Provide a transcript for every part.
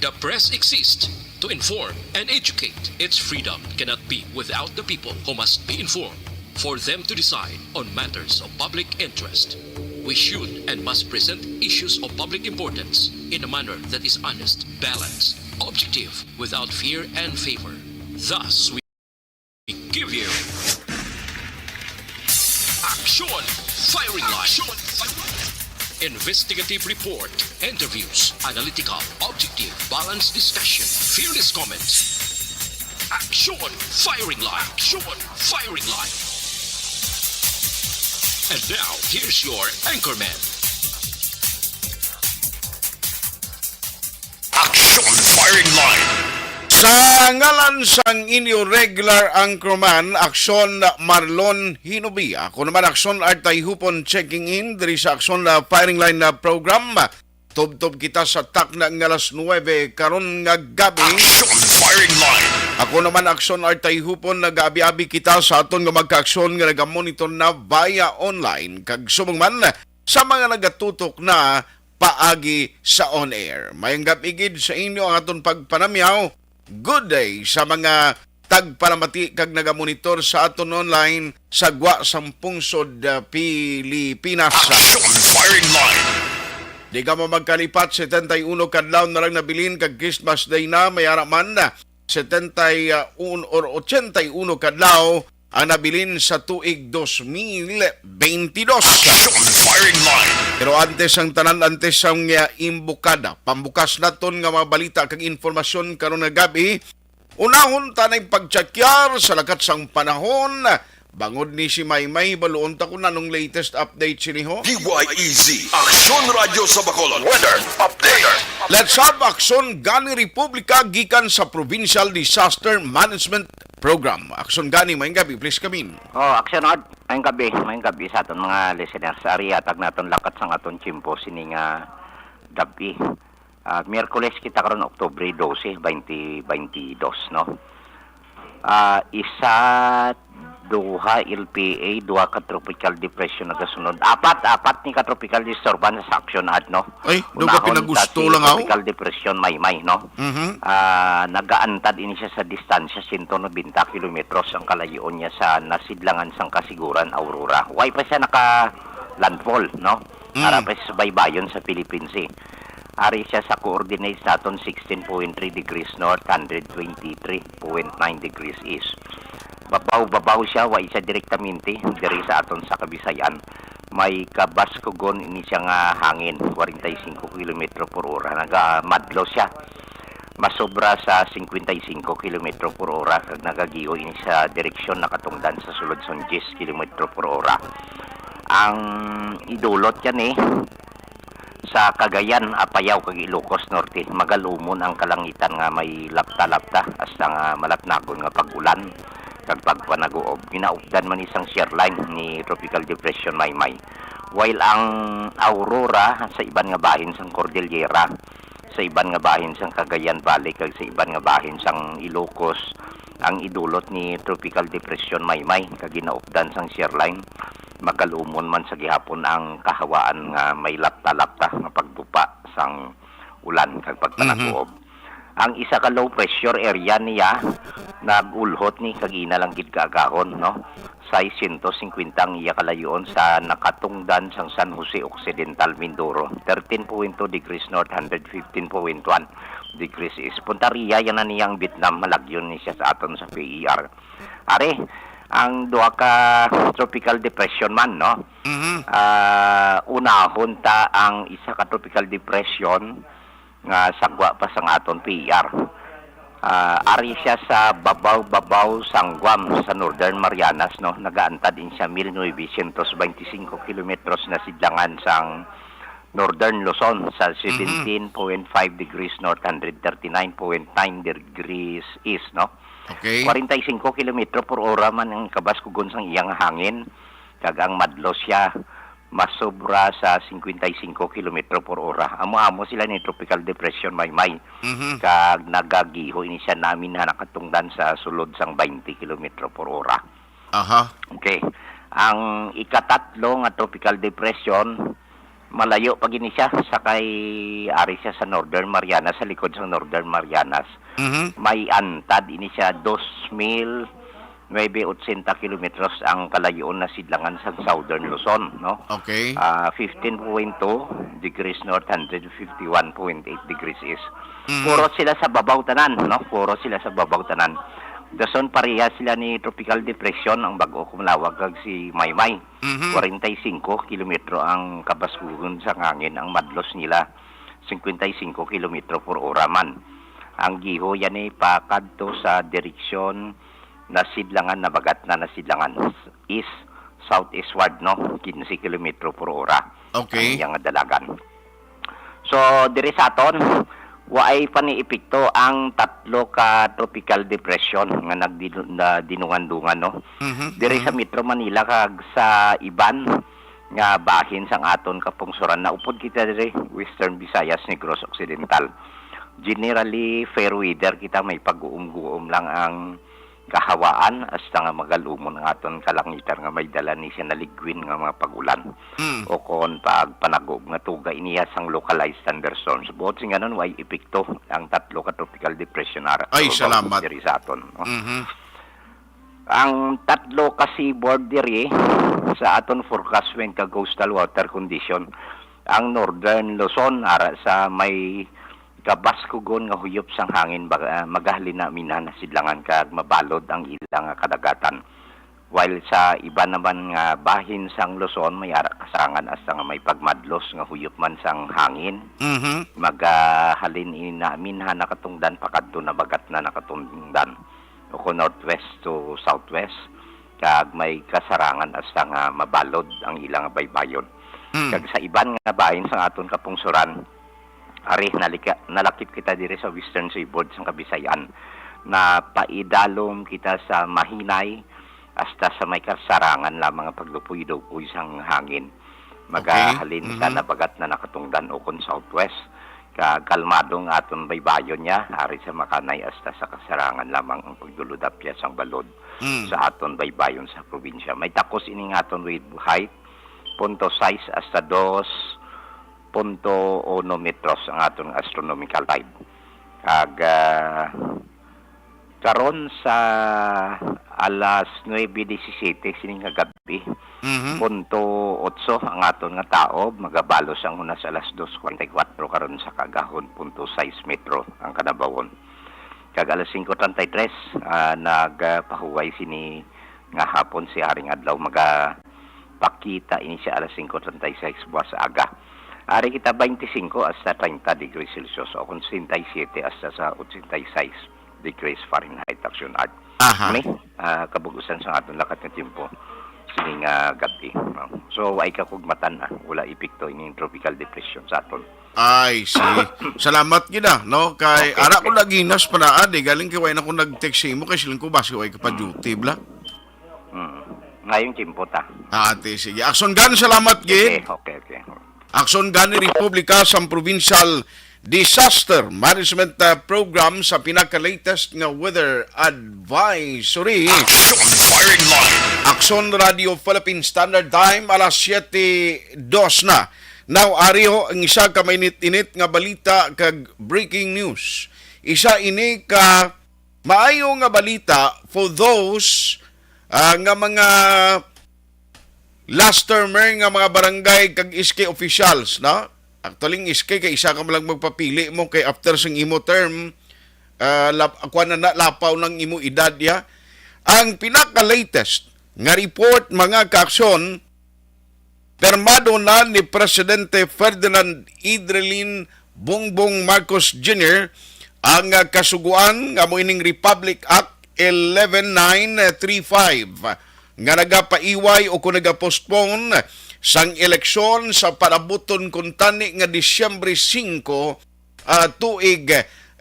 The press exists to inform and educate. Its freedom cannot be without the people who must be informed for them to decide on matters of public interest. We should and must present issues of public importance in a manner that is honest, balanced, objective, without fear and favor. Thus, we give you Action Firing Line. Investigative report, interviews, analytical, objective, balanced discussion, fearless comments. Action Firing Line. Action Firing Line. And now, here's your anchorman. Action Firing Line. Sa ngalan sang inyo regular anchorman, Aksyon Marlon Hinobi. Ako naman Aksyon Artay Hupon checking in diri sa Aksyon Firing Line na program. Tub-tub kita sa tak na ng alas 9 karon nga gabi. Action Firing Line. Ako naman Aksyon Artay Hupon nag-abi-abi kita sa aton nga magka-aksyon nga nagamonitor na via online. Kag subong man sa mga nagatutok na paagi sa on-air. Mayang igid sa inyo ang aton pagpanamyaw. Good day sa mga tagpalamati kag nagamonitor sa aton online sa Gwa Sampungsod, Pilipinas. Action Firing Line. Di ka mo magkalipat 71 kadlaw na lang nabilin kag Christmas Day na mayara man na 71 or 81 kadlaw ang nabilin sa tuig 2022. Action Firing Line. Pero antes ang tanan, antes ang imbukada, pambukas naton nga mga balita kag informasyon karon nga gabi, unahon tanay pagtsakyar sa lakat sang panahon. Bangod ni si Maymay, baluon ta ko na nung latest update siniho. DYEZ, Action Radio sa Bacolod. Weather Update. Let's have action gani Republika gikan sa Provincial Disaster Management Program. Action gani, mayang gabi, please come in. Action Art, mayang gabi sa aton mga listeners. Ari atag naton lakat sang aton chimpo sining gabi. Miyerkules kita karon Oktubre 12, 2022, no? Isa, duha LPA, duha ka tropical depression nagasunod. Apat ni ka tropical disturbance sa action ad, no? Ay, duga pinagusto lang ako. Tropical depression Maymay, no? Nagaantad ini siya sa distansya 190 kilometros ang kalayoon niya sa nasidlangan sang Kasiguran, Aurora. Way pa siya naka landfall, no? Para pa sa baybayon sa Philippines, eh. Ari siya sa coordinates naton 16.3 degrees north, 123.9 degrees east. Babaw siya, wa isa direktamente diri sa aton sa Kabisayan. May kabaskugon ini siya nga hangin, 45 km per hora. Nagamadlo siya. Masobra sa 55 km per hora. Kag nagagiho ini sa direksyon nakatungdan sa sulod son 10 km per hora. Ang idulot yan sa Cagayan, Apayao kag Ilocos Norte. Magalumon ang kalangitan nga may lapta-lapta hasta nga malatnagon nga pag-ulan kag pagpanaguob. Ginaupdan man isang shear line ni Tropical Depression Maymay. While ang Aurora sa iban nga bahin sang Cordillera, sa iban nga bahin sang Cagayan Valley kag sa iban nga bahin sang Ilocos, ang idulot ni Tropical Depression Maymay kag ginaupdan sang shear line. Magalumon man sa gihapon ang kahawaan nga may lapta-lapta nga pagdupa sang ulan kag pagpanaguob. Ang isa ka low pressure area niya nagulhot ni kagina lang gid kaagahon, no? Sa 150 ang iya kalayoon sa nakatungdan sang San Jose Occidental, Mindoro. 13.2 degrees north, 115.1 degrees east. Puntaria yan na niyang Vietnam, malagyon ni siya sa aton sa PER. Are, ang duha ka tropical depression man, no? Unahon ta ang isa ka tropical depression nga sagwa pa sang aton PER. Ari siya sa babaw sang Guam sa Northern Marianas, no? Nagaantad din siya 1925 kilometros na sidlangan sang Northern Luzon sa 17.5 degrees north, 139.9 degrees east, no? Okay. 45 kilometro per hora man ang kabaskugon sang iyang hangin. Kag ang madlo siya masobra sa 55 kilometro per hora. Amo-amo sila ni Tropical Depression Maymay. Kag nagagiho ini siya namin na nakatungdan sa sulod sang 20 kilometro per hora. Aha. Okay. Ang ikatatlo nga Tropical Depression malayo pa gini siya sakay ari siya sa Northern Marianas, sa likod sa Northern Marianas. May antad ini siya 2,980 kilometros ang kalayoon na sidlangan sa Southern Luzon, no? Okay. 15.2 degrees north, 151.8 degrees east. Puro sila sa babaw tanan, no? Puro sila sa babaw tanan. Dason pareha sila ni tropical depression ang bago kumlawag kag si Maymay. 45 kilometro ang kabaskuhon sa hangin, ang madlos nila 55 kilometro per ora man. Ang giho yan ay pakadto sa direksyon na sidlangan na bagat na nasidlangan east southeastward, no, 15 kilometro per ora. Okay. Ang iyang dalagan. So diri sa aton waay paniepekto ang tatlo ka tropical depression nga nagdinungan-dungan, no. Diri sa Metro Manila kag sa iban nga bahin sang aton kapungsuran na upod kita diri Western Visayas, Negros Occidental. Generally fair weather kita, may pag-uum-guum lang ang kahawaan hasta nga magalumon ang aton kalangitan nga may dala ni siya naligwin nga mga pagulan. O kon pag panagog nga tuga iniya sang localized thunderstorms. Buot sing ganon way epekto ang tatlo ka tropical depression Ay, salamat. diri sa aton, no? Ang tatlo ka seaboard diri sa aton forecast when ka coastal water condition, ang Northern Luzon ara sa may kabaskugon nga huyop sang hangin magahalin na minan na sidlangan kag mabalod ang ilang kadagatan. While sa iba naman nga bahin sang Luzon may ara kasangan hasta nga may pagmadlos nga huyop man sang hangin. Magahalin ina minhan nakatungdan pakadto na bagat na nakatungdan o northwest to southwest kag may kasarangan hasta nga mabalod ang ilang baybayon. Kag sa iban nga bahin sang aton kapungsuran, ari nalakip kita diri sa Western Seaboard sa Kabisayan na paidalom kita sa mahinay hasta sa may kasarangan lamang paglupoy-dupoy sang hangin. Magahalin ka na bagat na nakatungdan o kon southwest kalmadong aton baybayon niya ari sa makanay hasta sa kasarangan lamang ang pagduludapya sang balod sa aton baybayon sa probinsya. May takos ining aton wave height 0.6 hasta 2.1 metros ang aton astronomical tide. Kag karon sa alas 9:17 sining gabi, 0.8 ang aton nga taob, magabalos ang una sa alas 2:44 karon sa kagahon 0.6 metro ang kanabawon. Kag alas 5:33 nagpahuway sini nga hapon si Haring Adlaw magapakita ini siya alas 5:36 buwas aga. Ari kita 25 hasta 30 degrees Celsius o 67 hasta sa 86 degrees Fahrenheit action art. Ni kabugusan sa aton lakat nga tempo sining gabi. So ay kakugmatan na wala epekto ining tropical depression sa aton. Ay, salamat gina, no? Kay ara ko naginas pa na galing kay way na ko nag-text mo kay silang ko basi way ka pa duty bla. Ngayong tempo ta. Ate, sige. Action gan, salamat gid. Okay. Aksyon gani Republika sa Provincial Disaster Management Program sa pinaka-latest nga weather advisory. Aksyon Radio Philippine Standard Time alas 7:02 na. Now ariho ang isa ka mainit-init nga balita kag breaking news. Isa ini ka maayo nga balita for those nga mga last termer nga mga barangay kag iske officials, no? Actually, iske kay isa ka lang magpapili mo kay after sing imo term, ako na lapaw ng imo edad ya. Ang pinaka-latest nga report mga kaaksyon, permado na ni Presidente Ferdinand Idrelin Bongbong Marcos Jr. ang kasuguan nga moining Republic Act 11935 nga nagapaiway o kung nagapostpone sang eleksyon sa parabuton kung tani nga Disyembre 5 tuig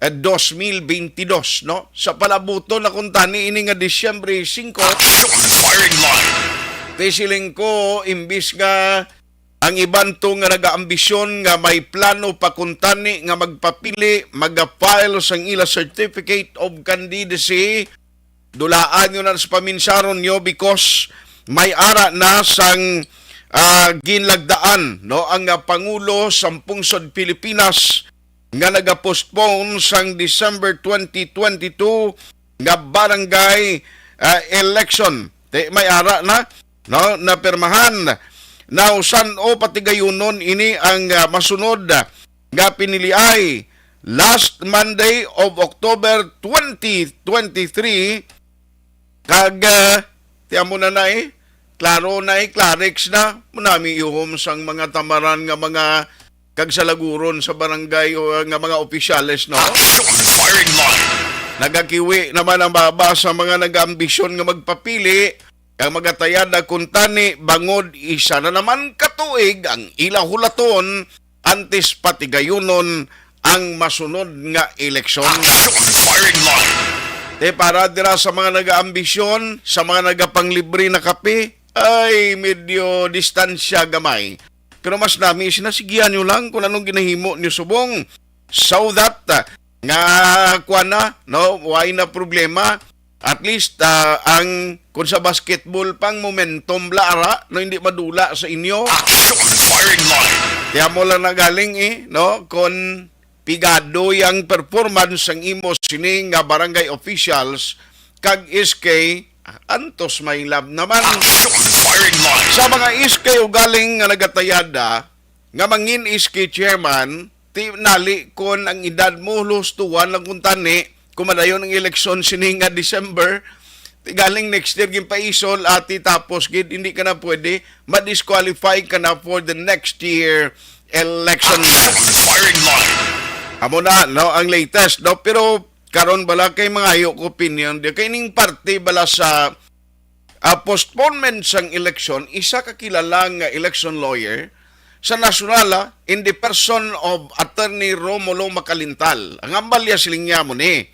2022, no? Sa palabuton na kung tani ini nga Disyembre 5 tesiling ko imbis nga ang iban to nga nagaambisyon nga may plano pa kung tani nga magpapili mag-file sang ila certificate of candidacy, dulaan nyo na sa paminsaron nyo because may ara na sang ginlagdaan no ang pangulo sa pungsod Pilipinas nga naga-postpone sang December 2022 nga barangay election. May ara na no napirmahan. Now san o patigayunon ini ang masunod nga piniliay last Monday of October 2023 kag tiamo na klaro clarix na munami ihom sang mga tamaran nga mga kagsalaguron sa barangay o nga mga opisyales no. Firing line. Nagakiwi naman ang baba sa mga nag-ambisyon nga magpapili ang magatayad na kuntani bangod isa na naman katuig ang ilahulaton antes patigayunon ang masunod nga eleksyon. Firing line. Para dira sa mga nag-ambisyon, sa mga nagapanglibre na kape, ay medyo distansya gamay. Pero mas nami sinasigihan nyo lang kung anong ginahimo nyo subong so that nga kuana no why na problema at least ang kung sa basketball pang momentum lara no hindi madula sa inyo. Firing line. Kaya mo lang nagaling no kung pigado yang performance ang imo sini nga barangay officials kag SK antos may lab naman. Firing line. Sa mga SK galing nga nagatayada nga mangin SK chairman tinali kon ang edad mo lustuan lang kuntani kumadayon ang eleksyon sini nga December galing next year gin paisol ati tapos gid hindi ka na pwede ma-disqualify ka na for the next year election. Firing line. Amo na no ang latest no pero karon bala kay mga hayok opinion di kay ning parte bala sa postponement sang election isa ka kilalang election lawyer sa nasyonal in the person of Attorney Romulo Macalintal. Ang ambalya silingya mo ni.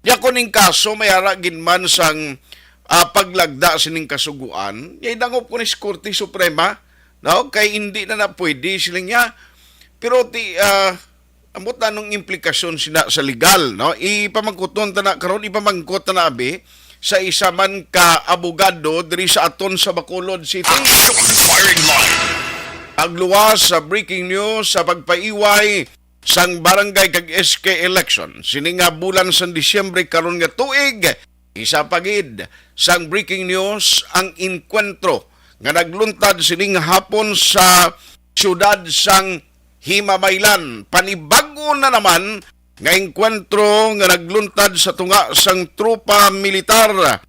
Ya kuning kaso may ara ginman sang paglagda sining kasuguan. Yay dangop ko ni Korte Suprema no kay hindi na pwede silingya. Pero amot na nung implikasyon sina sa legal no ipamangkuton ta na karon ipamangkot na abi sa isa man ka abogado diri sa aton sa Bacolod City. Firing line. Agluwas sa breaking news sa pagpaiway sang barangay kag SK election sini nga bulan sa Disyembre karon nga tuig isa pagid sang breaking news ang inkwentro nga nagluntad sining hapon sa siyudad sang Himamaylan. Panibago na naman nga enkwentro nga nagluntad sa tunga sang tropa militar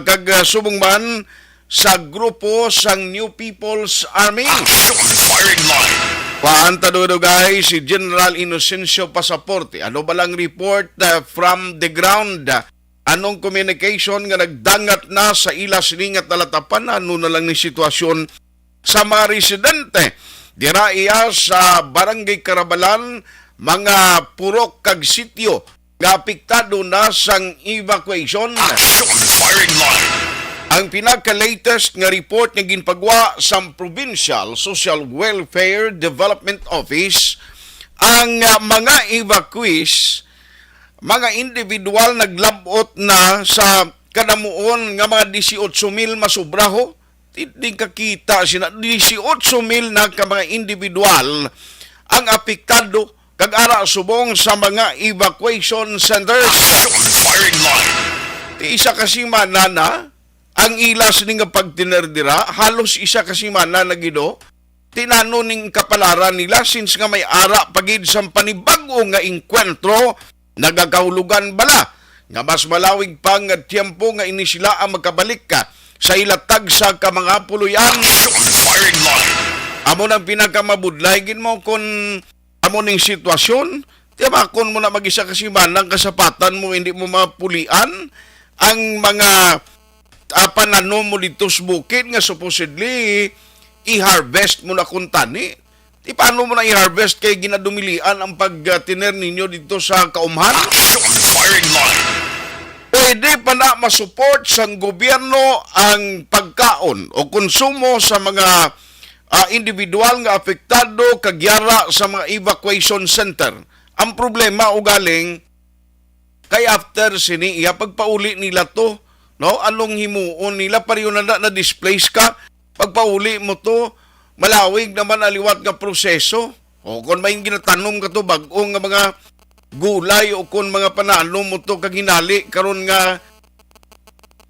kag subong man sa grupo sang New People's Army. Firing line. Paanta do guys si General Inocencio Pasaporte. Ano ba lang report from the ground? Anong communication nga nagdangat na sa ila siningat talatapan? Ano na lang ni sitwasyon sa mga residente? Dira iya sa Barangay Carabalan, mga purok kag sityo nga apektado na sang evacuation. Firing line. Ang pinaka-latest nga report nga ginpagwa sa Provincial Social Welfare Development Office, ang mga evacuees, mga individual naglabot na sa kanamuon nga mga 18,000 masubraho. Hindi kakita sina 18,000 na ka mga individual ang apektado kag ara subong sa mga evacuation centers. Firing line. Isa kasi manana ang ilas ning pagtinerdira halos isa kasi mana na gido tinano ning kapalaran nila since nga may ara pagid sa panibago nga enkwentro nagakahulugan bala nga mas malawig pa nga tiyempo nga ini sila ang magkabalik ka sa ilatag sa ka mga puluyan. Firing line. Amo nang pinakamabudlay gin mo kun amo ning sitwasyon diba kun mo na mag-isa kasi manang kasapatan mo hindi mo mapulian ang mga panano mo dito sa bukid nga supposedly i-harvest mo na kung tani. Di paano mo na i-harvest kay ginadumilian ang pagtiner ninyo dito sa kaumhan? Firing line. Pwede pa na masupport sa gobyerno ang pagkaon o konsumo sa mga individual nga apektado kagyara sa mga evacuation center. Ang problema o galing kay after sini iya pagpauli nila to no anong himuon nila pariyo na displace ka pagpauli mo to malawig naman aliwat nga proseso. O kung may ginatanom ka to bag-o nga mga gulay o kung mga pananom mo to kag hinali karon nga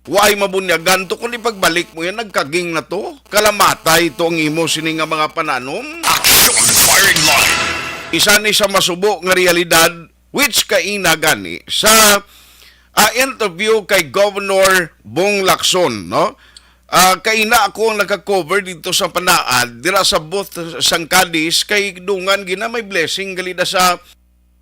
way mabunyagan to kung ipagbalik mo yan nagkaging na to kalamatay to ang imo sini nga mga pananom. Action firing line. Isa ni sa masubo nga realidad which kaina gani sa interview kay Governor Bong Lacson, no? Kaina ako ang naka-cover dito sa Panaad dira sa booth sang Cadiz kay dungan gina may blessing galida sa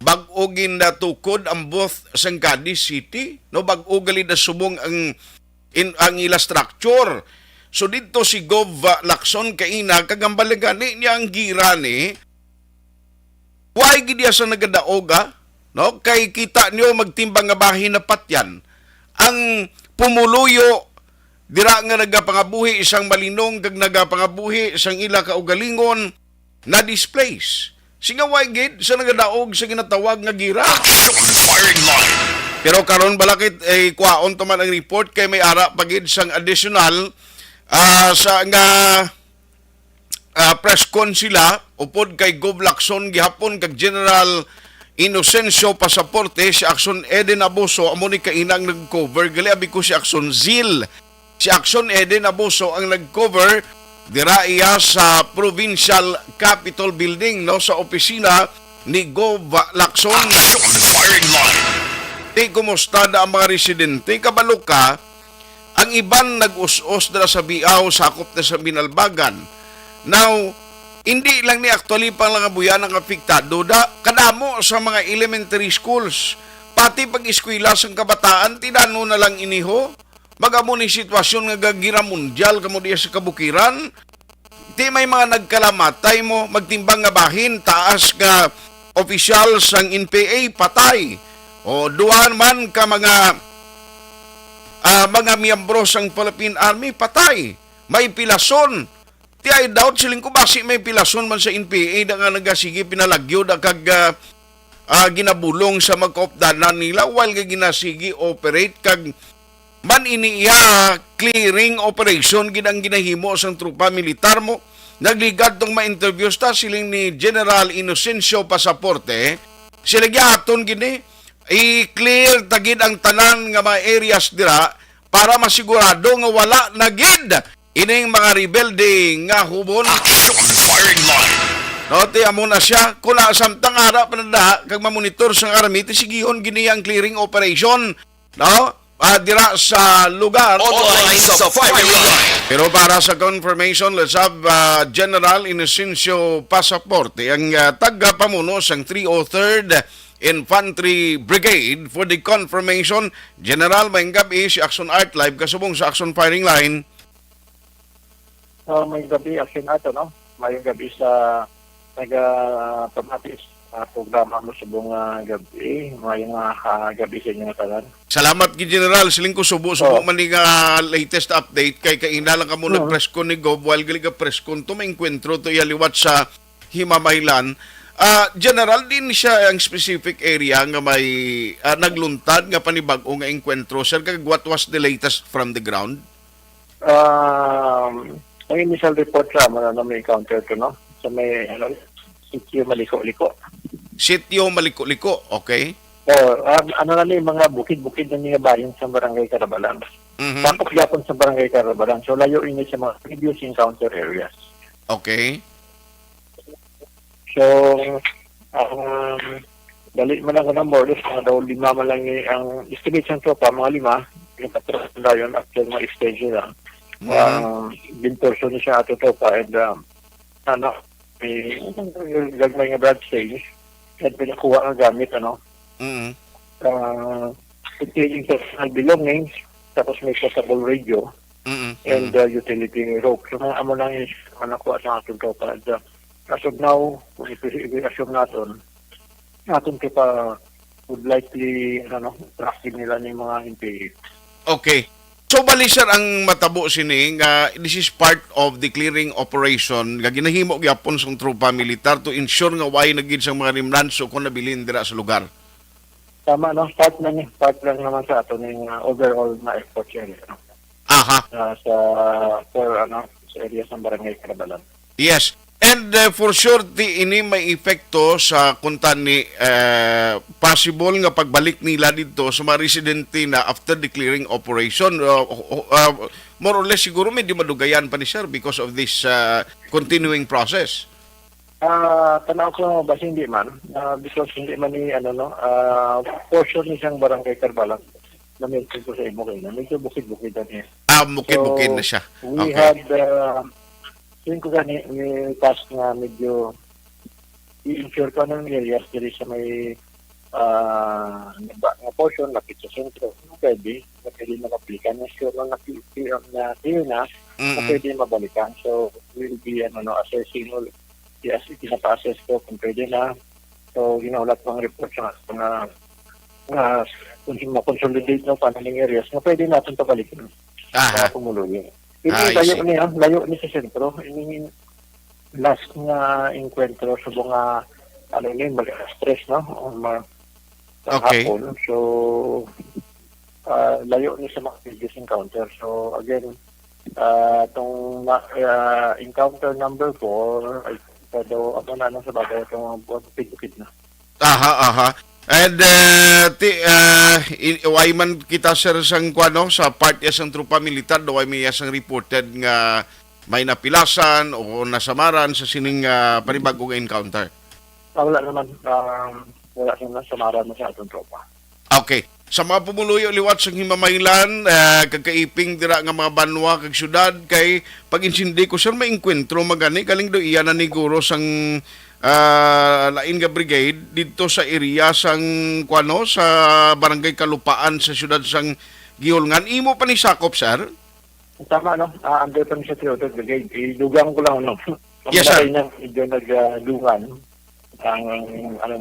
bag-o ginatukod ang booth sang Cadiz City, no? Bag-o galida subong ang ila structure. So dito si Gov Lacson kaina kagambalagani niya ang gira ni why gid sa nagadaoga, no? Kay kita niyo magtimbang nga bahin na patyan. Ang pumuluyo dira nga nagapangabuhi isang malinong kag nagapangabuhi isang ila kaugalingon na displays. Singa why gid sa nagadaog sa ginatawag nga gira. Action firing line. Pero karon balakit ay kwaon to man ang report kay may ara pagid sang additional sa nga press con sila upod kay Gov Lacson gihapon kag General Inocencio Pasaporte si Action Eden Abuso amo ni kainang nag-cover gali abi ko si Action Zil. Si Action Eden Abuso ang nag-cover dira iya sa Provincial Capitol Building, no, sa opisina ni Gov Lacson. Action firing line. Kumusta na ang mga residente? Kabalo ka, ang iban nag-us-us na sa Biao, sakop na sa Binalbagan. Now, hindi lang ni actually pang lang abuyan ang apektado, kadamo sa mga elementary schools, pati pag-eskwela sa kabataan, tinano na lang iniho, magamo ni sitwasyon nga gagira mundial, kamo diya sa kabukiran, di may mga nagkalamatay mo, magtimbang nga bahin, taas nga opisyal sang NPA, patay. O duhan man ka mga miyembro sang Philippine Army patay. May pilason. Ti ay doubt siling ko basi may pilason man sa NPA da nga nagasige pinalagyo da kag ginabulong sa magkaopdanan nila while ka ginasige operate kag man iniya clearing operation ginang ginahimo sang trupa militar mo. Nagligad tong ma-interviews ta siling ni General Inocencio Pasaporte. Sila giaton gini i-clear tagid ang tanan nga mga areas dira para masigurado nga wala na gid ining mga rebelde nga hubon. Action firing line. No, ti amo na siya kula samtang ara panada kag mamonitor sang army ti sigihon gini ang clearing operation, no? Dira sa lugar Online sa firing line. pero para sa confirmation, let's have General Inocencio Pasaporte, ang taga-pamuno sang 303rd Infantry Brigade for the confirmation. General, mayong gabi si Action Art Live kasubong sa Action Firing Line. Mayong gabi, Action Art, no? Mayong gabi sa taga-pamatis programa mo subong gabi. Mayong gabi sa inyong talan. Salamat ki General, siling ko subo man ni nga latest update kay kaina lang ka mo nag-press con ni Gov while gali ka press con to may enkwentro to yaliwat sa Himamaylan. General, din siya ang specific area nga may nagluntad nga panibag-o nga enkwentro. Sir, what was the latest from the ground? Ang initial report sa na may encounter to, no? So may sitio Maliko-Liko. Sitio Maliko-Liko, okay. Na ni mga bukid-bukid na niya bayan sa Barangay Carabalan. Tapos yapon sa Barangay Carabalan. So layo ini sa mga previous encounter areas. Okay. So, dali man lang ko ng borders, mga daw 5 man lang ang estimation ko pa, mga 5, yung patras na yun after mga stage lang. Bintorso na siya ato to pa, and may gagmay nga brad stage, at pinakuha ang gamit, including personal belongings, tapos may portable radio, and utility rope. So, mga amo lang yung nakuha sa ato to pa, as of now, kung i-assume natin pa would likely tracking nila ng mga NPA. Okay. So bali sir ang matabo sini nga this is part of the clearing operation nga ginahimo gyapon sa trupa militar to ensure nga way nagid sa mga remnants so kung nabilin dira sa lugar. Tama, no? Part lang naman sa ato ng overall na effort yan. Aha. Sa area ng Barangay Carabalan. Yes. And for sure, ini may epekto sa kuntan ni possible nga pagbalik nila dito sa mga residente na after declaring operation. More or less, siguro medyo madugayan pa ni sir because of this continuing process. Tanaw ko ba hindi man, because hindi man ni portion ni siyang barangay Carbalang na medyo ko sa imo kayo, medyo bukid-bukid niya. Bukid-bukid na siya. We Okay. had tingin ko gani may task nga medyo i-insure ko ng areas diri sa may nga portion lapit sa sentro. Pwede mag-aplikan na sure na clear na pwede mabalikan. So we'll be assessing all yes, pinapa-assess ko kung pwede na. So ginaulat ko ang report sa mga kung ma-consolidate no paano ng areas na pwede natin pabalikin sa pumuluyo. Ini layo ni sa sentro. Ini last nga encuentro sa mga stress no Okay. hapon. So layo ni sa mga previous encounter. So again itong encounter number 4 ay pero ako na sa bagay itong pigukid na. Aha. And way man kita sir sang kuano sa part ya sang trupa militar do way may sang reported nga may napilasan o nasamaran sa sining panibagong encounter. Wala naman wala naman samaran mo sa atong tropa. Okay. Sa mga pumuluyo liwat sa Himamaylan, kakaiping dira nga mga banwa kag syudad kay pag-insindi ko sir may enkwentro magani galing do iya na ni guro sang lain nga brigade dito sa area sang kuano sa barangay Kalupaan sa syudad sang Giolngan. Imo pa ni sakop sir? Tama no, under pa ni sa Theodore Brigade. Ilugang ko lang no. Yes, sir. Medyo nagdugan ang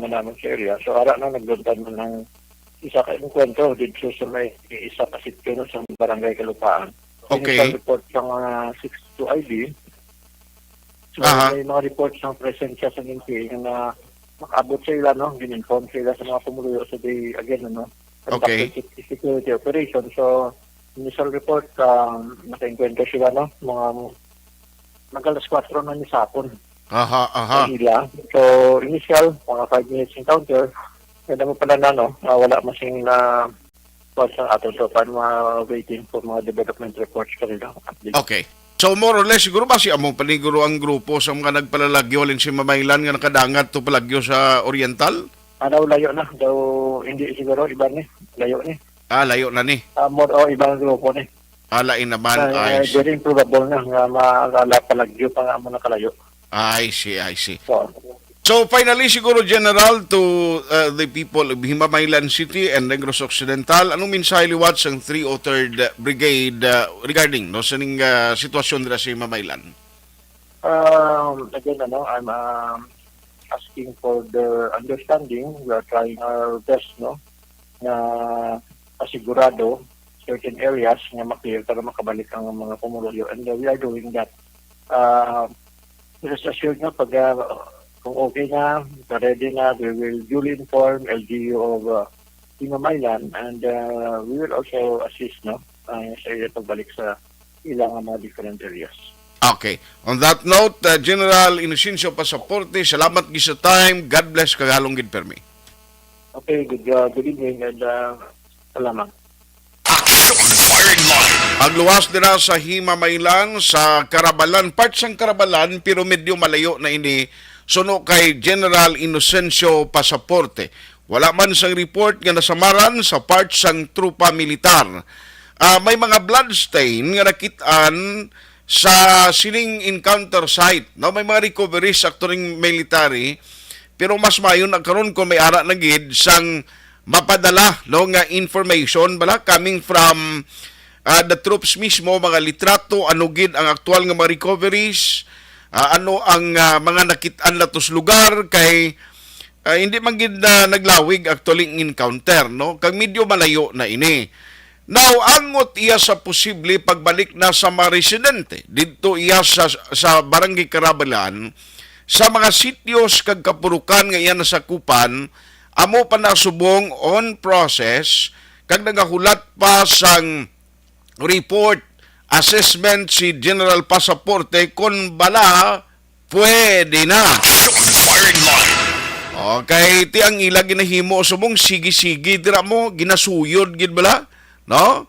mo namin sa area. So ara na nagduntan mo ng isa ka enkwentro dito sa may isa ka sitio no, sa barangay Kalupaan. Okay. Initial report sa mga 6 ID. So may mga reports ng presensya sa NPA na makaabot sila no, gininform sila sa mga pumuluyo sa day again no. Okay. Security operation. So initial report naka-enkwentro sila no, mga magalas 4 na ni sapon. Aha. Nila. So initial mga 5 minutes encounter. Kaya mo pala na no, wala masing na sa ato so paano waiting for mga development reports kanila. Okay. So more or less siguro ba si among paniguro ang grupo sa mga nagpalalagyo alin si Mamaylan nga nakadangat to palagyo sa Oriental? Daw layo na. Daw hindi siguro iba ni. Layo ni. Layo na ni. More ibang grupo ni. Lain naman. I see. Very probable na nga maala palagyo pa nga mo nakalayo. I see. So, So finally siguro General to the people of Himamaylan City and Negros Occidental, anong mensahe liwat sang 303rd Brigade regarding no sa ning sitwasyon dira sa Himamaylan? again, I'm asking for their understanding. We are trying our best, no, na asigurado certain areas na maklear para makabalik ang mga pumuluyo. And we are doing that. Rest assured na pag kung okay na, ready na, we will duly inform LGU of Himamaylan and we will also assist sa area pagbalik sa ilang mga different areas. Okay. On that note, General Inocencio Pasaporte, salamat gi sa time. God bless kagalong gid permi. Okay, good evening and salamat. Action firing line. Agluwas dira sa Himamaylan sa Karabalan, parts ng Karabalan pero medyo malayo na ini suno kay General Inocencio Pasaporte. Wala man sang report nga nasamaran sa parts sang trupa militar. May mga bloodstain nga nakitaan sa sining encounter site. No, may mga recoveries aktoring military pero mas mayon nagkaron kung may ara na gid sang mapadala no nga information bala coming from the troops mismo, mga litrato, ano gid ang aktual nga mga recoveries, ano ang mga nakitaan latos lugar kay hindi man gid naglawig actually encounter no kag medyo malayo na ini. Now angot iya sa posible pagbalik na sa mga residente didto iya sa Barangay Karabalan sa mga sityos kag kapurukan nga iya nasakupan amo pa nasubong on process kag nagahulat pa sang report assessment si General Pasaporte kon bala pwede na. Firing line. Okay, ti ang ila ginahimo sumong sige-sige dira mo ginasuyod gid bala, no?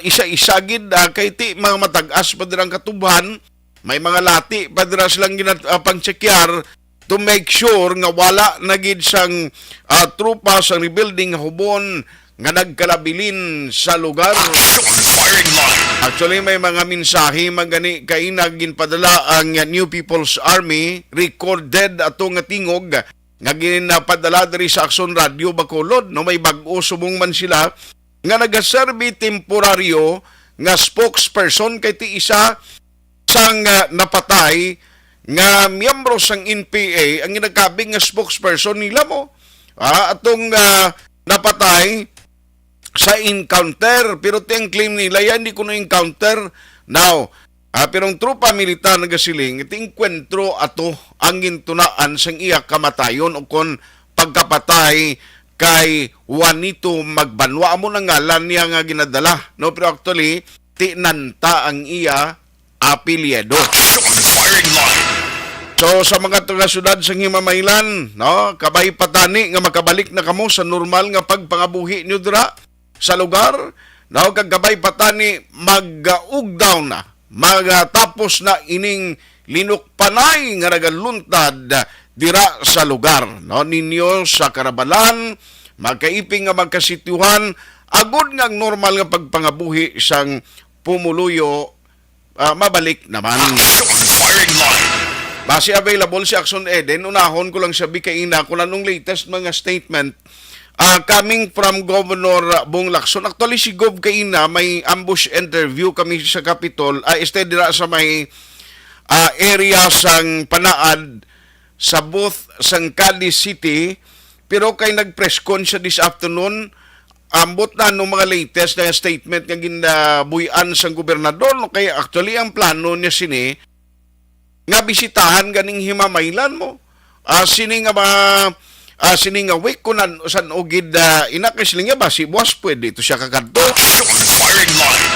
Isa-isa gid kay ti mga matag-as pa dirang katubhan, may mga lati pa dira silang pangchekyar to make sure nga wala na gid sang trupa sa rebuilding hubon nga nagkalabilin sa lugar. Firing line. Actually, may mga mensahe magani kainag ginpadala ang New People's Army recorded ato nga tingog nga ginapadala diri sa Action Radio Bacolod. No, may bag-o subong man sila nga nagaserbi temporaryo nga spokesperson kay ti isa sang napatay nga miyembro sang NPA ang ginagkabing nga spokesperson nila mo. Atong napatay sa encounter, pero tiyang claim nila yan di ko na encounter. Now, pero ang trupa militar nagasiling iti enkwentro ato ang gintunaan sang iya kamatayon o kon pagkapatay kay Juanito Magbanwa mo nang ngalan niya nga ginadala, no? Pero actually tinanta ang iya apelyido. Firing line. So sa mga taga-syudad sa Himamaylan, no, kabay patani nga makabalik na kamo sa normal nga pagpangabuhi nyo dira sa lugar, no, kagabay patani mag-ugdaw na, magatapos na ining linukpanay nga nagaluntad dira sa lugar, no, ninyo sa Karabalan, magkaiping nga magkasituhan, agud nga normal nga pagpangabuhi sang pumuluyo, mabalik naman. Firing line. Base available si Action Eden, unahon ko lang sabi kaina kung anong latest mga statement coming from Governor Bong Lacson. Actually si Gov kaina may ambush interview kami sa Capitol, dira sa may area sang Panaad sa booth sang Cadiz City, pero kay nag-press con siya this afternoon. Ambot na nung mga latest na statement nga ginabuyan sang gobernador, no, kaya actually ang plano niya sini nga bisitahan ganing Himamaylan mo. Sini nga week kunan san ogid inakisling nga ba si boss pwede ito siya kakadto. Firing line.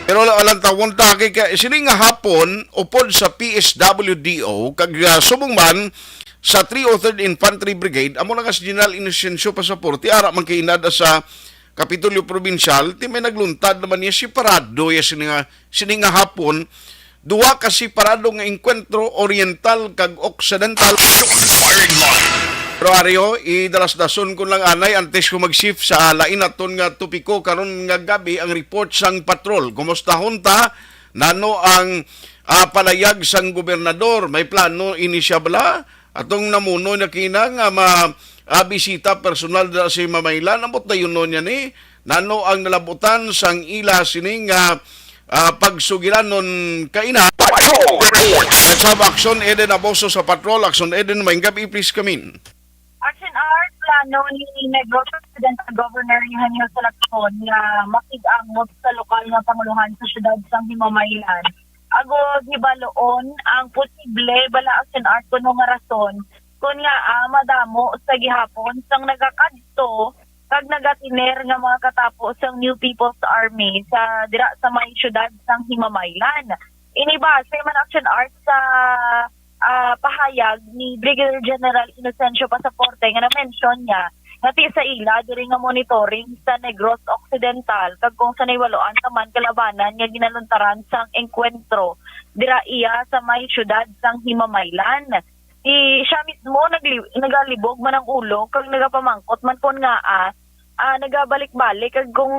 Pero alam tawon ta kay sini nga hapon upod sa PSWDO kag subong man sa 303rd Infantry Brigade amo na kas General Inocencio Pasaporte ara man kay inada sa Kapitolyo Provincial ti may nagluntad naman niya si Parado ya sini nga hapon duwa kasi parado nga enkwentro oriental kag occidental. Firing line. Pero Aryo, idalas-dason ko lang anay antes ko mag-shift sa lain naton nga topiko karon nga gabi ang report sang patrol. Kumustahon ta nano ang palayag sang gobernador, may plano ini siya bala atong namuno na kina nga bisita personal da si Mamaylan amot na yun niya ni nano ang nalabutan sang ila sining pagsugilan nun kaina. Let's have Action Eden Aboso sa patrol. Action Eden, may gabi, please come in. Action Art, plano ni Negros President Governor Eugenio Salacson na makig-amot sa lokal na panguluhan sa syudad sang Himamaylan. Agod hibaloon ang posible bala Action Art kuno nga rason kung nga madamo sa gihapon sang nagakadto kag nagatiner nga mga katapo sang New People's Army sa dira sa may syudad sang Himamaylan. Inibase man Action Art sa pahayag ni Brigadier General Inocencio Pasaporte nga na-mention niya nga sa ila diri nga monitoring sa Negros Occidental kag kung sanay waloan taman kalabanan nga ginaluntaran sang enkwentro dira iya sa may syudad sang Himamaylan. Siya mismo nagalibog man ang ulo kag nagapamangkot man pon nga nagabalik-balik kag kung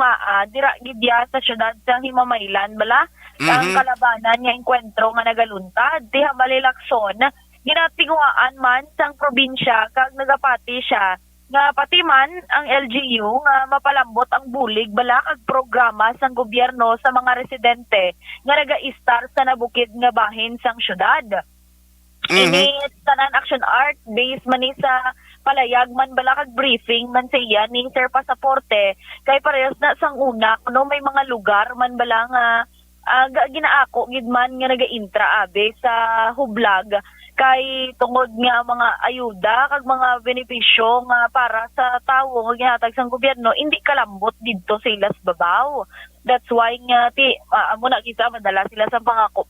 dira gidya sa syudad sang Himamaylan bala ang kalabanan nga enkwentro nga nagaluntad diha Balilakson ginatinguaan man sang probinsya kag nagapati siya nga pati man ang LGU nga mapalambot ang bulig bala kag programa sang gobyerno sa mga residente nga naga-istar sa nabukid nga bahin sang syudad. Ini tanan Action Art based man ni sa palayag man bala kag briefing man sa iya ni Sir Pasaporte kay parehas na sang una kuno may mga lugar man bala nga ginaako gid man nga naga-intra abe sa hublag kay tungod nga mga ayuda kag mga benepisyo nga para sa tawo nga gihatag sang gobyerno hindi kalambot didto sa ilas babaw. That's why nga amo na kita madala sila sa pangako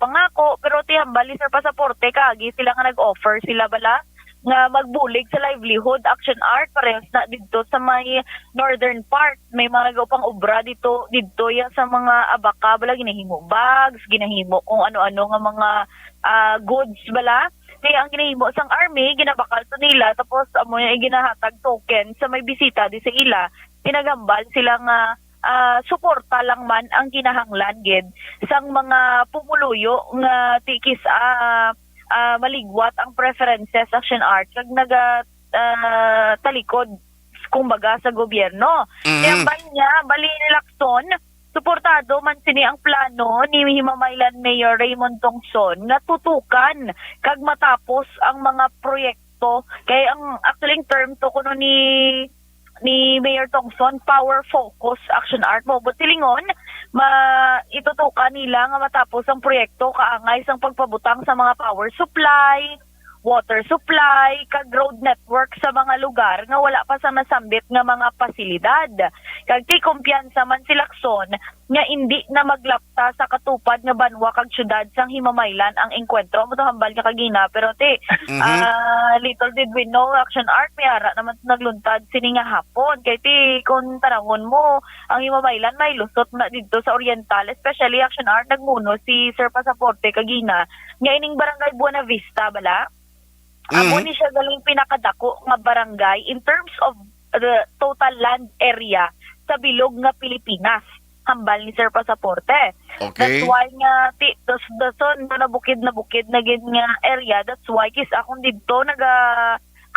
pero ti hambal ni Sir Pasaporte kaagi sila nga nag-offer sila bala nga magbulig sa livelihood action art parehas na dito sa may northern part may mga nagaupang obra dito ya sa mga abaka bala ginahimo bags ginahimo kung ano-ano nga mga goods bala kaya ang ginahimo sang army ginabakal to nila tapos amo na ginahatag token sa may bisita di sa ila pinagambal sila nga suporta lang man ang kinahanglan gid sang mga pumuluyo nga tikis maligwat ang preferences action art kag talikod kumbaga sa gobyerno. Kaya bali ni Lacson suportado man sini ang plano ni Himamaylan Mayor Raymond Tongson na tutukan kag matapos ang mga proyekto kay ang actually term to kuno ni Mayor Tongson, Power Focus Action Art mo. But silingon, itutukan nila nga matapos ang proyekto kaangay sang pagpabutang sa mga power supply, water supply, kag road network sa mga lugar nga wala pa sa nasambit nga mga pasilidad. Kag ti kumpiyansa man si Lacson nga hindi na maglapta sa katupad nga banwa kag syudad sang Himamaylan ang engkwentro mo to hambal nga kagina pero little did we know action art mayara naman nagluntad sini nga hapon kay ti kung tanawon mo ang Himamaylan may lusot na dito sa Oriental especially action art nagmuno si Sir Pasaporte kagina nga ining barangay Buena Vista bala. Amo ni siya galing pinakadako nga barangay in terms of the total land area sa bilog nga Pilipinas. Hambal ni Sir Pasaporte. Okay. That's why nga dason na bukid na gid nga area. That's why kis akong dito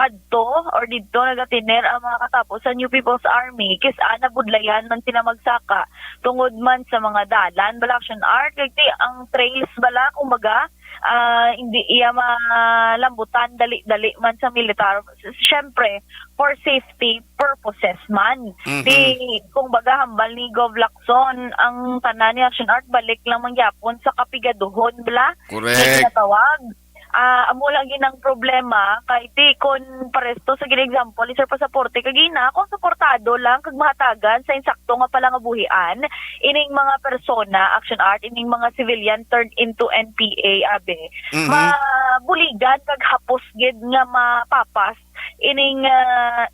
kadto or dito nagatiner ang mga katapos sa New People's Army kis nabudlayan man sila magsaka tungod man sa mga dalan bala action art kay ang trails bala kumbaga hindi iya malambutan dali man sa militar syempre for safety purposes man kung baga hambal ni Gov Lacson ang tanan ni action art balik lang mangyapon sa kapigaduhon bala correct tawag amo lang ginang problema kay ti kon paresto sa example ni Sir Pasaporte kagina kung suportado lang kag mahatagan sa insakto nga pala nga buhian ining mga persona action art ining mga civilian turned into NPA mabuligan kag hapos gid nga mapapas ining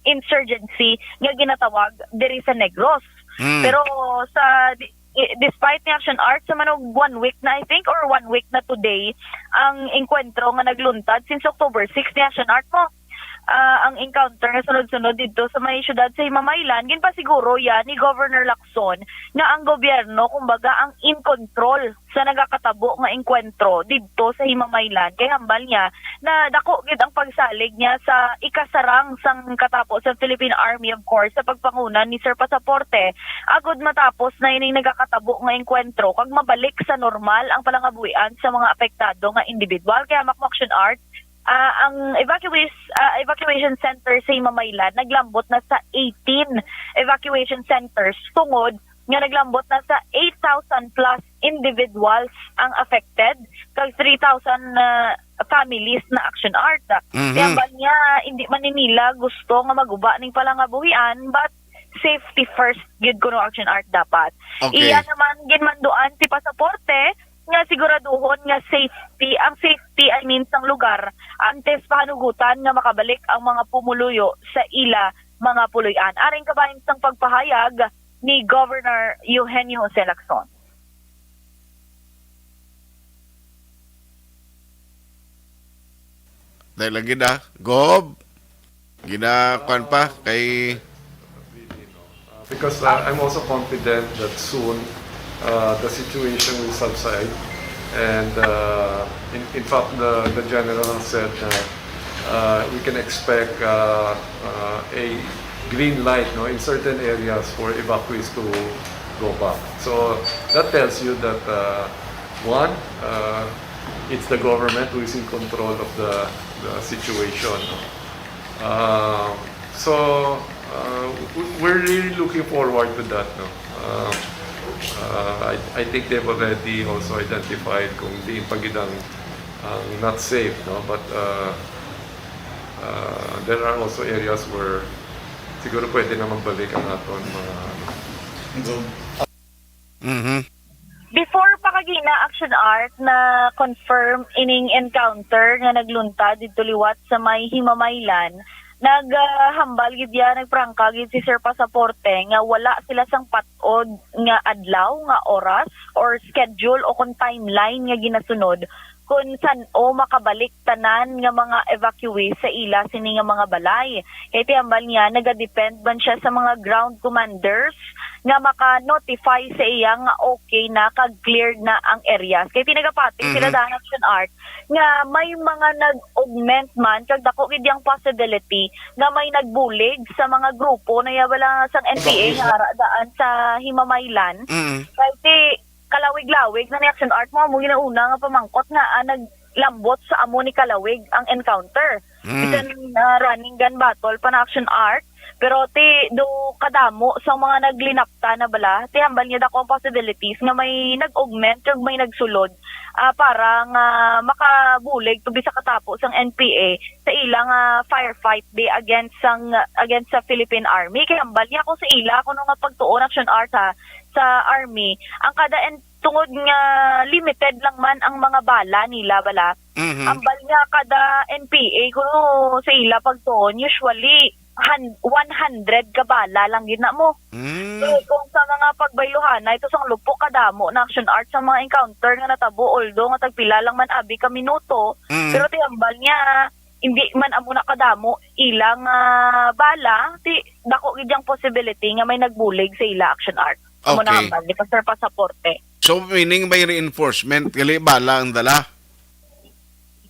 insurgency nga ginatawag diri sa Negros pero sa despite ni action art sa manog 1 week na I think or 1 week na today ang enkwentro nga nagluntad since October 6 ni action art mo ang encounter nga sunod-sunod dito sa may syudad sa Himamaylan gin pa siguro yan ni Governor Lacson nga ang gobyerno kumbaga ang in control sa nagakatabo nga enkwentro dito sa Himamaylan kay hambal niya na dako gid ang pagsalig niya sa ikasarang sang katapos sa Philippine Army of course sa pagpangunan ni Sir Pasaporte agud matapos na ining nagakatabo nga enkwentro kag mabalik sa normal ang palangabuhian sa mga apektado nga individual kaya action art ang evacuation center sa Himamaylan naglambot na sa 18 evacuation centers tungod nga naglambot na sa 8,000 plus individuals ang affected kag 3,000 families na action art. Kaya ba niya hindi man nila gusto nga maguba ning palangabuhian but safety first gid kuno action art dapat. Okay. Iya naman ginmanduan si Pasaporte nga siguraduhon nga safety I mean sang lugar antes pahanugutan nga makabalik ang mga pumuluyo sa ila mga puloy-an aring kabahin sang pagpahayag ni Governor Eugenio Jose Lacson. Dahil lagi na Gob ginakuan pa kay because I'm also confident that soon the situation will subside, and in fact the general said we can expect a green light in certain areas for evacuees to go back. So that tells you that one, it's the government who is in control of the situation. So we're really looking forward to that. I think they've already also identified kung di pagidang not safe, but there are also areas where siguro pwede na magbalik ang aton mga Action Art na confirm ining encounter nga nagluntad dito liwat sa may Himamaylan. Naghambal gid ya, nagprangka gid si Sir Pasaporte nga wala sila sang patod nga adlaw nga oras or schedule o kung timeline nga ginasunod kung san o makabalik tanan nga mga evacuee sa ila sini nga mga balay. Kaya tiyambal niya, nagadepend man siya sa mga ground commanders nga maka-notify sa iya nga okay na, kag-cleared na ang areas. Kaya tinagapati sila dahil Action Art nga may mga nag-augment man, kag dako gid yang possibility nga may nagbulig sa mga grupo na wala sang NPA nga ara daan sa Himamaylan. Kaya kalawig-lawig na ni Action Art mo ginauna nga pamangkot nga naglambot sa amo ni kalawig ang encounter. Bisan running gun battle pa na Action Art, pero do kadamo sa mga naglinapta na bala, hambal niya dako ang possibilities nga may nag-augment ug may nagsulod para nga makabulig to bisa katapos ang NPA sa ilang firefight day against sa Philippine Army. Kaya hambal niya ako sa ila kuno nga pagtuon Action Art sa Army, ang kada tungod nga limited lang man ang mga bala nila bala. Ang bal nga kada NPA kuno sa ila pagtuon usually 100 ka bala lang gina mo. So kung sa mga pagbayluhan ito sang lupo kadamo na Action Art sa mga encounter nga natabo, although nga tagpila lang man abi ka minuto, pero tiyambal niya hindi man amo na kadamo ilang bala, dako gid yang possibility nga may nagbulig sa ila Action Art. Amo na hambal ni Pastor Pasaporte. So, meaning may reinforcement, gali bala ang dala?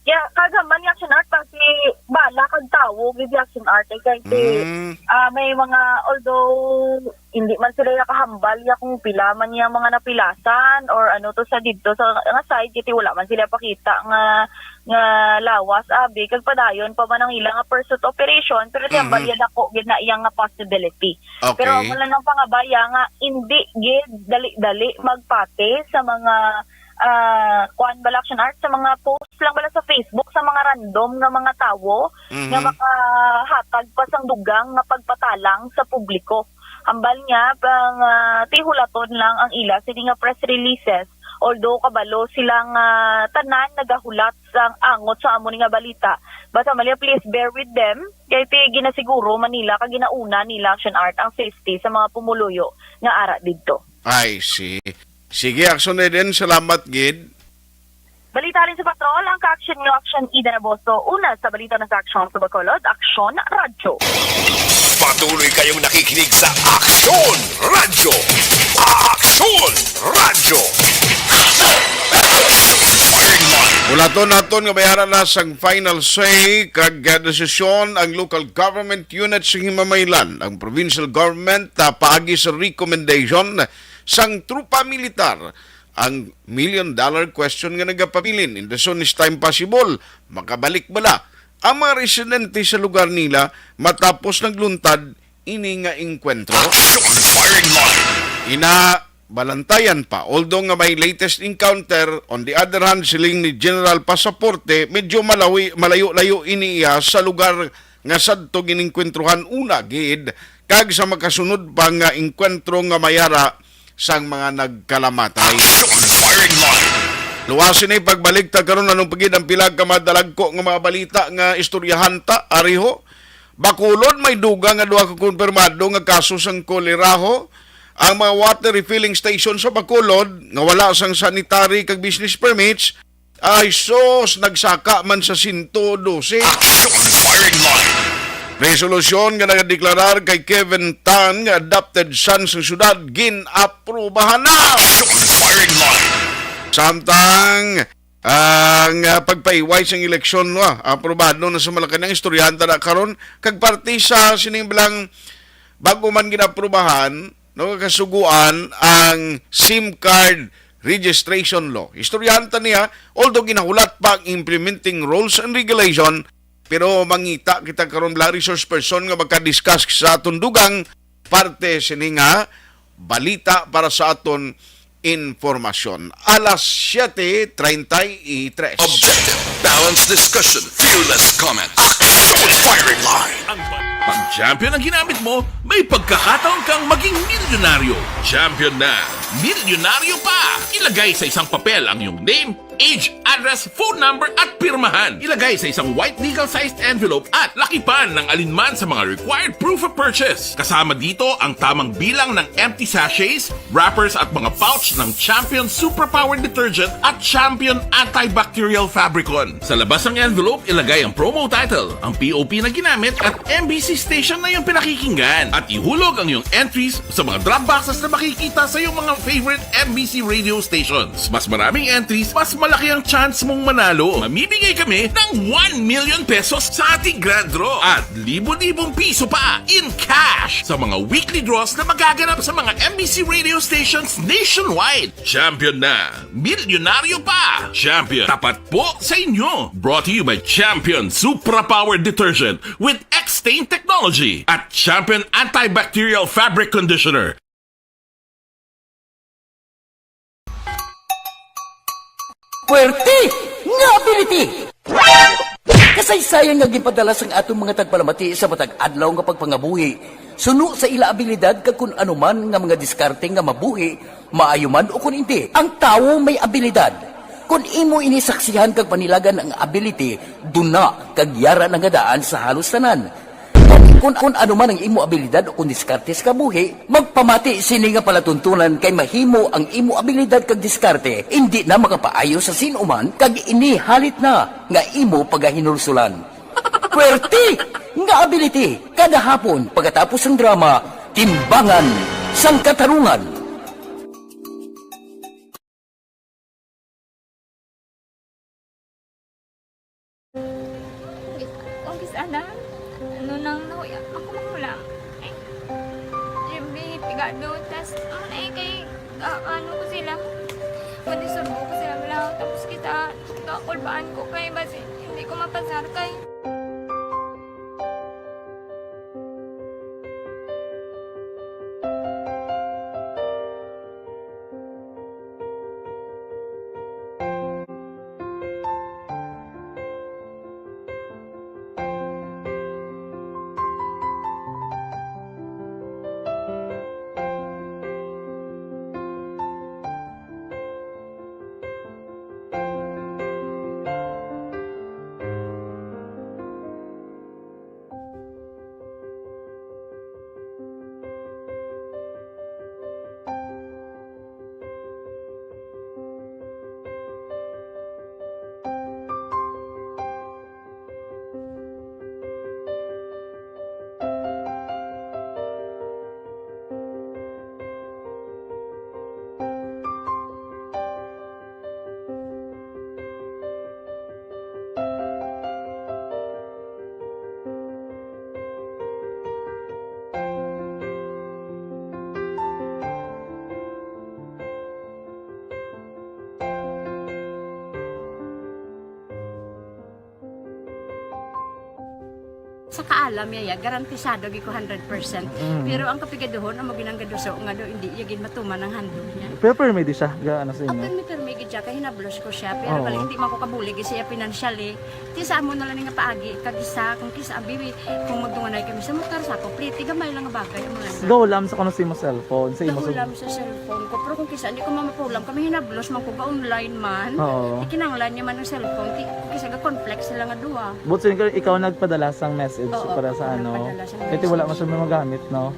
Yeah, kagaman yung Action Art kasi bala kag tawo with Action Art kasi may mga, although hindi man sila nakahambal kung pila man niya mga napilasan or ano to sa dito sa nga side kiti wala man sila pakita nga lawas abi kag padayon pa man ang ilang pursuit operation, pero hambal ya dako gid na iyang nga possibility. Okay. Pero wala nang pangabaya nga hindi gid dali-dali magpate sa mga kuan bala Action Art sa mga post lang bala sa Facebook sa mga random nga mga tawo nga makahatag pa sang dugang nga pagpatalang sa publiko. Hambal niya pang tihulaton lang ang ila sini nga press releases, although kabalo silang tanan nagahulat sang angot sa amo ni nga balita. Basta mali, please bear with them kay ginasiguro Manila kag ginauna nila Action Art ang safety sa mga pumuluyo nga ara didto. I see. Sige, Action din. Salamat, Gid. Balita rin sa patrol, ang ka-action ng Action Ida Naboso. Una sa balita ng Action sa Bacolod, Action Radyo. Patuloy kayong nakikinig sa Aksyon Radyo. Aksyon Radyo. Firing line. Mula to naton nga bayaran na sang final say kag desisyon ang local government unit sa Himamaylan. Ang provincial government paagi sa recommendation sang trupa militar ang $1 million question nga nagapabilin in the soonest time possible. Makabalik bala ang mga residente sa lugar nila matapos nagluntad ini nga inkwentro. Aksyon firing line. Balantayan pa. Although nga may latest encounter, on the other hand, siling ni General Pasaporte, medyo malayo-layo iniya sa lugar nga sadto giningkwentruhan una, gid, kag sa makasunod pa nga inkwentro nga mayara sang mga nagkalamatay. Aksyon firing line. Luwasin ay pagbaligtad karon anong pagid ang pilag ka madalagko nga mga balita nga istoryahan ta, ariho. Bacolod may duga nga duha ka kumpirmado nga kaso sang koleraho. Ang mga water refilling station sa Bacolod nga wala sang sanitary kag business permits ay sos nagsaka man sa 112. Aksyon firing line. Resolusyon nga nagadeklarar kay Kevin Tan nga adopted son sa syudad ginaprubahan na. Aksyon firing line. Samtang ang pagpaiway sang eleksyon aprobado na sa Malacanang istoryanta na karon kag parte sa sinimbilang bago man ginaprubahan kasuguan ang SIM card registration law. Istoryanta niya, although ginahulat pa ang implementing rules and regulation, pero mangita kita karon bala resource person nga magka-discuss sa aton dugang parte sini nga balita para sa aton informasyon. Alas 7:33. Objective, balanced discussion, fearless comment. Aksyon firing line. Champion ang ginamit mo, may pagkakataon kang maging milyonaryo. Champion na, milyonaryo pa! Ilagay sa isang papel ang iyong name, age, address, phone number at pirmahan. Ilagay sa isang white legal-sized envelope at lakipan ng alinman sa mga required proof of purchase. Kasama dito ang tamang bilang ng empty sachets, wrappers at mga pouch ng Champion Superpower Detergent at Champion Antibacterial Fabricon. Sa labas ng envelope, ilagay ang promo title, ang POP na ginamit at MBC station na yung pinakikinggan. At ihulog ang iyong entries sa mga drop boxes na makikita sa iyong mga favorite MBC radio stations. Mas maraming entries, mas malaki ang chance mong manalo. Mamimigay kami ng 1 million pesos sa ating grand draw at libo-libong piso pa in cash sa mga weekly draws na magaganap sa mga MBC radio stations nationwide. Champion na, milyonaryo pa! Champion, tapat po sa inyo. Brought to you by Champion Superpower Detergent with X-Stain Technology at Champion Antibacterial Fabric Conditioner. Puwerte nga ability! Kasaysayan nga gipadala sang atong mga tagpalamati sa matag adlaw nga pagpangabuhi. Suno sa ila abilidad kag kun anuman nga mga diskarte nga mabuhi, maayo man o kun hindi. Ang tawo may abilidad. Kung imo inisaksihan kag panilagan ang ability, duna kag yara nga daan sa halos tanan. Kung ano man ang imo abilidad o kung diskarte sa kabuhi, magpamati sini nga palatuntunan kay mahimo ang imo abilidad kag diskarte, hindi na makapaayo sa sinuman kag ini halit na nga imo pagahinulsulan. Puwerte nga ability kada hapon pagkatapos ng drama, Timbangan sang Katarungan. Ana, ano nang nahuya ako magulang. Ay, Jimmy, pigado, tas, kay, ano ko sila, madisurbo ko sila lang, tapos kita, kakulbaan ko kay, basi, hindi ko mapasar kay. Sa kaalam yaya, garantisado gi ko 100%. Pero ang kapigaduhon, ang maginanggaduso, nga do, hindi yagin matuman ang handog niya. Pero may di siya, gaano sa inyo? Apin mi gid siya, kay hinablos ko siya. Pero bali, hindi man ko kabulig siya financially. Tisa mo na lang nga paagi, kagisa, kung kisa, bibi, kung magdunganay kami sa motor sa ko, pretty gamay lang nga bagay. Gawlam sa kano sa imo cellphone? Gawlam sa cellphone ko. Pero kung kisa, hindi ko mamapulam, kami hinablos man ko ba online man. Ikinanglan niya man ang cellphone, kisa ga complex sila nga duwa. But so, ikaw nagpadala sang message para sa ano? Ito wala mo siya magamit, no?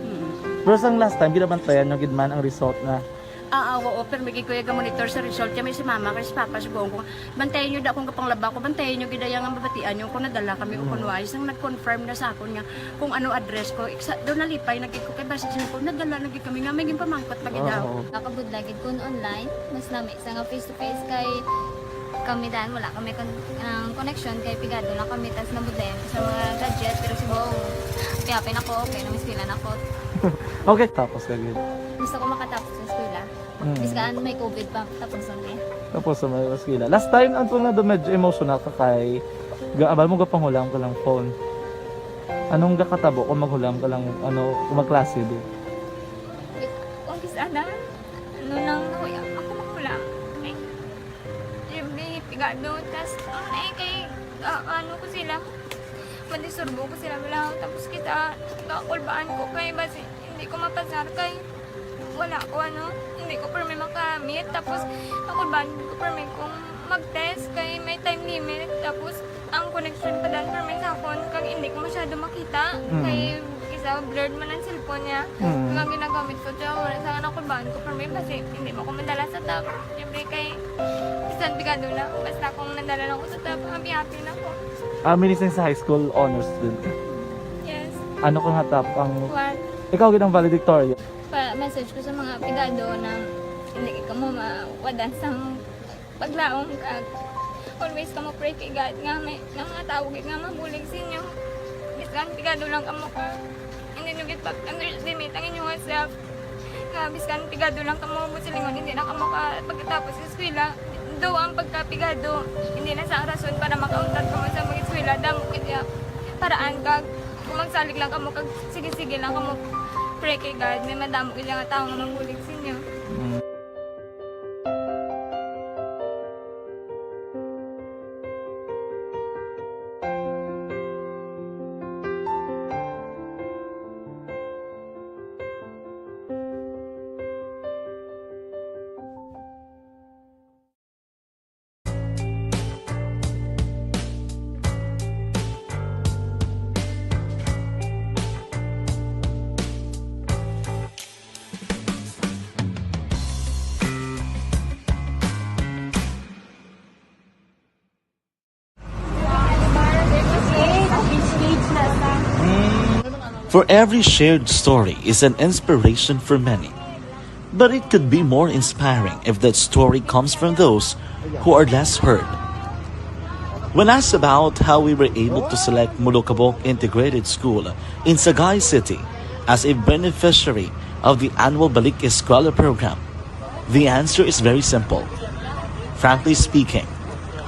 Pero sang last time, binabantayan nyo gidman ang result na oo, pero may kuya ga monitor sa result kami si mama kasi papa si Bong. Bantayan niyo da kung kapanglaba ko, bantayan niyo gidayang ang babatian niyo kung nadala kami o kunwais ang nag-confirm na sa akon nga kung ano address ko. Doon nalipay nagid ko kay basi ko nadala nagid kami nga may pamangkot pa gidaw. Nakabudlagid kun online, mas lami sa nga face to face kay kami dahil wala kami connection kay pigado na kami tas nabudlayan sa mga gadget pero si Bong piyapin ako okay na miskilan ako. Okay, tapos kagid. Gusto ko makatapos sa eskwela. Biskaan may COVID pa tapos na. Tapos sa may eskwela. Last time ang na do medyo emotional ka kay gaabal mo ga panghulam ka lang phone. Anong gakatabo kung maghulam ka lang ano kung magklase di? Kung kisana ano nang nahuya ako maghulam. Jimmy, pigado tas kay ano ko sila. Madisurbo ko sila lang tapos kita kakulbaan ko kay basi hindi ko mapasar kay wala ko hindi ko per may makamit. Tapos kakulbaan ko per may kung mag-test kay may time limit. Tapos ang connection pa dan per may sakon kag hindi ko masyado makita. Kay isa blurred man ang cellphone niya. Kaya ginagamit ko siya wala sa kakulbaan ko per may basi hindi mo ko madala sa tab. Siyempre kay isang bigado lang. Basta kung nadala lang ko sa tab, happy na ko. Minister sa high school honors student ka. Yes. Ano kung hatap ang... One. Ikaw ginang valedictorian. Message ko sa mga pigado na hindi ka mo mawadan sa paglaong kag always ka mo pray kay God nga may mga tawag nga mabulig sa inyo. Biskan pigado lang ka mo ka. Hindi nyo get back underestimate ang inyong self. Nga biskan pigado lang ka mo silingon hindi na ka mo ka pagkatapos sa eskwela. Do ang pagkapigado hindi na sa rason para makauntat ka mo sa mga eskwela damo kaya paraan kag kung magsalig lang ka mo kag sige-sige lang ka mo pray kay God, may madamo ilang tao nga mabulig sa inyo. For every shared story is an inspiration for many. But it could be more inspiring if that story comes from those who are less heard. When asked about how we were able to select Mulukabok Integrated School in Sagay City as a beneficiary of the annual Balik Eskwela program, the answer is very simple. Frankly speaking,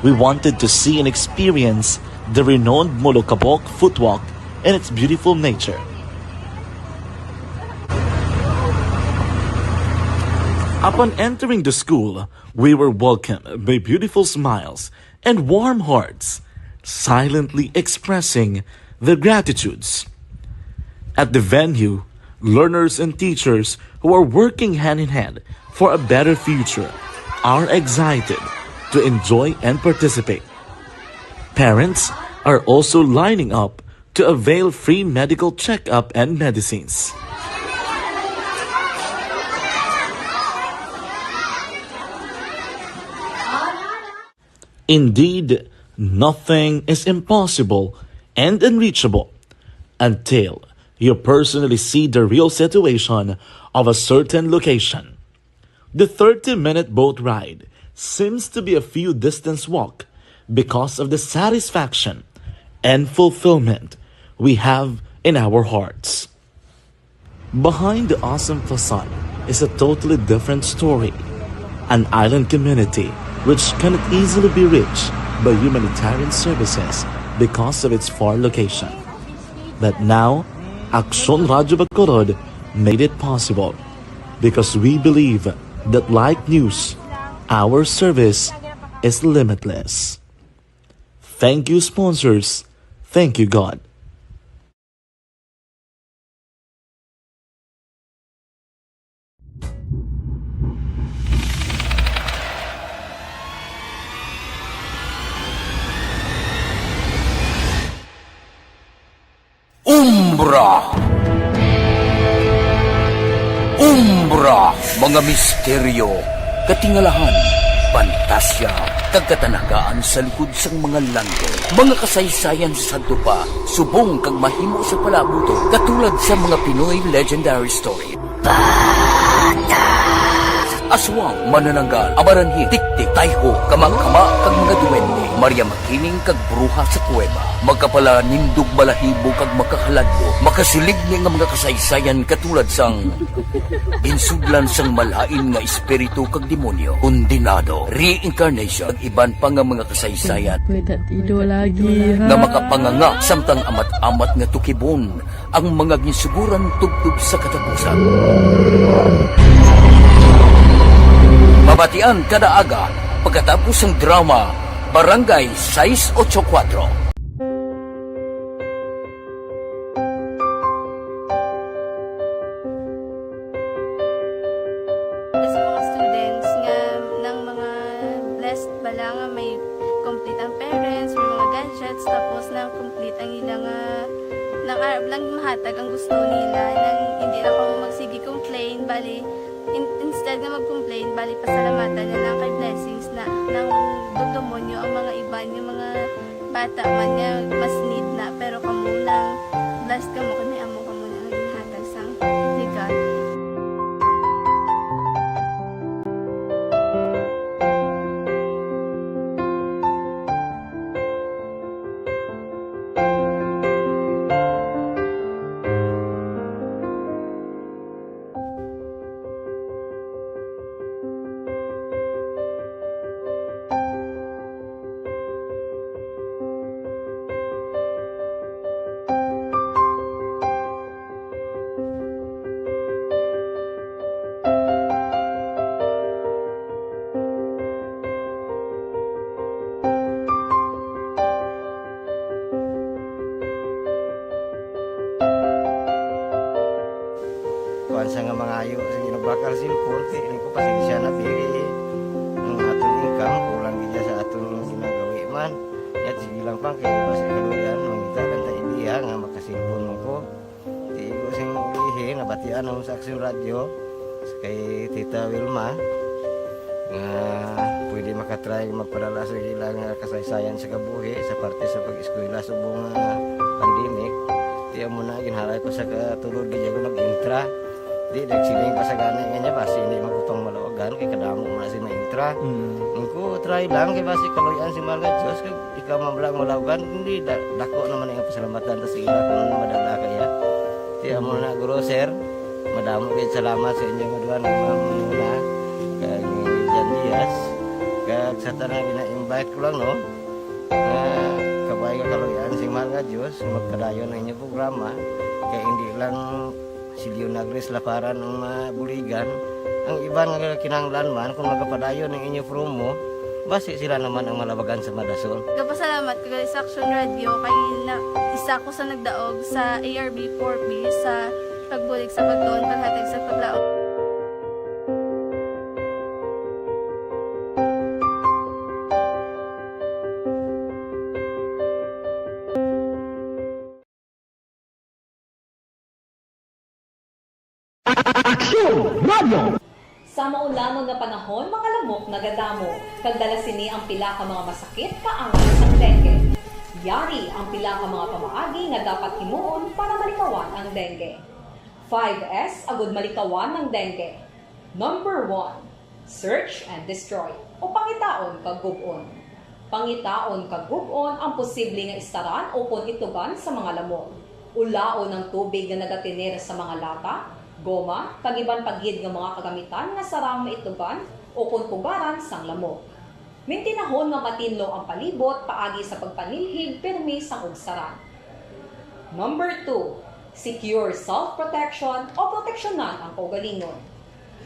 we wanted to see and experience the renowned Mulukabok footwalk in its beautiful nature. Upon entering the school, we were welcomed by beautiful smiles and warm hearts, silently expressing their gratitudes. At the venue, learners and teachers who are working hand in hand for a better future are excited to enjoy and participate. Parents are also lining up to avail free medical checkup and medicines. Indeed, nothing is impossible and unreachable until you personally see the real situation of a certain location. The 30-minute boat ride seems to be a few distance walk because of the satisfaction and fulfillment we have in our hearts. Behind the awesome facade is a totally different story. An island community which cannot easily be reached by humanitarian services because of its far location. But now, Aksyon Radyo Bacolod made it possible because we believe that like news, our service is limitless. Thank you, sponsors. Thank you, God. Umbra! Umbra! Mga misteryo, katingalahan, pantasya, kagkatanagaan sa likod sang mga lando. Mga kasaysayan sa dupa, subong kag mahimo sa palabuto, katulad sa mga Pinoy legendary story. Aswang, manananggal, amaranhi, tiktik, tayho, kamang-kama, kag mga duwende, Maria Makining kag bruha sa kuweba, magkapala nindog balahibo kag makahaladlo, makasilig ni nga mga kasaysayan katulad sang insudlan sang malain nga espiritu kag demonyo, kondinado, reincarnation, kag iban pa nga mga kasaysayan nga makapanganga samtang amat-amat nga tukibon ang mga ginsuguran tugtog sa katapusan. Mabatian kada aga pagkatapos ng drama Barangay 684. matag ang gusto nila nang hindi na ako magsige complain bali instead na mag-complain bali pasalamatan na lang kay blessings na nang dudumonyo ang mga iba yung mga bata man niya mas need na pero kamo lang blessed kamo kani amo kamo na naging hatag sang ligat. Kuan sa nga mga ayo sa ginabakal silpon kay ini ko pasensya na diri ang atong income kulang gid sa atong ginagawi man yat sige lang pang kay basta kaluyan mangita kan ta ideya nga makasilpon mo ko di ko sing ihi nabatian ang sa aksyon radyo kay Tita Wilma nga pwede makatry magpadala sa ilang kasaysayan sa kabuhi sa parte sa pag-eskwela subong pandemic di mo na ginhalay ko sa katulod gid ko nag-intra di nagsiling pa sa gana niya basi hindi magupang malawagan kay kadamo mo na si maintra ko try lang kay basi kaluyan si Marga Diyos kay ikaw mablang malawagan hindi dako naman ang pasalamatan ta sa ila kung madala kaya di amo na guro sir madamo kay salamat sa inyo nga duha na mamuna kay Jan Diaz kag sa tanan gina-invite ko lang no kabay ka kaluyan si Marga Diyos magpadayon na inyo programa kay hindi lang si Leonagres laparan ng mabuligan ang iba nga kinanglan man kung magapadayon ng inyo promo basi sila naman ang malabagan sa Madason. Kapasalamat ko sa Action Radio kay na isa ko sa nagdaog sa ARB 4B sa pagbulig sa pagtuon paghatag sa paglaom. Sa maulamang nga panahon, mga lamok nagadamo. Kagdala sini ang pila ka mga masakit kaangat sang dengue. Yari ang pila ka mga pamaagi nga dapat himuon para malikawan ang dengue. 5S agud malikawan ng dengue. Number 1, search and destroy o pangitaon kag gub-on. Pangitaon kag gub-on ang posible nga istaran o pon itugan sa mga lamok. Ulaon ng tubig nga nagatinir sa mga lata, goma, kagiban pagid nga mga kagamitan nga sarang maitugan o kunpugaran sang lamok. Mintinahon nga matinlo ang palibot paagi sa pagpanilhig permi sang ugsaran. Number 2, secure self-protection o proteksyonan ang kaugalingon.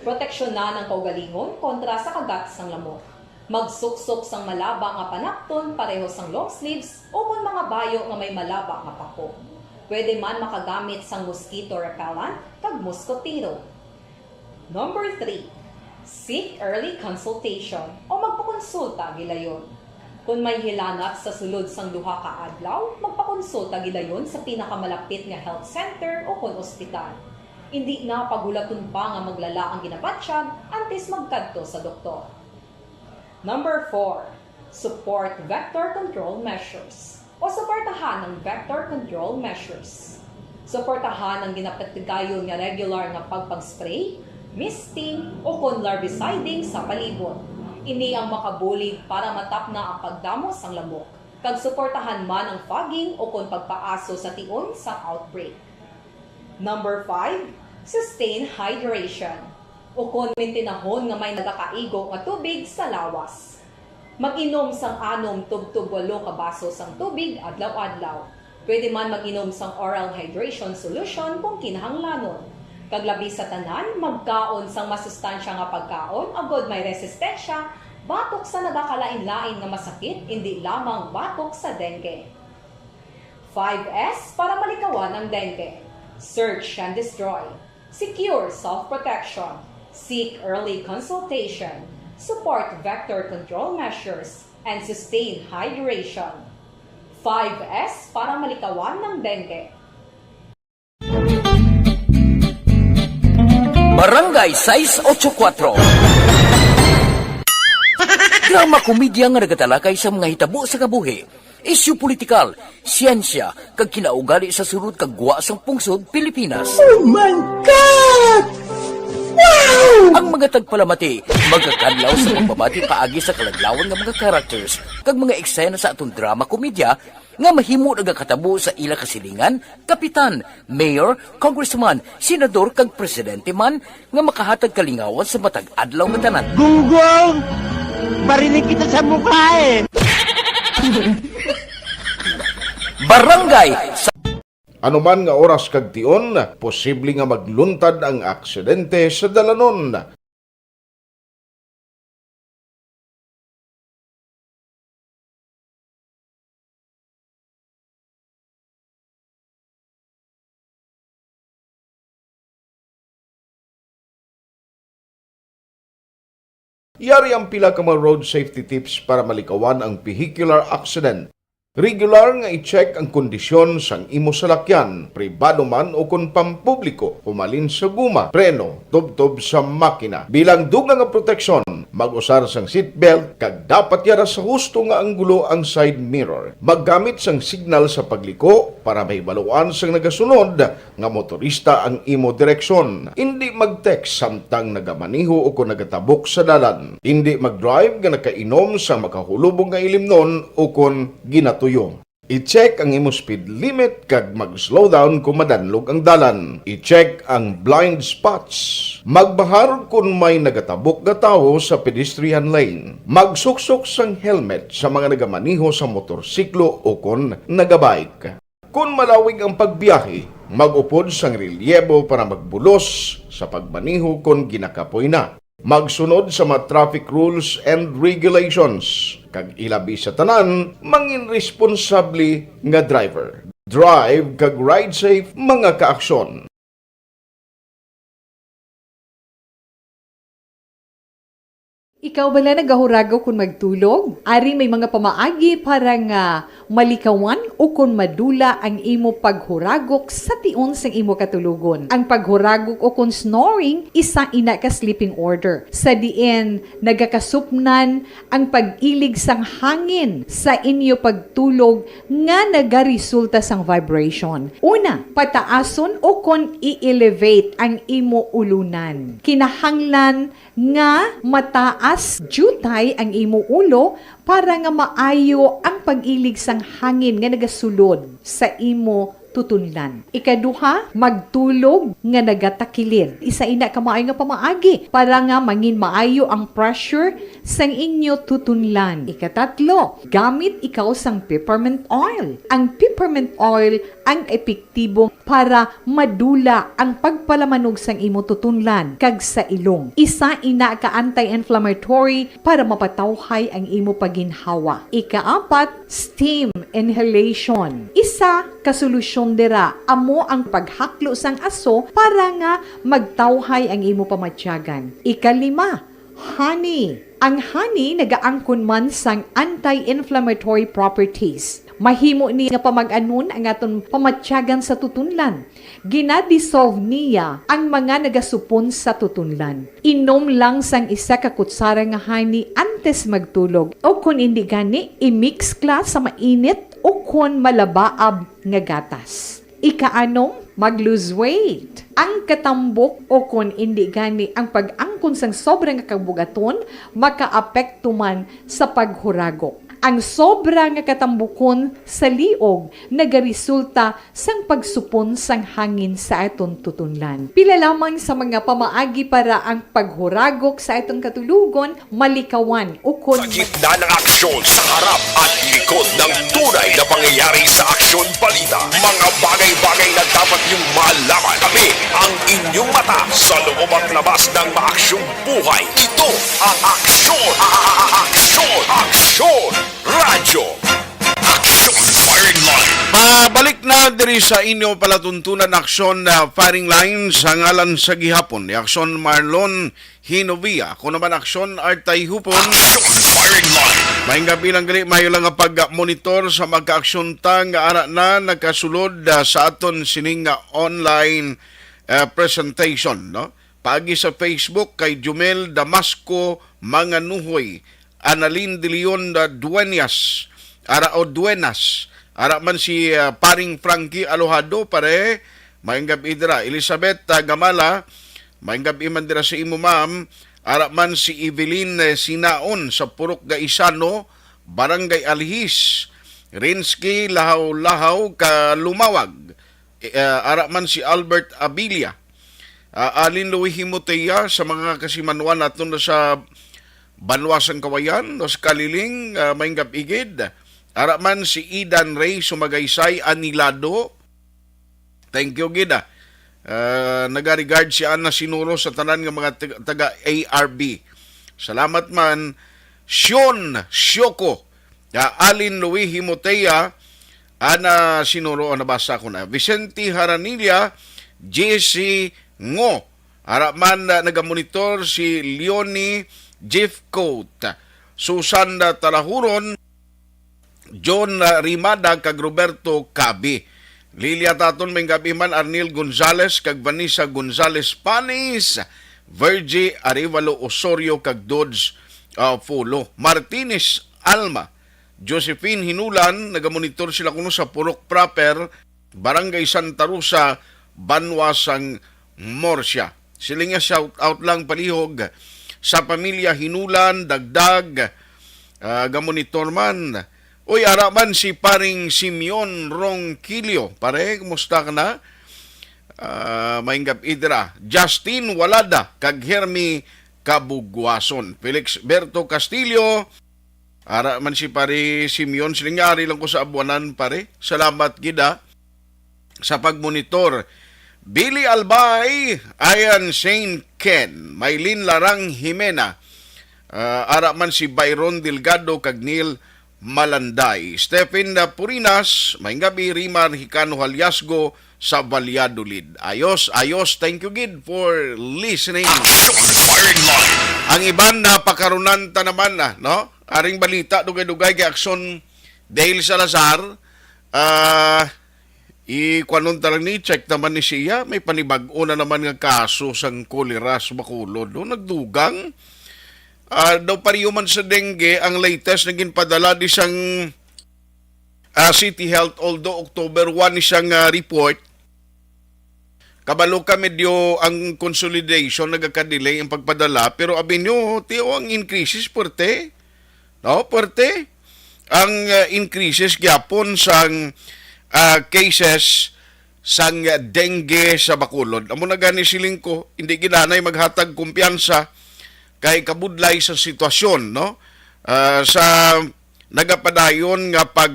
Proteksyonan ang kaugalingon kontra sa kagat sang lamok. Magsuksok sang malaba nga panakton pareho sang long sleeves o kung mga bayo nga may malaba nga pako. Pwede man makagamit sang mosquito repellent kag mosquitero. Number 3, seek early consultation o magpakonsulta gilayon. Kung may hilanat sa sulod sang duha ka adlaw, magpakonsulta gilayon sa pinakamalapit nga health center o kun ospital. Hindi na pagulaton pa nga maglala ang ginabatsyag antes magkadto sa doktor. Number 4, support vector control measures o suportahan ng vector control measures. Suportahan ang ginapatigayon nga regular nga pagpag-spray, misting o kun larviciding sa palibot. Ini ang makabulig para matapna ang pagdamos sang lamok. Kag suportahan man ang fogging o kun pagpaaso sa tion sa outbreak. Number 5, sustain hydration o kun mintinahon nga may nagakaigo nga tubig sa lawas. Mag-inom sang 6 tub-tub 8 ka baso sang tubig adlaw-adlaw. Pwede man mag-inom sang oral hydration solution kung kinahanglanon. Kaglabi sa tanan, magkaon sang masustansya nga pagkaon agod may resistensya, batok sa nagakalain-lain nga masakit, hindi lamang batok sa dengue. 5S para malikawan ang dengue. Search and destroy. Secure self-protection. Seek early consultation. Support vector control measures, and sustain hydration. 5S para malikawan ng dengue. Barangay 684. Drama komedya nga nagatalakay sa mga hitabo sa kabuhi, isyu politikal, siyensya, kag kinaugali sa sulod kag guwa sang pungsod Pilipinas. Oh my God! Wow! Ang mga tagpalamati, magkakadlaw sa pagbabati paagi sa kalaglawan ng mga characters kag mga eksena sa atong drama komedya nga mahimo nagakatabo sa ila kasilingan, kapitan, mayor, congressman, senador kag presidente man nga makahatag kalingawan sa matag adlaw nga tanan. Gunggong! Barinig kita sa mukha eh! Barangay Ano man nga oras kag tion, posible nga magluntad ang aksidente sa dalanon. Yari ang pila ka mga road safety tips para malikawan ang vehicular accident. Regular nga i-check ang kondisyon sang imo salakyan, pribado man o kung pampubliko, humalin sa guma, preno, tubtob sa makina. Bilang dugang nga proteksyon, mag-usar sang seatbelt, kag dapat yara sa husto nga anggulo ang side mirror. Maggamit sang signal sa pagliko para mahibaluan sang nagasunod nga motorista ang imo direksyon. Hindi mag-text samtang nagamaniho o kung nagatabok sa dalan. Hindi mag-drive nga nakainom sa makahulubong nga ilimnon o kung ginatuyo. I-check ang imo speed limit kag mag-slow down kung madanlog ang dalan. I-check ang blind spots. Magbahar kung may nagatabok nga tawo sa pedestrian lane. Magsuksok sang helmet sa mga nagamaniho sa motorsiklo o kung nagabike. Kung malawig ang pagbiyahe, mag-upod sang relyebo para magbulos sa pagmaniho kung ginakapoy na. Magsunod sa mga traffic rules and regulations. Kag ilabi sa tanan, mangin responsable nga driver. Drive kag ride safe mga kaaksyon. Ikaw bala nagahuragaw kung magtulog? Ari may mga pamaagi para nga malikawan o kung madula ang imo paghuragok sa tion sang imo katulugon. Ang paghuragok o kung snoring, isa ina ka sleeping order. Sa diin, nagakasupnan ang pag-ilig sang hangin sa inyo pagtulog nga nagaresulta sang vibration. Una, pataason o kung i-elevate ang imo ulunan. Kinahanglan nga mataas jutay ang imo ulo para nga maayo ang pag-ilig sang hangin nga nagasulod sa imo tutunlan. Ikaduha, magtulog nga nagatakilid. Isa ina ka maayo nga pamaagi para nga mangin maayo ang pressure sang inyo tutunlan. Ikatatlo, gamit ikaw sang peppermint oil. Ang peppermint oil ang epektibo para madula ang pagpalamanog sang imo tutunlan kag sa ilong. Isa ina ka anti-inflammatory para mapatawhay ang imo paginhawa. Ikaapat, steam inhalation. Isa ka solusyon dira amo ang paghaklo sang aso para nga magtawhay ang imo pamatyagan. Ikalima, honey. Ang honey nagaangkon man sang anti-inflammatory properties. Mahimo ni nga pamag-anon ang aton pamatyagan sa tutunlan. Ginadissolve niya ang mga nagasupon sa tutunlan. Inom lang sang isa ka kutsara nga honey antes magtulog. O kung hindi gani, i-mix kla sa mainit o kung malabaab nga gatas. Ikaanom, mag-lose weight. Ang katambok o kung hindi gani ang pag-angkon sang sobrang kabugaton, makaapekto man sa paghuragok. Ang sobra nga katambukon sa liog nagaresulta sang pagsupon sang hangin sa aton tutunlan. Pila lamang sa mga pamaagi para ang paghuragok sa aton katulugon malikawan o kun Sa gitna ng aksyon sa harap at likod ng tunay na pangyayari sa aksyon balita. Mga bagay-bagay na dapat niyong malaman. Kami ang inyong mata sa loob at labas ng maaksyong buhay. Ito ang aksyon! Aksyon! Aksyon! Radyo! Aksyon Firing Line! Balik na diri sa inyo palatuntunan aksyon na firing line sa ngalan sa gihapon ni Aksyon Marlon Hinovia. Kung naman aksyon Artay Hupon. Aksyon Firing Line! May gabi lang gali, mayo lang nga pag-monitor sa magka-aksyon ta nga ara na nagkasulod sa aton sining nga online presentation, no? Paagi sa Facebook kay Jumel Damasco Manganuhoy, Analin de Leon Duenas, Duenas, ara man si paring Frankie Alojado pare, maayong gabi dira. Elizabeth Gamala, maayong gabi man dira sa imo ma'am. Ara man si Evelyn Sinaon sa Purok Gaisano, Barangay Alhis, Rinsky Lahaw-Lahaw Kalumawag. Ara man si Albert Abilia. Alin Louis Himoteya sa mga kasimanwan natin na sa Banwasan Kawayan, o sa Kaliling, Maynggap Igid. Ara man si Idan Ray Sumagaysay Anilado. Thank you, Gida. Nag-regard si Ana Sinuro sa tanan ng mga taga ARB. Salamat man. Sean Syoko, Alin Louis Himoteya, Ana Sinuro, nabasa ko na. Vicente Haranilla, JC Ngo, Araman nagamonitor si Leonie Jeffcoat, Susan Talahuron, John Rimada, kag Roberto Cabi. Lilia Taton may gabi man Arnil Gonzales kag Vanessa Gonzales Panis, Virgie Arevalo Osorio kag Dodge Fulo. Martinez Alma, Josephine Hinulan, nagamonitor sila kuno sa Purok Proper, Barangay Santa Rosa, Banwasang Morsia. Silinga shout out lang palihog sa pamilya Hinulan, dagdag gamonitor man. Uy, araman si paring Simeon Ronquillo. Pare, kumusta ka na? Maynggap idra. Justin Walada, kag Hermi Kabugwason. Felix Berto Castillo. Araman si pare Simeon. Silingari lang ko sa abuanan, pare. Salamat, gida, sa pagmonitor. Billy Albay, Ayan Saint Ken, Maylin Larang Jimena. Araman si Byron Delgado, kag Neil Malanday. Stephen Purinas, may gabi, Rimar Hicano Haliasgo sa Valladolid. Ayos. Thank you, Gid, for listening. Ang iban na pakarunanta naman na, no? Aring balita, dugay-dugay kay Aksyon Dale Salazar. Ikwanon talang ni, check naman ni siya, may panibag-o na naman nga kaso sang kolera sa Bacolod. No? Nagdugang. Daw pariuman sa dengue ang latest naging padala di siyang City Health, although October 1 isang report. Kabalo ka medyo ang consolidation nagka-delay ang pagpadala, pero abin nyo, tiyo ang increases puwerte. No, puwerte. Ang increases gyapon sang cases sang dengue sa Bacolod. Amo na gani siling ko, hindi ginanay maghatag kumpiyansa kay kabudlay sa sitwasyon, no? Sa nagapadayon nga pag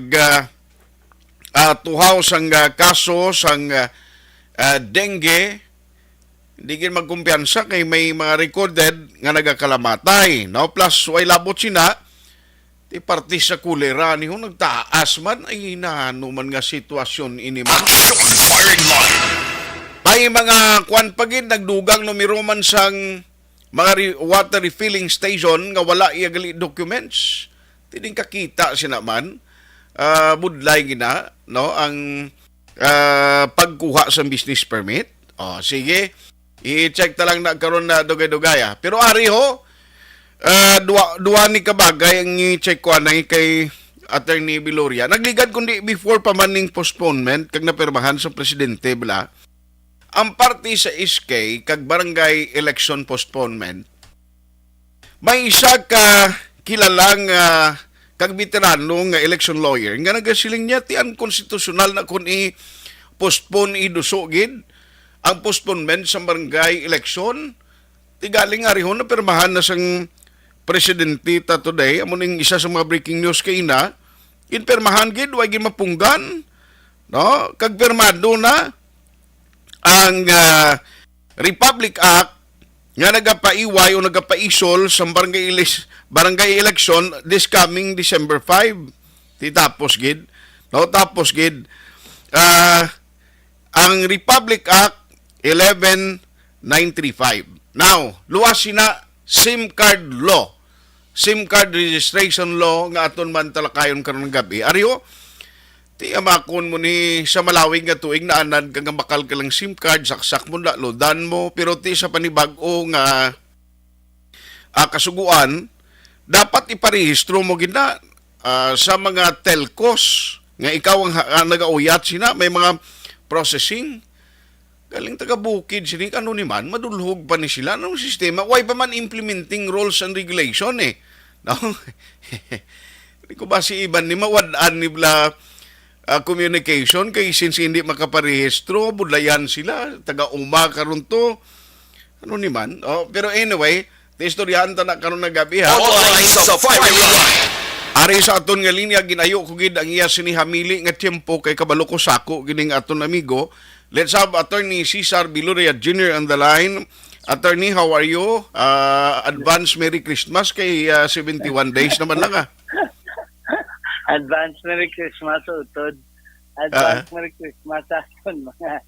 tuhaw sang kaso sang dengue, hindi gin magkumpiyansa kay may mga recorded nga nagakalamatay, no? Plus way labot sina ti parte sa kulera niho nagtaas man ay nahano man nga sitwasyon ini man. May mga kwan pagin nagdugang numero man sang mga water refilling station nga wala iagali documents. Tiding kakita sinaman budlay gina, no, ang pagkuha sa business permit. Sige, i-check ta lang na karon na dugay-dugay. Pero ari ho, duwa ni kabagay ang i-check ko anay kay Attorney Biloria. Nagligad kundi before pa maning postponement kag napirmahan sa presidente bala. Ang party sa SK kag barangay election postponement, may isa ka kilalang kag veterano nga election lawyer nga nagasiling niya ti unconstitutional na kun i-postpone idusogid ang postponement sa barangay election. Tigaling arihon na pirmahan na sang presidente ta today. Amo ning isa sa mga breaking news kay ina, inpermahan gid way gid mapunggan, no? Kag pirmado na ang Republic Act nga nagapaiway o nagapaisol sa barangay election this coming December 5. Tapos gid, no? Tapos gid ang Republic Act 11935. Now, luwas sina SIM card law, SIM card registration law nga aton man talakayon karon gabi. Ariyo, Ti amakon mo ni sa malawig nga tuig na anad kang bakal ka lang SIM card, saksak mo na, loadan mo, pero ti sa panibag-o nga kasuguan, dapat iparehistro mo gina sa mga telcos nga ikaw ang nagauyat sina, may mga processing. Galing taga-bukid sini, ano ni man, madulhog pa ni sila ng sistema. Why pa man implementing rules and regulation eh? No? Hindi ko ba si Iban ni mawadaan ni bla communication kay since hindi makaparehistro, budlayan sila, taga-uma karon to. Ano ni man? Oh, pero anyway, istoryahan ta na karon na gabi ha. Online sa Fireline. Ari sa aton nga linya ginayo ko gid ang iya sini hamili nga tiempo kay kabalo ko sako gining aton amigo. Let's have Attorney Cesar Biloria Jr. on the line. Attorney, how are you? Advance Merry Christmas kay 71 days naman lang ah. Advance Merry Christmas, Utod. Advance Merry Christmas sa mga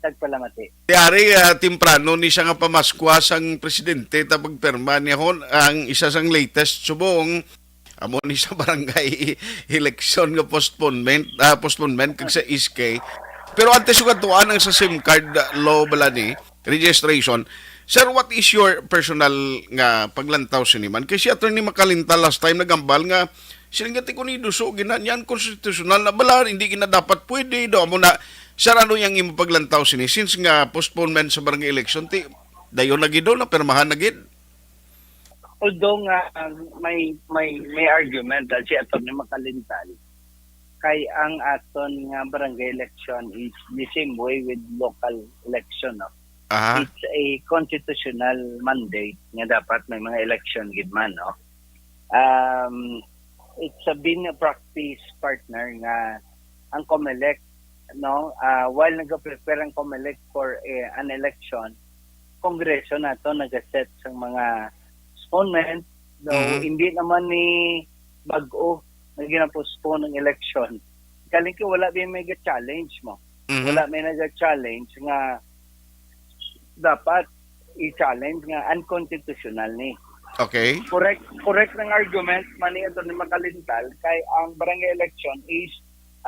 tagpalamati. Tiyari, timprano ni siya nga pamaskwas ang presidente tapag perma niya hon ang isa sang latest subong amo ni sa barangay election nga postponement kag sa SK. Pero antes yung katuan ang sa SIM card law bala ni registration. Sir, what is your personal nga paglantaw siniman? Kasi Attorney Makalinta last time nagambal nga sinigati ko ni Duso, ginanyan konstitusyonal na bala, hindi gina dapat pwede, do mo na, sir, ano yung imo paglantaw sini? Since nga postponement sa barangay election, dayon na gido, na permahan na gid. Although nga, may argument si Atty. Makalintal, kay ang aton nga barangay election is the same way with local election, no? It's a constitutional mandate nga dapat may mga election gid man, no? It's been a practice, partner, nga ang COMELEC, no, while nag-prepare ang COMELEC for an election, Kongreso nato nag-set sa mga postponement, though hindi naman ni bag-o na gina-postpone ng election. Kaling ko wala may challenge mo. Wala may nag-challenge nga dapat i-challenge nga unconstitutional ni. Okay. Correct ng argument mani ato ni Makalintal kay ang barangay election is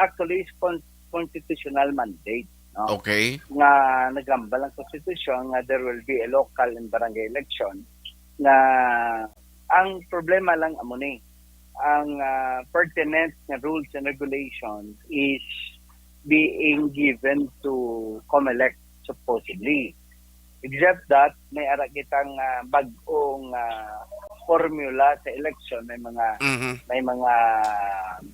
actually constitutional mandate, no? Okay. Nga nagambal ang konstitusyon nga there will be a local and barangay election na ang problema lang amo ni ang pertinent na rules and regulations is being given to COMELEC supposedly. Except that may ara kitang bag-ong formula sa election, may mga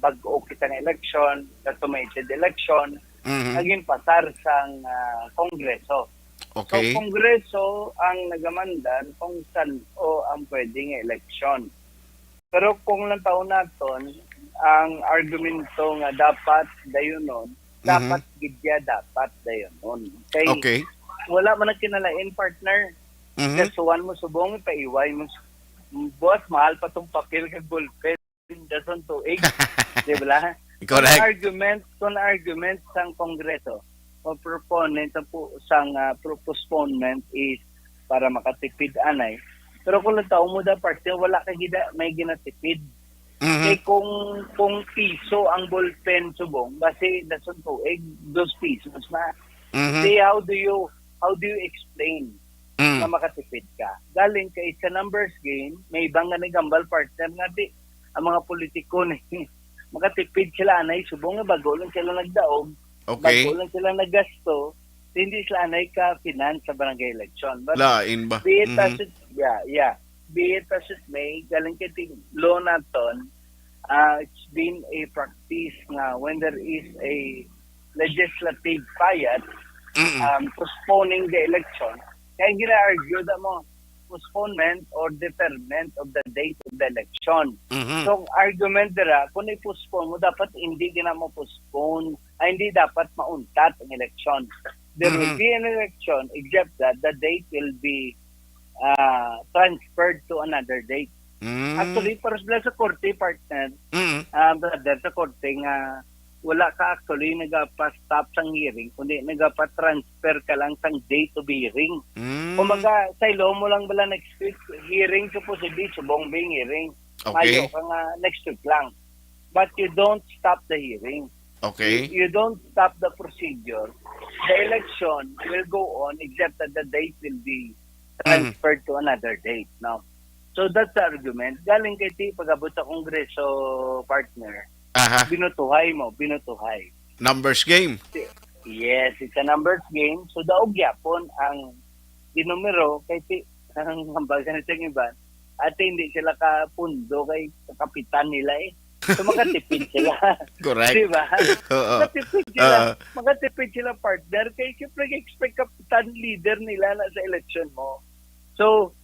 bag-o kitang election, automated election, naging pasar sang Kongreso. Okay. So Kongreso ang nagamandan kung saan o ang pwedeng election. Pero kung lang taon naton ang argumento nga dapat dayonon, dapat gidya dapat dayonon. Okay. Wala man ang kinalain, partner. Kasuan mo subong, paiway mo. Boss, mahal pa tong papel kag ballpen. Dason tuig. Diba? Kung argument sang Kongreso o proponent sang postponement is para makatipid anay. Pero kung lang taong mo da partner, wala ka may ginatipid. Eh kung piso ang ballpen subong, kasi dason tuig, 2 pesos na. See, how do you explain na makatipid ka? Galing kay sa numbers game, may ibang nga nagambal partner nga di ang mga politiko na makatipid sila anay subong nga bago lang sila nagdaog, bago lang sila naggasto, hindi sila anay ka finance sa barangay election. But lain ba? Be it as it, be it as it may, galing kay law naton, it's been a practice nga when there is a legislative fiat postponing the election, kaya gina-argue that mo postponement or deferment of the date of the election. So, argument dira, kung i-postpone mo, dapat hindi gina mo postpone, hindi dapat mauntat ang election. There will be an election, except that the date will be transferred to another date. Actually, para sa korte, partner, brother, sa korte nga, wala ka actually nagpa-stop sang hearing, kundi nagpa-transfer ka lang sang date of hearing. Kumaga, sa ilo mo lang bala next week, hearing supposedly, subong bing hearing. Okay. Mayo ka nga next week lang. But you don't stop the hearing. Okay. You don't stop the procedure. The election will go on except that the date will be transferred to another date. No? So that's the argument. Galing kay Ti, pag-abot sa Kongreso, partner, Aha. binutuhay mo, binutuhay. Numbers game. Yes, it's a numbers game. So daog yapon ang dinumero kay Ti, ang hambagan nitong iba, at hindi sila kapundo kay kapitan nila eh. So makatipid sila. Correct. Diba? Oo. Makatipid sila partner. Kaya siyempre expect kapitan leader nila na sa election mo. So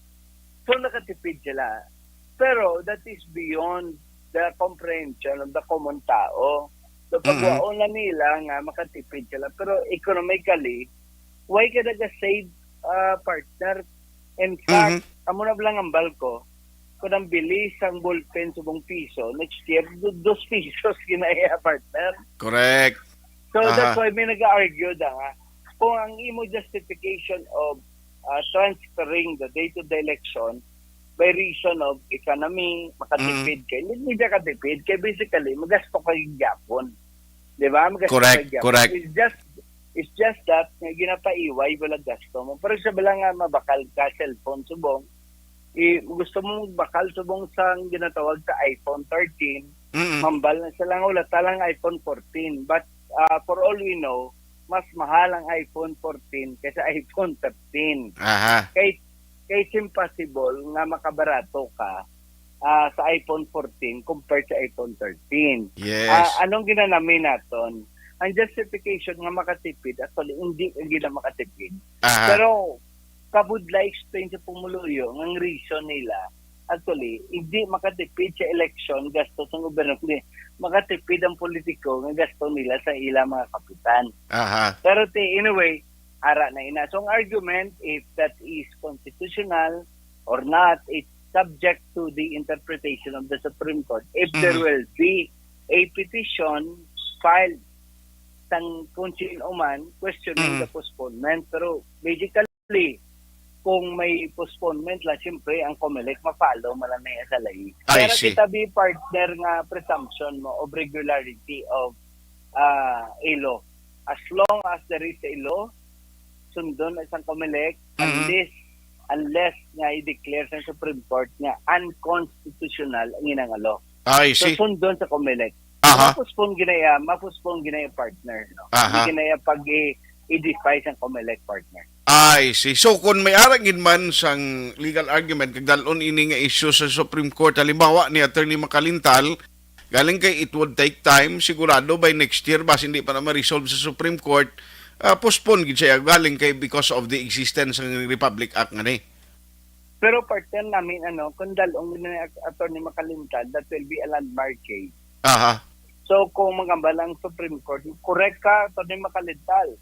nakatipid sila. Pero that is beyond the comprehension of the common tao. So pagwaon na nila nga makatipid sila. Pero economically, why ka nag-save partner? In fact, amo na lang ang balko. Kung ang bilis ang ballpen sa piso, next year, 2 pesos kinaya, partner. Correct. So that's why may nag-argue nga, kung ang imo justification of transferring the date of the election by reason of economy, makatipid kayo, hindi ka katipid, kaya basically, magasto kayo gyapon. Di ba? Magasto Correct, kayo gyapon. correct. It's just that, nga ginapaiway, wala gasto mo. Pero sa bala nga mabakal ka, cellphone, subong, gusto mo bakal subong sa ginatawag sa iPhone 13, mambal na sila nga wala talang iPhone 14. But for all we know, mas mahal ang iPhone 14 kaysa iPhone 13. Aha. Kaya it's impossible nga makabarato ka sa iPhone 14 compared sa iPhone 13. Yes. Anong ginanamin naton? Ang justification nga makatipid, actually hindi gina makatipid. Aha. Pero kabudla explain sa pumuluyo ang reason nila actually hindi makatipid sa election gasto sa gobyerno kundi makatipid ang politiko ng gasto nila sa ilang mga kapitan. Aha. Pero anyway, ara na ina. So ang argument, if that is constitutional or not, it's subject to the interpretation of the Supreme Court. If there will be a petition filed sang Kunsin Oman questioning the postponement. Pero basically, kung may postponement la, siyempre, ang COMELEC ma-follow malamay sa lahi. Pero kita be partner nga presumption mo of regularity of a law. As long as there is a law, sundon isang COMELEC, unless nga i-declare sa Supreme Court nga unconstitutional ang inang law. So sundon sa COMELEC. Mapuspon ginaya partner. No? Hindi ginaya pag i-defy sa COMELEC partner. I see. So kung may aragin man sang legal argument kag dalon ini nga issue sa Supreme Court, halimbawa ni Attorney Makalintal, galing kay it would take time, sigurado by next year bas hindi pa na ma-resolve sa Supreme Court, postpone gid siya galing kay because of the existence ng Republic Act nga ni. Pero partner namin kung dalong ni Attorney Makalintal, that will be a landmark case. Aha. So kung magambalang Supreme Court, correct ka Attorney Makalintal.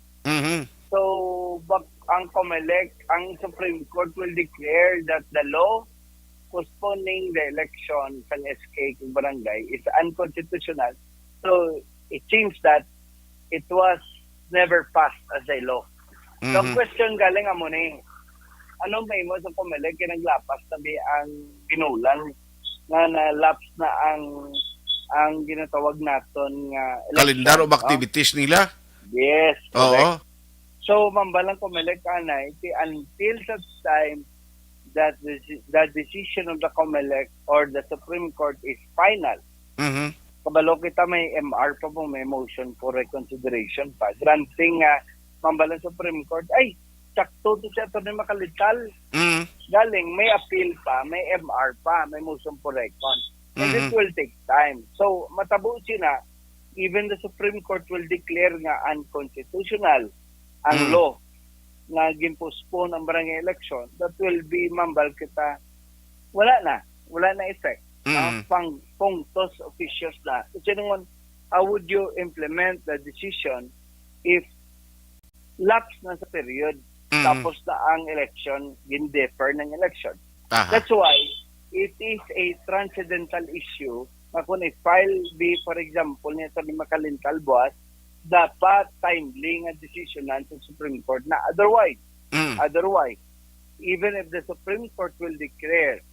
So, ang COMELEC, ang Supreme Court will declare that the law postponing the election sa SK kung barangay is unconstitutional. So, it seems that it was never passed as a law. So, ang question galing mo ni, ano may mo sa COMELEC kinaglapas tabi ang pinulan na na-lapse na ang ginatawag naton nga kalendar of activities nila? Yes, correct. Oo. So, mambalang COMELEC anay, until such time that the decision of the COMELEC or the Supreme Court is final, kabalo kita may MR pa po, may motion for reconsideration pa. Granting mambalang Supreme Court, ay, sakto to siya ito na Makalintal. Galing, may appeal pa, may MR pa, may motion for recon. And it will take time. So, matabo sila, even the Supreme Court will declare nga unconstitutional ang law na ginpostpone ang barangay election, that will be mambal kita, wala na effect. Pang punctos officios na. Kasi naman, how would you implement the decision if lapse na sa period, tapos na ang election, gin-defer ng election. That's why, it is a transcendental issue na kung i-file be, for example, niya sa Makalintal buwas, dapat timely nga decision sa Supreme Court na otherwise, even if the Supreme Court will declare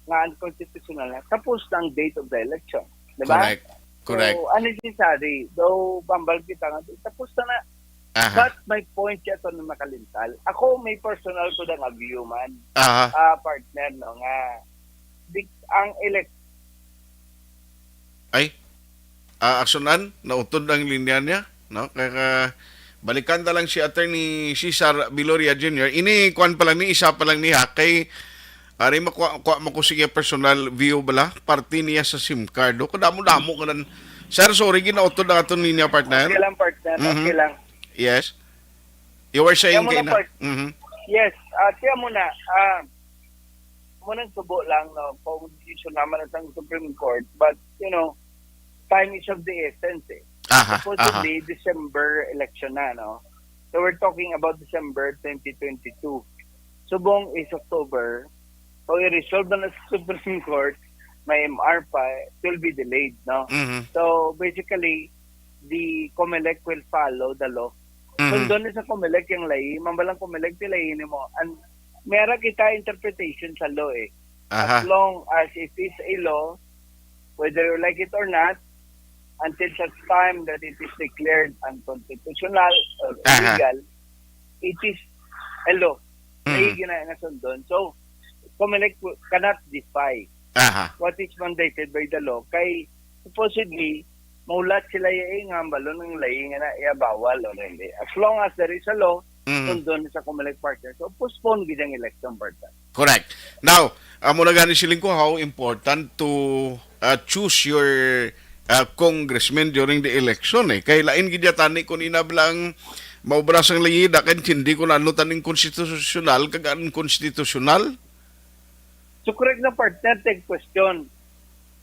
nga unconstitutional na, tapos na ang date of the election. Diba? Correct. Correct. So, unnecessary. Though, bambal kita nga, tapos na. Aha. But my point siya ito na makalintal. Ako may personal ko na nga view man. Aha. Partner, no, nga. Ang Aksunan, nautod ang linya niya, no? Kaya balikan na lang si Attorney Cesar Viloria Jr. Ini kuan pa lang ni isa pa lang niya kay ari makuha mo ko sige personal view bala party niya sa SIM card. O kadamo-damo ka nan. Sir, sorry ginautod na aton niya partner. Okay lang, partner. Okay lang. Yes. You were saying Kaya kay muna, na. Yes. Kaya muna, munang subo lang, no, kung decision naman ng Supreme Court. But, time is of the essence, eh. Supposedly, December election na, no? So, we're talking about December 2022. Subong is October. So, i-resolve na sa Supreme Court, may MR pa, it will be delayed, no? So, basically, the COMELEC will follow the law. Kung doon sa COMELEC yung lay, mambalang COMELEC tilayin mo. And meron kita interpretation sa law, eh. As long as it is a law, whether you like it or not, until such time that it is declared unconstitutional or illegal, it is a law. May ginasundon. So, COMELEC cannot defy what is mandated by the law. Kay, supposedly, maulat sila yung balon ng laing na bawal o hindi. As long as there is a law, sundon sa COMELEC partner. So, postpone gidang election partner. Correct. Now, mo na gani siling ko how important to choose your congressman during the election eh. Kay lain gid tani kun inablang maubras ang layida kan hindi ko ano taning konstitusyonal kag unconstitutional. So correct na partner, take question.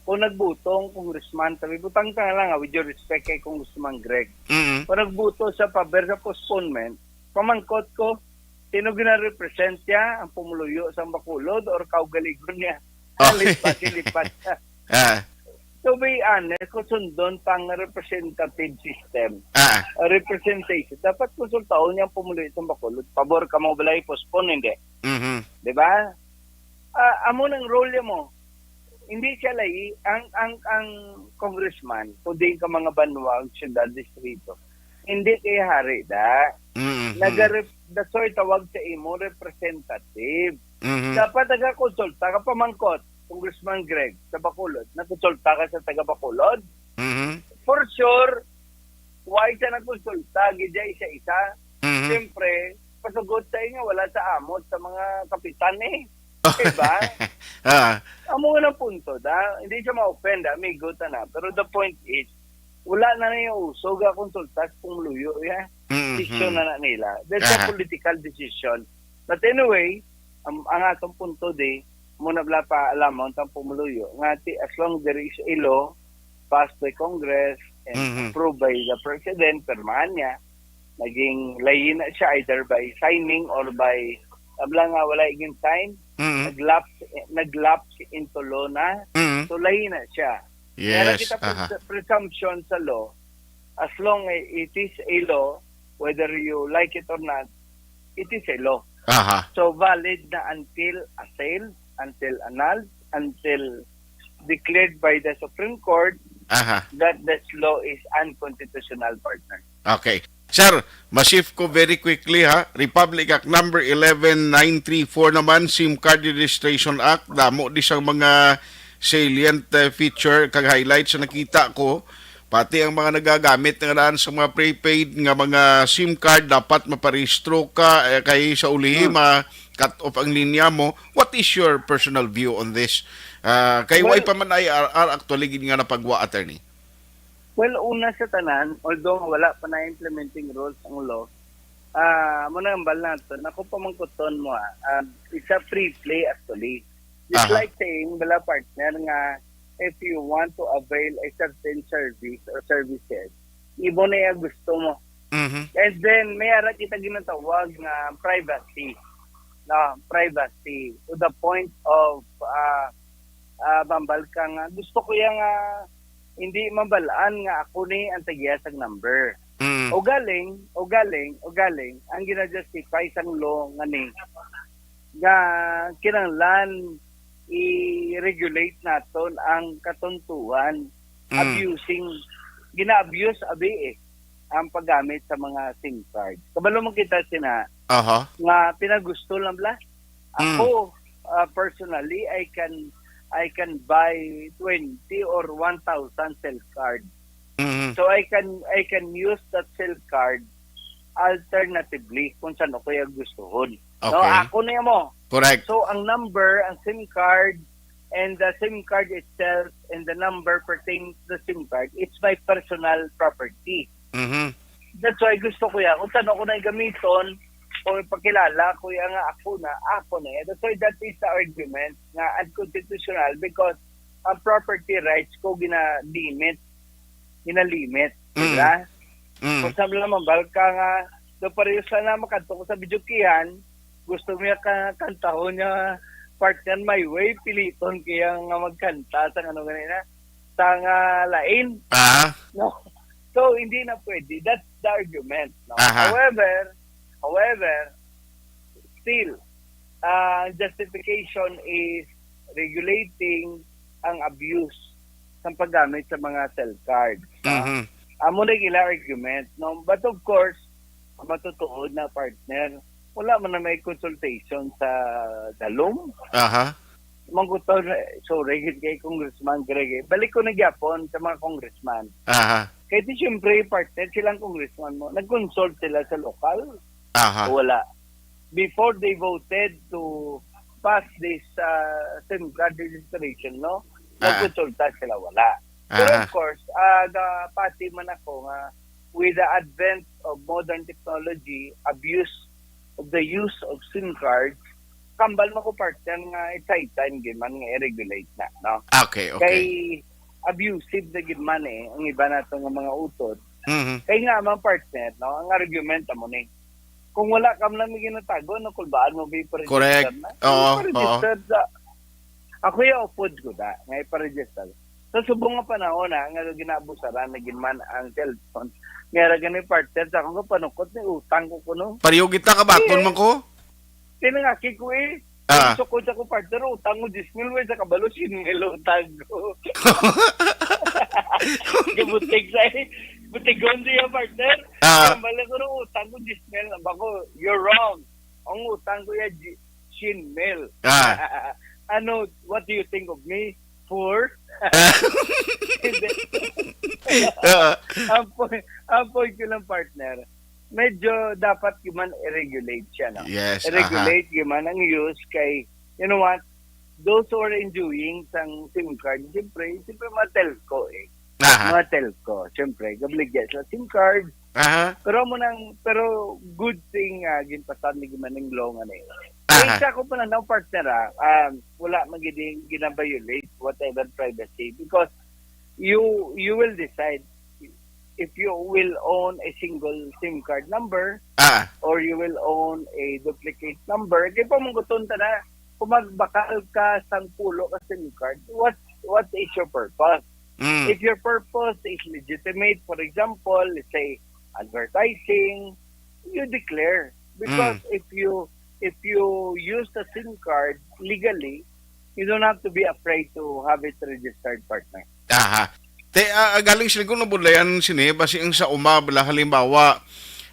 Kung nagbutong congressman, sabi butang ka lang with your respect kay Congressman Greg. Kung nagbuto sa paber sa postponement, pamangkot ko, sino gina-represent niya ang pumuluyo sa Bacolod or kaugaligon niya? Lipat-lipat. To be honest, kung sundon pang representative system, representation, dapat konsultaon niya ang pumuluyo sa Bacolod. Pabor ka mo balay postpone, hindi. Diba? Amo ng role mo. Hindi siya lay, ang congressman, kundi ka mga banwag, syudad, distrito, hindi kay hari da. That's why tawag sa imo, representative. Dapat taga-konsulta ka pamangkot, Congressman Greg, sa Bacolod. Nagkonsulta ka sa taga-Bacolod. For sure, why siya nagkonsulta, gidya isa-isa. Siyempre, pasugot sa inyo, wala sa amot sa mga kapitan eh. Diba? Amo nga ng punto, hindi siya ma-offend, may guta na. Pero the point is, wala na yung uso, konsultas kung luyo, decision na nila. That's a political decision. But anyway, ang atong punto muna bala pa alam mo, ang pumuluyo, as long there is a law passed by Congress and approved by the President, permahan niya, naging layin na siya either by signing or by abla nga wala iging sign, naglapse into law na, so lahi na siya. Kaya kita presumption sa law, as long as it is a law, whether you like it or not, it is a law. So valid na until assailed, until annulled, until declared by the Supreme Court that this law is unconstitutional, partner. Okay. Sir, mashift ko very quickly Republic Act number 11934 naman, SIM Card Registration Act. Damo di siyang mga salient feature kag highlights na nakita ko. Pati ang mga nagagamit nga sa mga prepaid nga mga SIM card dapat maparehistro ka kay sa uli cut off ang linya mo. What is your personal view on this? Kay why pa man ay actually gid nga napagwa, attorney? Well, una sa tanan, although wala pa na implementing rules ang law, muna ang natin, ako pamangkuton mo it's a free play actually. It's like saying, bala partner nga, if you want to avail a certain service or services, ibo na yung gusto mo. And then, may ara kita ginatawag nga privacy. Privacy. To the point of, bambal ka nga, gusto ko yung hindi mabalaan nga ako ni ang tagyasag number. O galing, ang gina-justify sang law nga ni, nga kinanglan i-regulate naton ang katuntuan gina-abuse ang paggamit sa mga SIM card. Kabalo mo kita sina nga pinagusto lang bla. Ako personally I can buy 20 or 1,000 cell card. So I can use that cell card alternatively kung saan ako yung gustuhon. Okay. No, ako na mo. Correct. So ang number, ang SIM card, and the SIM card itself and the number pertaining to the SIM card, it's my personal property. That's why gusto ko yan. Kung saan ako na gamiton, kung ipakilala ko yan nga ako na. That's why that is the argument nga unconstitutional because ang property rights ko ginalimit. Diba? Kung saan naman, balka nga, do pareho sana makanto ko sa bidyukihan, gusto mo yung kantahon niya partner my way, piliton kaya nga magkanta sa ano ganina, sa nga lain. No? So, hindi na pwede. That's the argument. No? However, still, justification is regulating ang abuse ng paggamit sa mga cell cards. Amo na ila argument. No? But of course, matutuod na partner, wala man na may consultation sa dalom. Manggutor, sorry, kay Congressman Greg. Balik ko na gyapon sa mga congressman. Kaya di siyempre, partner, silang congressman mo, nag-consult sila sa lokal. Wala. Before they voted to pass this SIM card registration, no? Nag-consulta sila, wala. Pero of course, pati man ako nga, with the advent of modern technology, the use of SIM cards, kambal mo ko partner nga itaitan giman nga i-regulate na, no? Okay. Kay abusive na giman ang iba nato nga mga utod. Kay nga mga partner, no? Ang argument mo ni, kung wala kam lang may ginatago, no, kulbaan mo ba i-register correct na? Oo. Ako yung upod ko da, nga i-register. So, subong nga panahon nga ginabusaran na ginman ang telephone. Nga ganun partner, sa akong panukot ni utang ko kuno. Pariyo kita kabaton man ko? Tinangaki ko So, ko sa ko partner, utang mo 10,000 sa kabalo, sinil utang ko. Butigon siya partner. Kambala ko rin utang ko 10,000. Bako, you're wrong. Ang utang ko yan 10,000. Ano, what do you think of me? Poor? Ang point ko lang partner, medyo dapat yuman i-regulate siya, no? Yes. I-regulate yuman ang use kay, you know what, those who are enjoying sang SIM card, siyempre mga telco mga telco, siyempre gabligyan sa SIM card. Pero good thing ginpasan ni gimaning law nga na isa ko pa na partner wala magiging gina-violate whatever privacy because you will decide if you will own a single SIM card number or you will own a duplicate number. Kaya pa mong guton na kung magbakal ka sang pulo ka SIM card, what is your purpose? If your purpose is legitimate, for example, let's say advertising, you declare. Because if you use the SIM card legally, you don't have to be afraid to have it registered, partner. Galing sila kung nabulayan sini, basi ang sa umabla, halimbawa,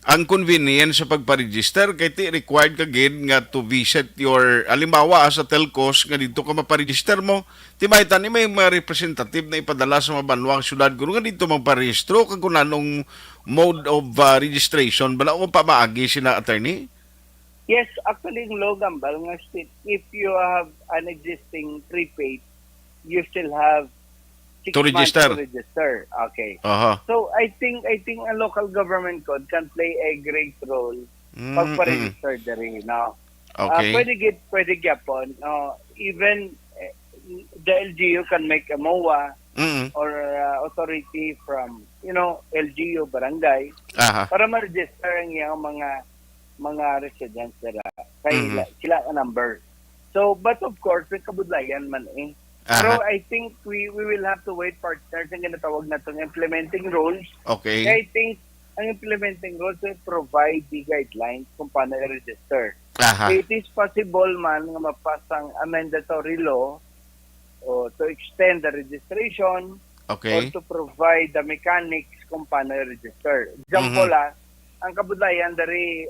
ang convenience sa pagpa-register, kaya ti required ka gid nga to visit your, halimbawa, sa telcos, nga dito ka maparegister mo, ti maitan ni may mga representative na ipadala sa mga banwang syudad, kung nga dito magparehistro, kung anong mode of registration, bala o pamaagi sila, attorney? Yes, actually, in Logambal, if you have an existing prepaid, you still have 6 months to register. Okay. So I think a local government code can play a great role pag-register diri now. Okay. Pwede gyapon. Even the LGU can make a MOA or authority from LGU barangay para ma-register ang iyang mga residents nila. Kaya sila ang number. So, but of course, may kabudlayan man Pero I think we will have to wait partners ang ginatawag na itong implementing rules. Okay. I think ang implementing rules will provide the guidelines kung paano i-register. It is possible man nga mapasang amendatory law to extend the registration Okay. or to provide the mechanics kung paano i-register. Example, ang kabudayan dari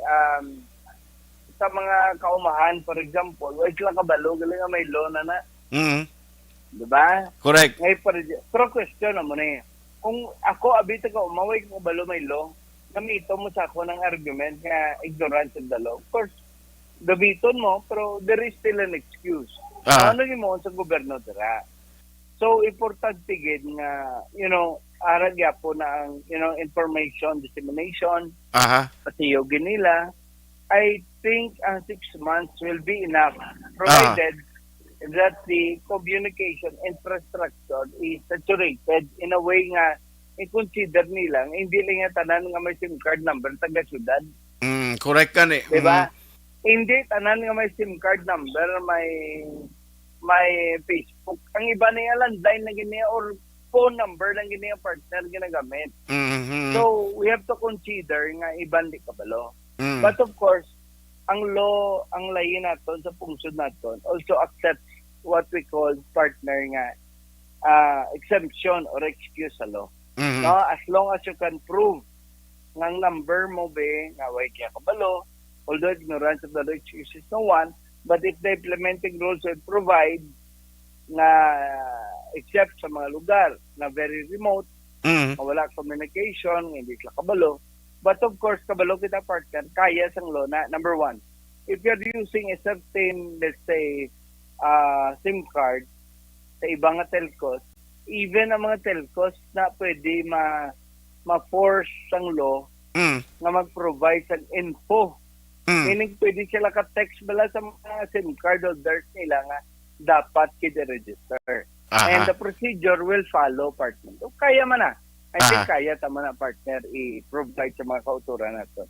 sa mga kaumahan, for example, wala sila kabalo, galing nga may law na. Diba? Correct. Ngay pero question mo na kung ako abita ka umaway ko kabalo may law, gamito mo sa ako ng argument nga ignorance of the law. Of course, gabiton mo, pero there is still an excuse. Ano yung mo sa gobyerno dira? So, importante gid nga, arag po na ang, information dissemination, patiyogin nila. I think 6 months will be enough, provided that the communication infrastructure is saturated in a way nga i-consider nila hindi lang nga tanan nga may SIM card number taga syudad. Correct ka ni. Diba? Hindi tanan nga may SIM card number, may Facebook. Ang iba niya landline na giniya or phone number lang giniya partner ginagamit. So, we have to consider nga iban di kabalo. But of course, ang law, ang layin naton sa pungsod naton also accepts what we call partner nga exemption or excuse sa law. No, as long as you can prove nga ang number mo be nga way kaya kabalo, although ignorance of the law excuses no one, but if the implementing rules will provide na except sa mga lugar na very remote, wala communication, hindi sila kabalo. But of course, kabalo kita partner, kaya sang law na, number one, if you're using a certain, let's say, SIM card sa ibang telcos, even ang mga telcos na pwede ma-force sang law na mag-provide ng info. Meaning pwede sila ka-text bala sa mga SIM card holders nila nga dapat kide-register. And the procedure will follow, partner. So, kaya man na. I think kaya tama na, partner, i-provide sa mga kauturan natin.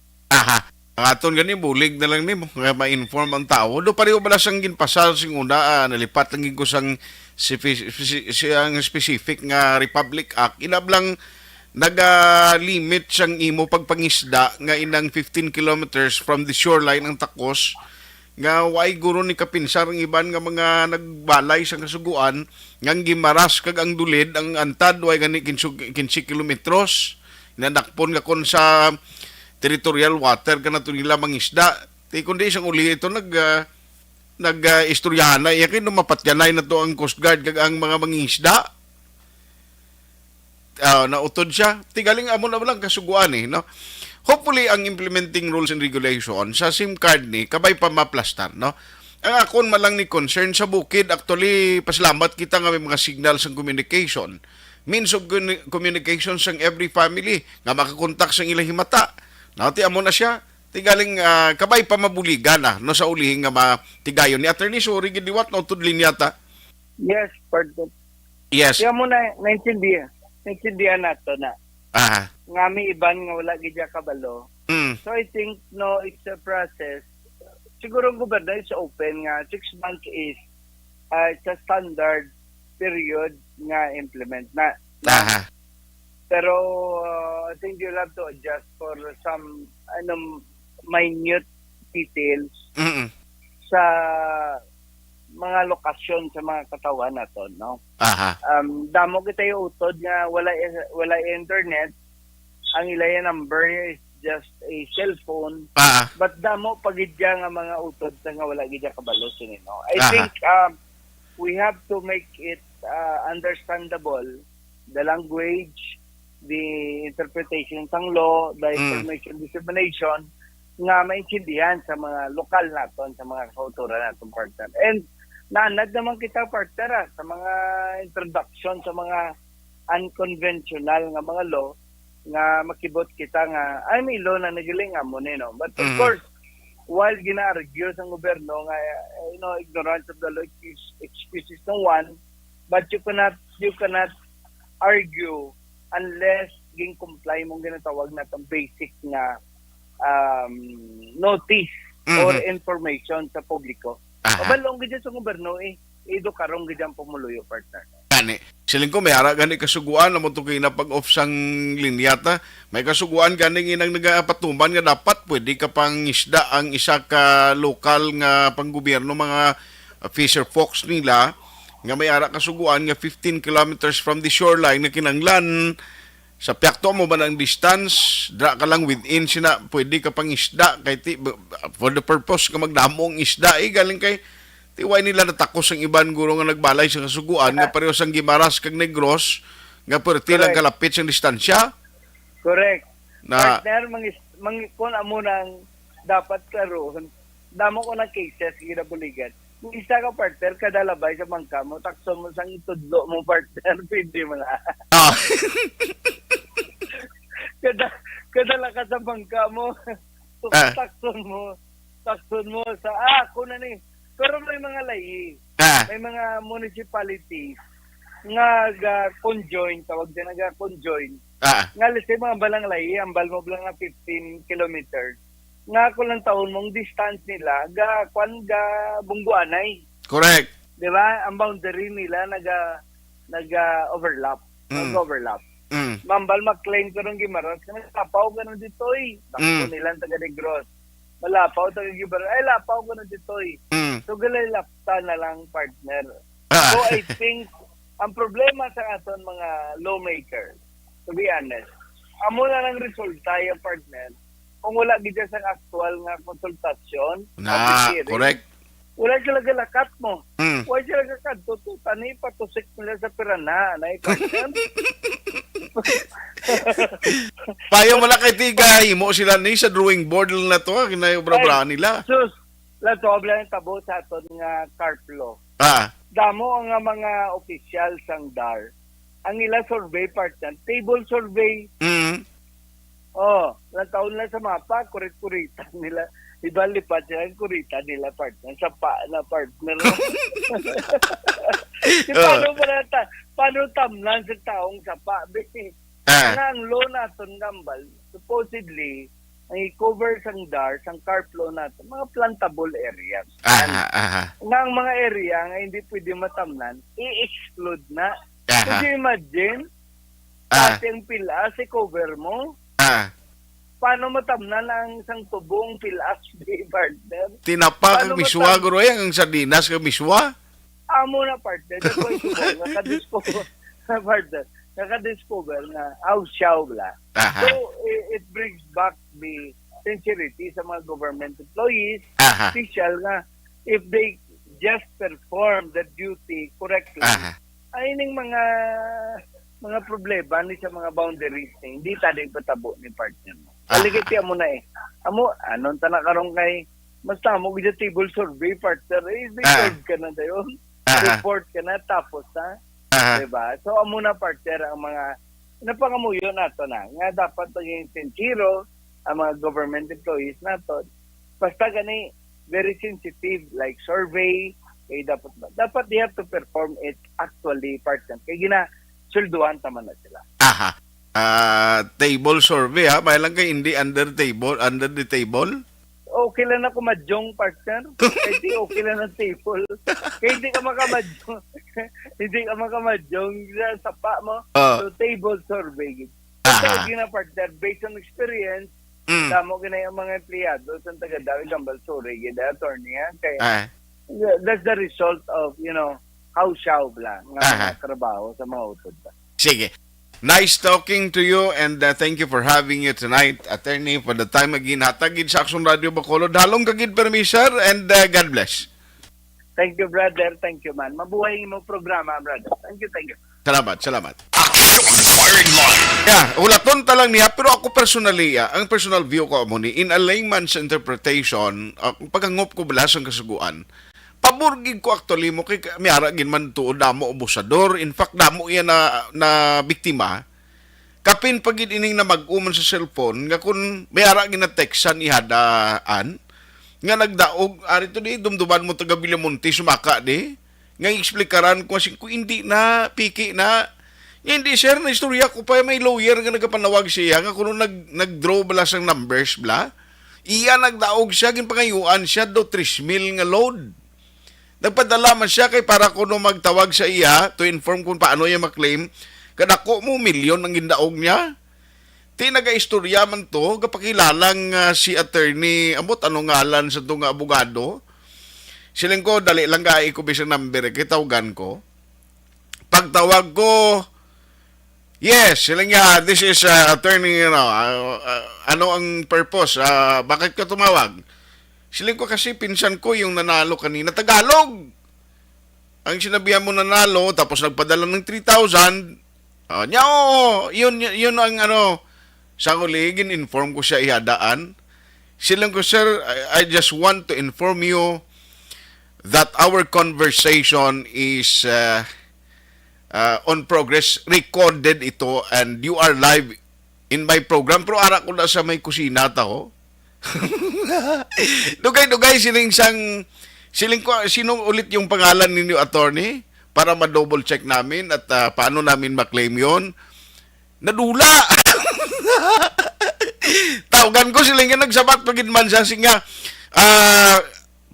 Ang aton gani bulig na lang nimo nga ma-inform ang tao. Do pareho bala sang ginpasal sing una nalipat lang ko sang siyang specific nga Republic Act. Inablang naga-limit siyang imo pagpangisda nga inang 15 kilometers from the shoreline ang takos nga way guro ni kapinsar ang iban nga mga nagbalay sa kasuguan nga gimaras kag ang dulid ang antad way gani 15 kilometros nanakpon nga kon sa territorial water kanato nila mangisda ti kundi siyang uli ito nag-istoryahan na yakin mapatyanay na to ang Coast Guard kag ang mga mangisda nautod siya tigaling amo na lang kasuguan no. Hopefully, ang implementing rules and regulations sa SIM card ni, kabay pa maplastar, no? Ang akon malang ni concern sa bukid, actually, pasalamat kita nga may mga signals ng communication. Means of communication sa every family, nga makakontak sa ilang himata. Nauti amo na siya, tigaling kabay pa mabuligan no sa ulihin nga matigayon ni Attorney Suri, gidiwat na utudlin yata. Yes, pardon. Yes. Kaya mo na, naintindihan nato na. Nga may iban nga wala gidya kabalo. So I think it's a process. Siguro ang gobyerno is open nga 6 months is it's a standard period nga implement na. Pero I think you'll have to adjust for some minute details sa mga lokasyon sa mga katawan nato, no? Damo kita yung utod nga wala internet. Ang ilaya number is just a cellphone. But damo pagidya nga mga utod nga wala gidya kabalo sinino. I think we have to make it understandable, the language, the interpretation ng law, the information dissemination nga maintindihan sa mga lokal naton, sa mga kauturan naton partner. And naanad naman kita partner sa mga introduction sa mga unconventional nga mga law nga makibot kita nga ay may law na nagiling amo no. But of course, while gina-argue sa gobyerno nga ignorance of the law excuses no one, but you cannot argue unless ging comply mong ginatawag natong basic nga notice or information sa publiko. Mabalong gid sa gobyerno edukarong gid ang pumuluyo partner. Gani siling ko may ara gani kasuguan na mo kay na pag-off sang linyata may kasuguan gani inang nagapatuman nga dapat pwede ka pang isda ang isa ka lokal nga panggobyerno mga fisher folks nila nga may ara kasuguan nga 15 kilometers from the shoreline nga kinanglan sa piakto mo ba ng distance, dra ka lang within sina, pwede ka pang isda kay for the purpose ka magdamong isda galing kay tiway nila natakos ang iban guro nga nagbalay sa kasuguan nga pareho sang Gimaras kag Negros nga perti lang kalapit sa distansya. Correct. Na Partner, kung amo nang dapat karoon, damo ko na cases ginabuligan. Kung isa ka partner, kada labay sa bangka mo, takso mo sang itudlo mo partner, pwede mo na. kada lakas sa bangka mo, takson mo sa, kuna ni. Pero may mga layi, may mga municipalities nga conjoin, tawag din nga conjoin. Nga lisay mga balang layi, ang bal mo lang nga 15 kilometers. Nga ko lang taon mong distance nila ga Bungguanay. Correct. Di ba? Ang boundary nila overlap. Nag-overlap. Mambal mag-claim ko ng Gimaras kasi lapaw ka na dito Takbo nila taga Negros. Malapaw taga Gimaras. Ay, lapaw ka na dito So, galay lapta na lang partner. So, I think ang problema sa aton mga lawmakers, to be honest, amo na lang resulta yung partner kung wala gid sa actual nga konsultasyon. Correct. Wala sila galakat mo. Wala sila kakadto tani patusik nila sa pirana na partner. Payo mo lang kay tigay mo sila ni sa drawing board lang na to kinayobra nila. Sus, lato bla tabo sa aton nga Carplo. Damo ang mga opisyal sang DAR. Ang ila survey partner, table survey. Lang taon lang sa mapa, kurit-kuritan nila. Iba lipat sila, kurita nila partner. Sa na partner. Paano tamlan sa taong sapa? Ang law natin gambal, supposedly, ang i-cover sang DAR, sang carplo natin, mga plantable areas. Nga ang mga area nga hindi pwede matamnan, i-exclude na. Kasi imagine, ating pila, si cover mo, paano matamnan ang isang tubong pilas di partner? Tinapa kang miswa, guro ang sardinas kang miswa? Amo na partner. Nakadiscover partner. Nakadiscover na siyaw bla. So, it brings back the sincerity sa mga government employees, official nga, if they just perform the duty correctly, ay ning mga problema ni sa mga boundaries hindi tadi patabo ni partner mo. Kaligiti mo na Amo, anon ta na karong kay basta mo gid table survey partner record ka na dayon. Report ka na tapos diba? So amo na partner ang mga napangamuyo nato na nga dapat maging sincero ang mga government employees nato. Basta gani very sensitive like survey dapat they have to perform it actually partner. Kay sulduan tama na sila. Table survey may lang kay hindi under the table. Okay lang ako madyong partner. Hindi okay lang ang table. Kaya hindi ka makamadyong sa sapa mo. So table survey. So partner based on experience, damo gina yung mga empleyado sa taga-Dawi Gambal Suri, gina attorney kaya that's the result of how siya bla nga trabaho sa mga utod. Sige. Nice talking to you and thank you for having you tonight, attorney, for the time again. Hatagid sa Action Radio Bacolod. Halong kagid permi, sir, and God bless. Thank you, brother. Thank you, man. Mabuhay mo programa, brother. Thank you. Salamat. Action Firing Line. Ulaton talang niya, pero ako personally, ang personal view ko mo ni, in a layman's interpretation, pagangop ko balas ang kasuguan, paburgig ko actually mo kay miyara gin man tuod damo abusador. In fact damo iya na biktima. Kapin pagid ining na mag-uman sa cellphone nga kun miyara gin na textan ihadaan nga nagdaog ari to di dumduman mo taga Villamonte sumaka di nga explikaran ko hindi na piki na hindi sir na istorya ko pa may lawyer nga nagapanawag siya nga kuno nag-draw bala sang numbers bla iya nagdaog siya gin pangayuan siya do 3,000 nga load. Nagpadala man siya kay para kuno magtawag sa iya to inform kung paano niya maklaim. Kadako mo milyon ang gindaog niya. Ti naga-istorya man to, kapakilalang si attorney, amot anong ngalan sa itong abogado. Siling ko, dali lang gai ko bisang number, kitawagan ko. pagtawag ko, yes, sila nga, this is attorney, ano ang purpose? Bakit ka tumawag? Sila ko kasi pinsan ko yung nanalo kanina, Tagalog. Ang sinabihan mo nanalo, tapos nagpadala ng 3,000, yun ang sa kuligin, inform ko siya ihadaan. Silang ko, sir, I just want to inform you that our conversation is on progress. Recorded ito and you are live in my program. Pero ara ko na sa may kusina taho. Dugay-dugay siling ko, sino ulit yung pangalan ninyo, attorney? Para ma-double check namin at paano namin maklaim yon. Nadula! Tawagan ko sila nga nagsabat pagid man siya singa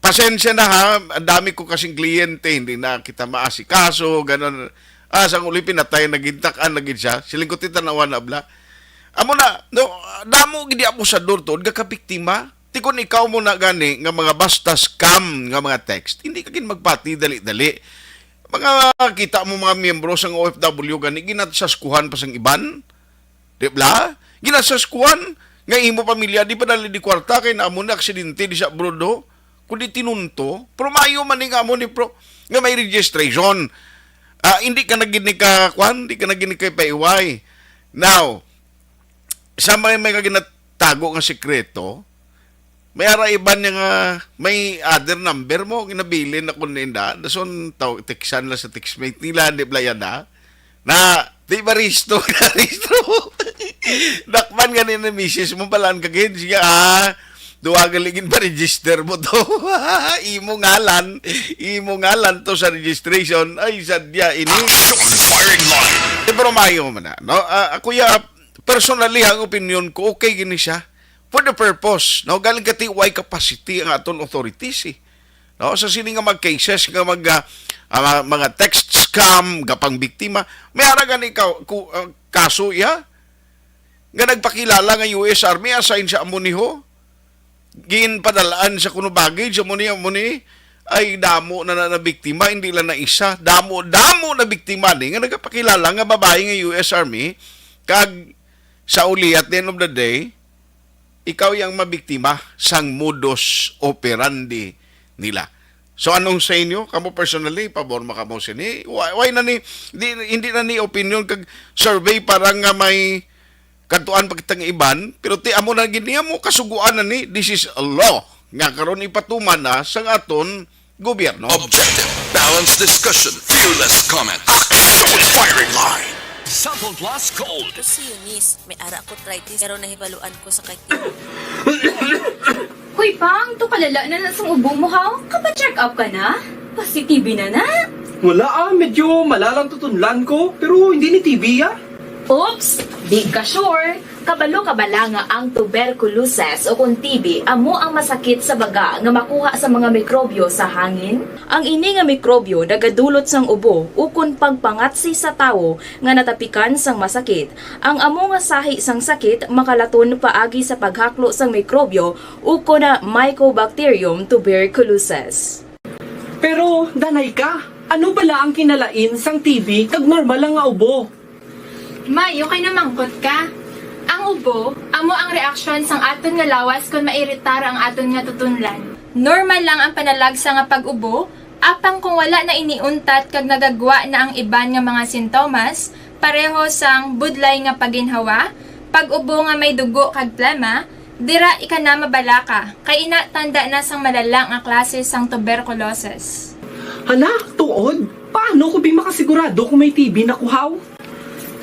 pasensya na ha, ang dami ko kasing kliyente, hindi na kita maasikaso, ganon. Sang uli pinatay, nagintakan, nagin siya, siling ko titanawan na abla. Amo na, damo gidi abusador to, gakabiktima. Tikon ikaw mo na gani, nga mga basta scam, nga mga text, hindi ka magpati, dali-dali. Mga kita mo mga miyembro sang OFW gani, ginasaskuhan pa sang iban. Di ba? Ginasaskuhan, nga imo pamilya, di pa dali di kwarta, kay naamo na aksidente di sa brodo, kundi tinunto, pero mayo man nga mo ni pro, nga may registration. Hindi ka naginig ka, hindi ka naginig kay paiway. Now, sa may kaginatago nga sekreto, may araiban niya nga, may other number mo, ginabilin na kuninda, dason teksan lang sa textmate nila, di ba yan na di ba risto, dakman nga na misis mo palaan kagin, siya, duwagaligin pa register mo to, imo ngalan to sa registration, ay sadya ini. Firing line. Pero mayo man na, no? Kuya, personally, ang opinion ko, okay gini siya. For the purpose, no? Galing kati why capacity ang aton authorities, eh. No? Sa sini nga mag-cases, nga mga text scam, gapang biktima, may haragan ikaw, kaso, ya? Nga nagpakilala nga US Army, assign sa amuniho, ginpadalaan sa kuno baggage, amuni, ay damo na biktima, hindi lang na isa, damo na biktima ni, nga nagpakilala nga babae nga US Army, kag sa uli at the end of the day, ikaw yung mabiktima sang modus operandi nila. So anong sa inyo? Kamo personally, pabor makamo sini? Why na ni, hindi na ni opinion kag survey parang nga may kantuan pagkitang iban, pero ti amo na giniya mo kasuguan na ni, this is a law. Nga karon ipatuman na sang aton gobyerno. Objective, balanced discussion, fearless comment. Action firing line. Sample Plus Gold. Ito si Eunice. May ara ko arthritis pero nahibaluan ko sa kay Hoy, Pang, to kalala na lang sa ubo mo, ha? Kapa-check up ka na? Positive na. Wala medyo malalang tutunlan ko, pero hindi ni TB Oops! Di ka sure. Kabalo-kabala nga ang tuberculosis o kung TB amo ang masakit sa baga nga makuha sa mga mikrobyo sa hangin. Ang ini nga mikrobyo nagadulot sang ubo ukon pagpangatsi sa tawo nga natapikan sang masakit. Ang amo nga sahi sang sakit makalaton paagi sa paghaklo sang mikrobyo ukon na Mycobacterium tuberculosis. Pero, danay ka, ano bala ang kinalain sang TB kag normal lang nga ubo? Mayo kay namangkot ka. Ang ubo, amo ang reaksyon sang aton nga lawas kung mairitar ang aton nga tutunlan. Normal lang ang panalagsa nga pag-ubo, apang kung wala na iniuntat kag nagagwa na ang iban nga mga sintomas, pareho sang budlay nga paginhawa, pag-ubo nga may dugo kag plema, dira ika na mabala ka, kay ina tanda na sang malalang nga klase sang tuberculosis. Hala, tuod? Paano ko makasigurado kung may TB na kuhaw?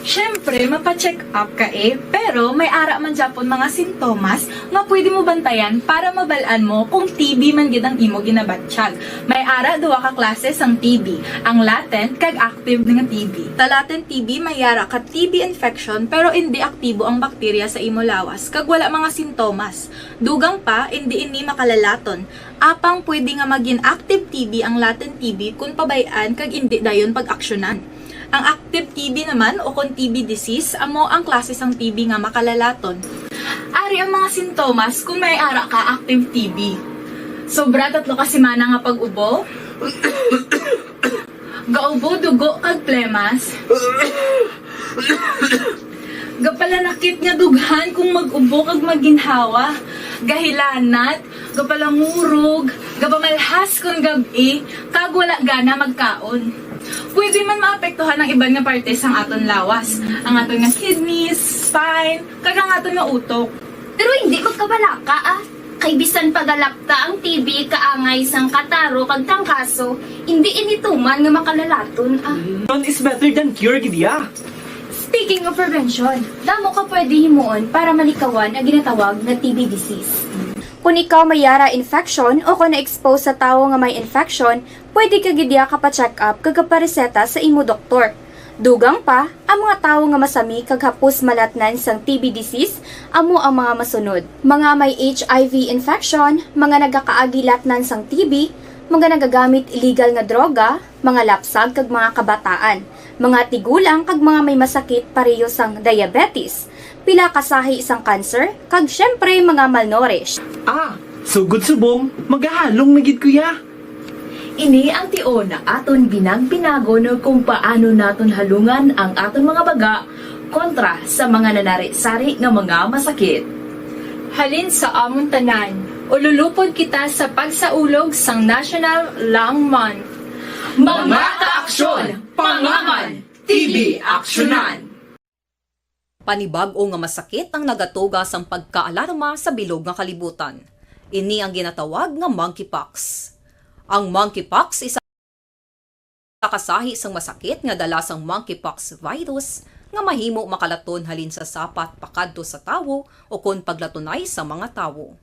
Siyempre, mapacheck up ka pero may ara man Japon mga sintomas nga pwede mo bantayan para mabalaan mo kung TB man gid ang imo ginabatsyag. May ara duwa ka klase sang TB, ang latent kag active nga TB. Ta latent TB may ara ka TB infection pero hindi aktibo ang bakterya sa imo lawas kag wala mga sintomas. Dugang pa hindi makalalaton. Apang pwede nga maging active TB ang latent TB kung pabayaan kag hindi dayon pag-aksyonan. Ang active TB naman o kung TB disease, amo ang klase sang TB nga makalalaton. Ari ang mga sintomas kung may ara ka active TB. Sobra 3 ka semana nga pag-ubo. Gaubo, dugo, kag plemas. Gapalanakit nga dughan kung mag-ubo kag maginhawa. Gahilanat, gapalangurog, gapamalhas kung gabi, kag wala gana magkaon. Pwede man maapektuhan ang iban nga parte sang aton lawas. Ang aton nga kidneys, spine, kag ang aton nga utok. Pero hindi magkabala ka Kay bisan pagalakta ang TB kaangay sang kataro kag tangkaso, hindi inituman nga makalalaton None is better than cure, gidya. Speaking of prevention, damo ka pwede himuon para malikawan ang ginatawag na TB disease. Kung ikaw may yara infection o kung na-expose sa tao nga may infection, pwede ka gidya ka pa-check up kag kapareseta sa imo doktor. Dugang pa, ang mga tao nga masami kag hapos malatnan sang TB disease, amo ang mga masunod. Mga may HIV infection, mga nagakaagi latnan sang TB, mga nagagamit illegal nga droga, mga lapsag kag mga kabataan, mga tigulang kag mga may masakit pareho sang diabetes, pila kasahi isang cancer, kag syempre mga malnourished. Sugod subong, magahalong na gid kuya. Ini ang tion na aton binag-binago no kung paano naton halungan ang aton mga baga kontra sa mga nanari-sari nga mga masakit. Halin sa amon tanan, ululupod kita sa pagsaulog sang National Lung Month. Mga kaaksyon, pangaman, TB aksyonan. Panibag-o nga masakit ang nagatuga sang pagkaalarma sa bilog nga kalibutan. Ini ang ginatawag nga monkeypox. Ang monkeypox isa kasahi sang masakit nga dala sang monkeypox virus nga mahimo makalaton halin sa sapat pakadto sa tawo o kon paglatunay sa mga tawo.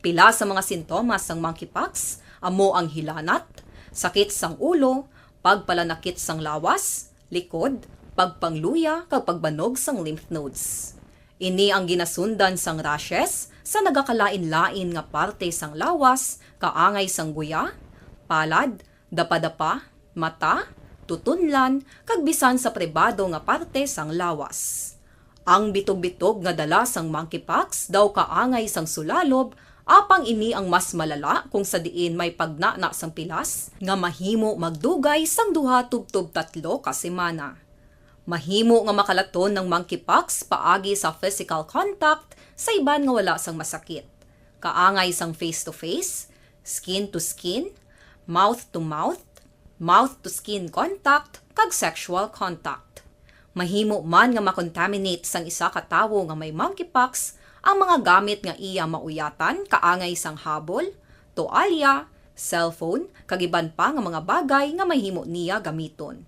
Pila sa mga sintomas sang monkeypox amo ang hilanat, sakit sang ulo, pagpalanakit sang lawas, likod, pagpangluya kag pagbanog sang lymph nodes. Ini ang ginasundan sang rashes sa nagakalain-lain nga parte sang lawas, kaangay sang guya, palad, dapadapa, mata, tutunlan, kag bisan sa pribado nga parte sang lawas. Ang bitog-bitog nga dala sang monkeypox daw kaangay sang sulalob, apang ini ang mas malala kung sa diin may pagnana sang pilas nga mahimo magdugay sang 2 tubtob 3 ka semana. Mahimo nga makalaton ng monkeypox paagi sa physical contact sa iban nga wala sang masakit. Kaangay sang face-to-face, skin-to-skin, mouth-to-mouth, mouth-to-skin contact, kag sexual contact. Mahimo man nga makontaminate sang isa ka tawo nga may monkeypox ang mga gamit nga iya mauyatan kaangay sang habol, toalya, cellphone, kag iban pa nga mga bagay nga mahimo niya gamiton.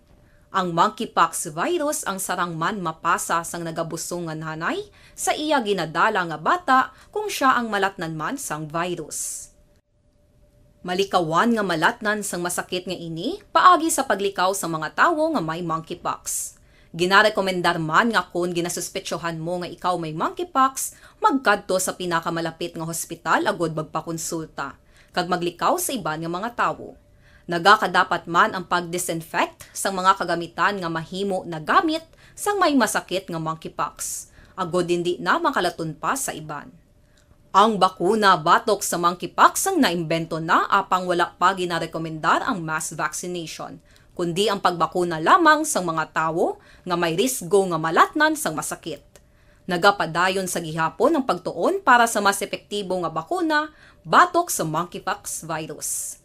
Ang monkeypox virus ang sarang man mapasa sang nagabusong nga nanay sa iya ginadala nga bata kung siya ang malatnan man sang virus. Malikawan nga malatnan sang masakit nga ini paagi sa paglikaw sa mga tawo nga may monkeypox. Ginarekomendar man nga kung ginasuspetsyohan mo nga ikaw may monkeypox, magkadto sa pinakamalapit nga hospital agod magpakonsulta, kag maglikaw sa iban nga mga tawo. Nagakadapat man ang pag-disinfect sa mga kagamitan nga mahimo na gamit sang may masakit nga monkeypox, agod hindi na makalaton pa sa iban. Ang bakuna batok sa monkeypox ang naimbento na apang wala pa ginarekomendar ang mass vaccination, kundi ang pagbakuna lamang sa mga tawo nga may risgo nga malatnan sang masakit. Nagapadayon sa gihapon ang pagtuon para sa mas epektibo nga bakuna batok sa monkeypox virus.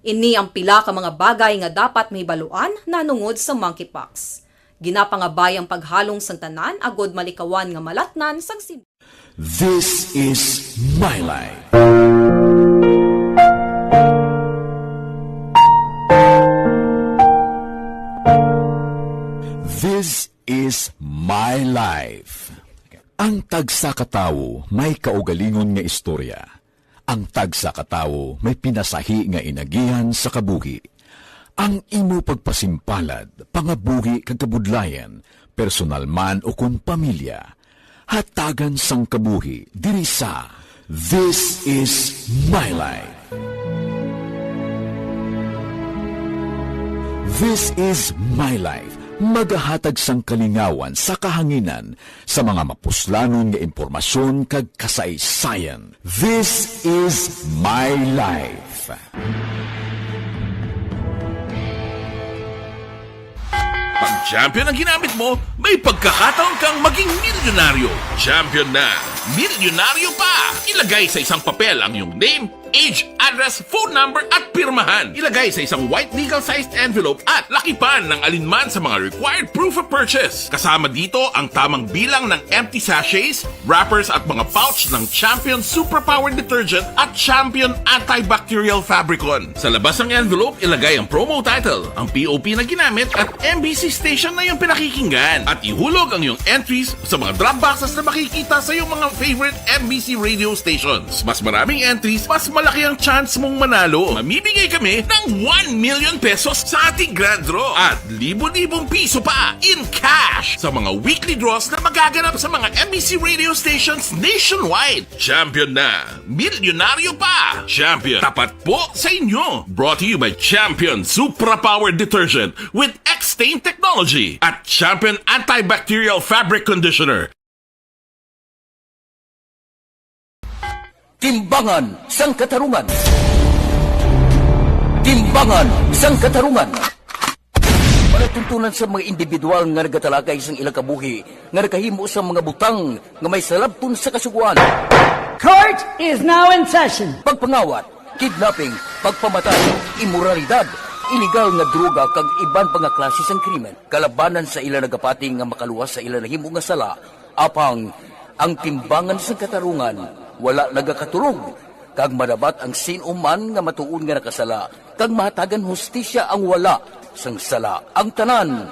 Ini ang pila ka mga bagay nga dapat mahibaluan nanungod sa monkeypox. Ginapangabay ang paghalong sang tanan agod malikawan nga malatnan sang This is my life. This is my life. Ang tagsa katawo may kaugalingon nga istorya. Ang tagsa katawo may pinasahi nga inagihan sa kabuhi. Ang imo pagpasimpalad, pangabuhi kag kabudlayan, personal man o kun pamilya, hatagan sang kabuhi diri sa This is my life. This is my life. Magahatag sang kalingawan sa kahanginan sa mga mapuslanon nga impormasyon kag kasaysayan. This is my life. champion ang ginamit mo, may pagkakataon kang maging milyonaryo. Champion na, milyonaryo pa! Ilagay sa isang papel ang iyong name, age, address, phone number at pirmahan. Ilagay sa isang white legal-sized envelope at lakipan ng alinman sa mga required proof of purchase. Kasama dito ang tamang bilang ng empty sachets, wrappers at mga pouch ng Champion Superpower Detergent at Champion Antibacterial Fabricon. Sa labas ng envelope, ilagay ang promo title, ang POP na ginamit at MBC station na iyong pinakikinggan. At ihulog ang iyong entries sa mga drop boxes na makikita sa iyong mga favorite MBC radio stations. Mas maraming entries, mas malaki ang chance mong manalo. Mamimigay kami ng 1 million pesos sa ating grand draw at libo-libong piso pa in cash sa mga weekly draws na magaganap sa mga MBC radio stations nationwide. Champion na, milyonaryo pa! Champion, tapat po sa inyo. Brought to you by Champion Superpower Detergent with X-Stain Technology at Champion Antibacterial Fabric Conditioner. Timbangan sang katarungan. Timbangan sang katarungan. Panatuntunan sa mga individual nga nagatalagay sang ilang kabuhi nga nakahimo sa mga butang nga may salabton sa kasuguan. Court is now in session. Pagpangawat, kidnapping, pagpamatay, immoralidad, illegal nga droga kag iban pa nga klase sang krimen. Kalabanan sa ilang nagapating nga makaluwas sa ilang nahimo nga sala. Apang ang timbangan sang katarungan wala nagakatulog, kag madabat ang sinuman nga matuon nga nakasala, kag mahatagan hustisya ang wala sang sala. Ang tanan,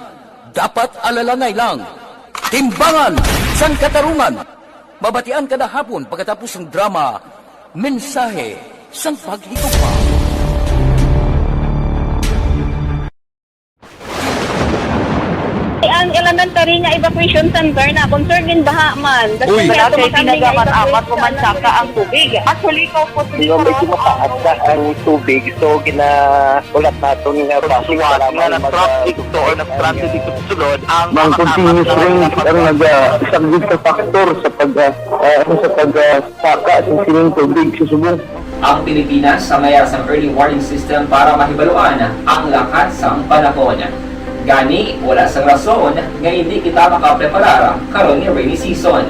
dapat alalangay lang. Timbangan sang katarungan. Mabatian kada hapon pagkatapos ng drama, mensahe sang paghigugma. Ang elementary nga evacuation center na concern din baha man. Uy, kasi pinagaman-amat pumansaka ang tubig. Actually, ko po Medyo mataas ang tubig, so ginaulat natin nga pasuwag nga na-traffic to or na-traffic dito sulod ang continuous ring ang nag-isagid sa factor sa pagsaka sa sining tubig sa subong. Ang Pilipinas sa mayas ang early warning system para mahibaluan ang lakas sa panahon. Gani, wala sa rason nga hindi kita makapreparar karon ni rainy season.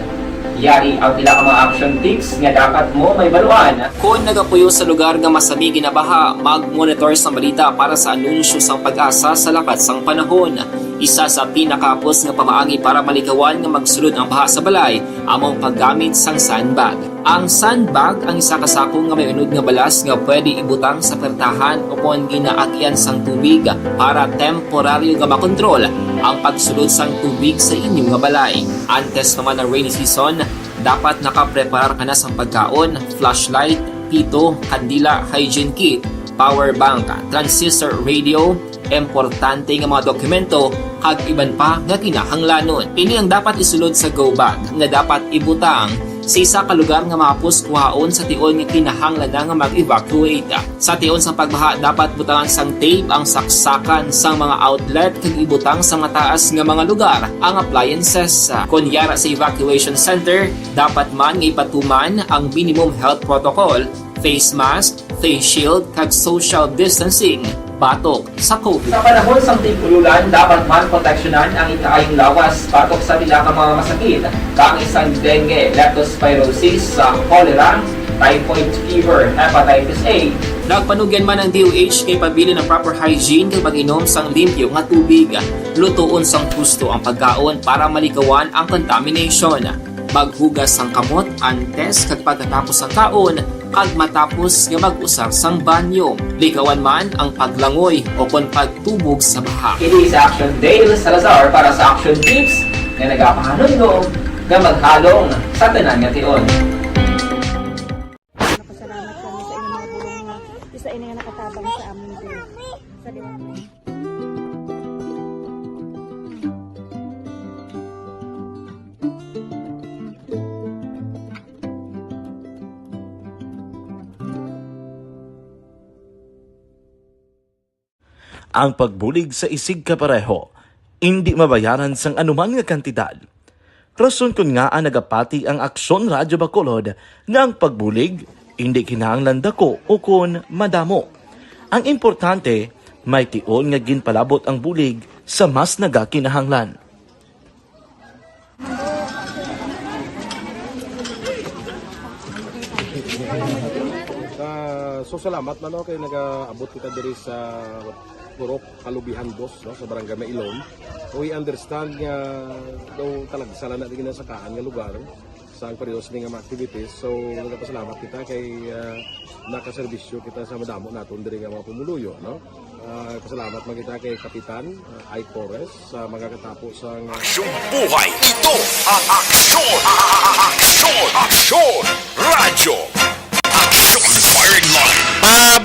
Yari ang pila ka mga action tips nga dapat mo may baluan. Kung nagapuyo sa lugar nga masabi ginabaha, mag-monitor sa balita para sa anunsyo sang pag-asa sa lakat sang panahon. Isa sa pinakapos nga pamaagi para malikawan nga magsulod ang baha sa balay, among paggamit sang sandbag. Ang sandbag ang isa ka sako nga may unod nga balas nga pwede ibutang sa pertahan o kung ginaagyan sang tubig para temporaryo nga makontrol ang pagsulod sang tubig sa inyong nga balay. Antes naman ng rainy season, dapat nakapreparar ka na sa pagkaon, flashlight, pito, kandila, hygiene kit, power bank, transistor radio, importante nga mga dokumento, kag iban pa nga kinahanglanon. Ini ang dapat isulod sa go bag nga dapat ibutang sa isa ka lugar nga mapus kuhaon sa tion nga kinahanglan nga mag-evacuate. Sa tion sa pagbaha, dapat butangan sang tape ang saksakan sang mga outlet kag ibutang sa mataas nga mga lugar ang appliances. Kunyara sa evacuation center, dapat man nga ipatuman ang minimum health protocol, face mask, face shield kag social distancing. Batok sa COVID. Sa panahon sa tigululan, dapat man proteksyonan ang ikaayong lawas batok sa pila ka mga masakit. Kang isang dengue, leptospirosis, cholera, typhoid fever, hepatitis A. Nagpanugyan man ang DOH kay pabili ng proper hygiene kay pag-inom sang limpyo nga tubig. Lutuon sang husto ang pagkaon para malikawan ang contamination. Maghugas sang kamot antes kag pagkatapos sang kaon kag matapos nga mag-usar sang banyo. Likawan man ang paglangoy o kon pagtubog sa baha. Kini sa Action Dale Salazar para sa Action Tips nga nagapahanundong nga maghalong sa tanan nga tion. Napasalamat kami sa inyong mga bulong nga isa ini nga nakatabang sa amin din. Sa Ang pagbulig sa isig kapareho, hindi mabayaran sang anuman nga kantidad. Rason kun nga ang nagapati ang Aksyon Radyo Bacolod nga ang pagbulig, hindi kinahanglan dako o kun madamo. Ang importante, may tion nga ginpalabot ang bulig sa mas nagakinahanglan. So salamat na kay nag-abot kita diri sa Purok Kalubihan Dos, no, sa Barangay Mailon. We understand nga daw talagsala na din sa kaan nga lugar sa periods ng mga activities. So nagpasalamat kita kay nakaserbisyo kita sa madamo naton diri nga mga pumuluyo, no. Pasalamat man kita kay Kapitan Ay Torres sa magkatapos ang Aksyong buhay, ito ang aksyon! Aksyon! Radyo! Aksyon Firing Line!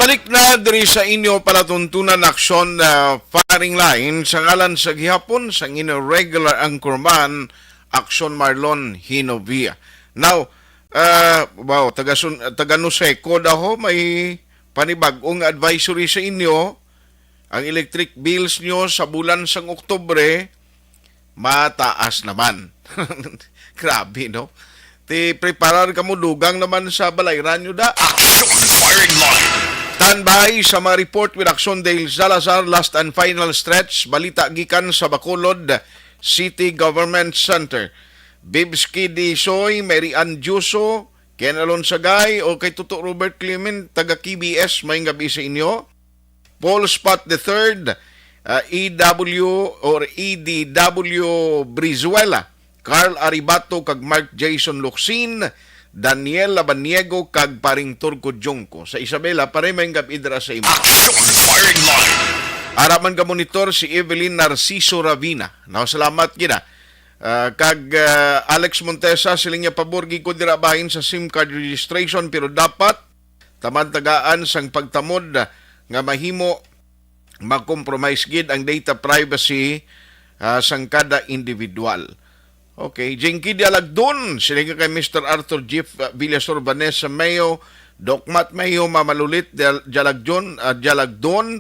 Balik na diri sa inyo palatuntunan aksyon firing line sa ngalan sa gihapon sa inyo regular anchorman Aksyon Marlon Hinovia. Now, taga Nuseco daw may panibagong advisory sa inyo. Ang electric bills nyo sa bulan sang Oktubre mataas naman. Grabe, no? Preparar ka mo dugang naman sa balayran nyo da. Action Firing Line! Standby sa mga report with Action Dale Salazar, last and final stretch, balita gikan sa Bacolod City Government Center. Bibski Disoy, Mary Ann Juso, Ken Alon Sagay, o kay Tuto Robert Clement, taga KBS, may gabi sa inyo. Paul Spot III, EW or EDW Brizuela, Carl Aribato kag Mark Jason Luxin, Daniel Labaniego kag paring Turco Jungko. Sa Isabela, pare may idra sa imo. Action Firing Line! Araman ka monitor si Evelyn Narciso Ravina. Salamat gina. Kag Alex Montesa, siling niya paborgi ko dira bahin sa SIM card registration pero dapat taman-tagaan sang pagtamod nga mahimo mag-compromise gid ang data privacy sang kada individual. Okay, Jinky Dialagdon, sila kay Mr. Arthur Jeff Villasor Vanessa Mayo, Doc Matt Mayo, Mamalulit Dialagdon,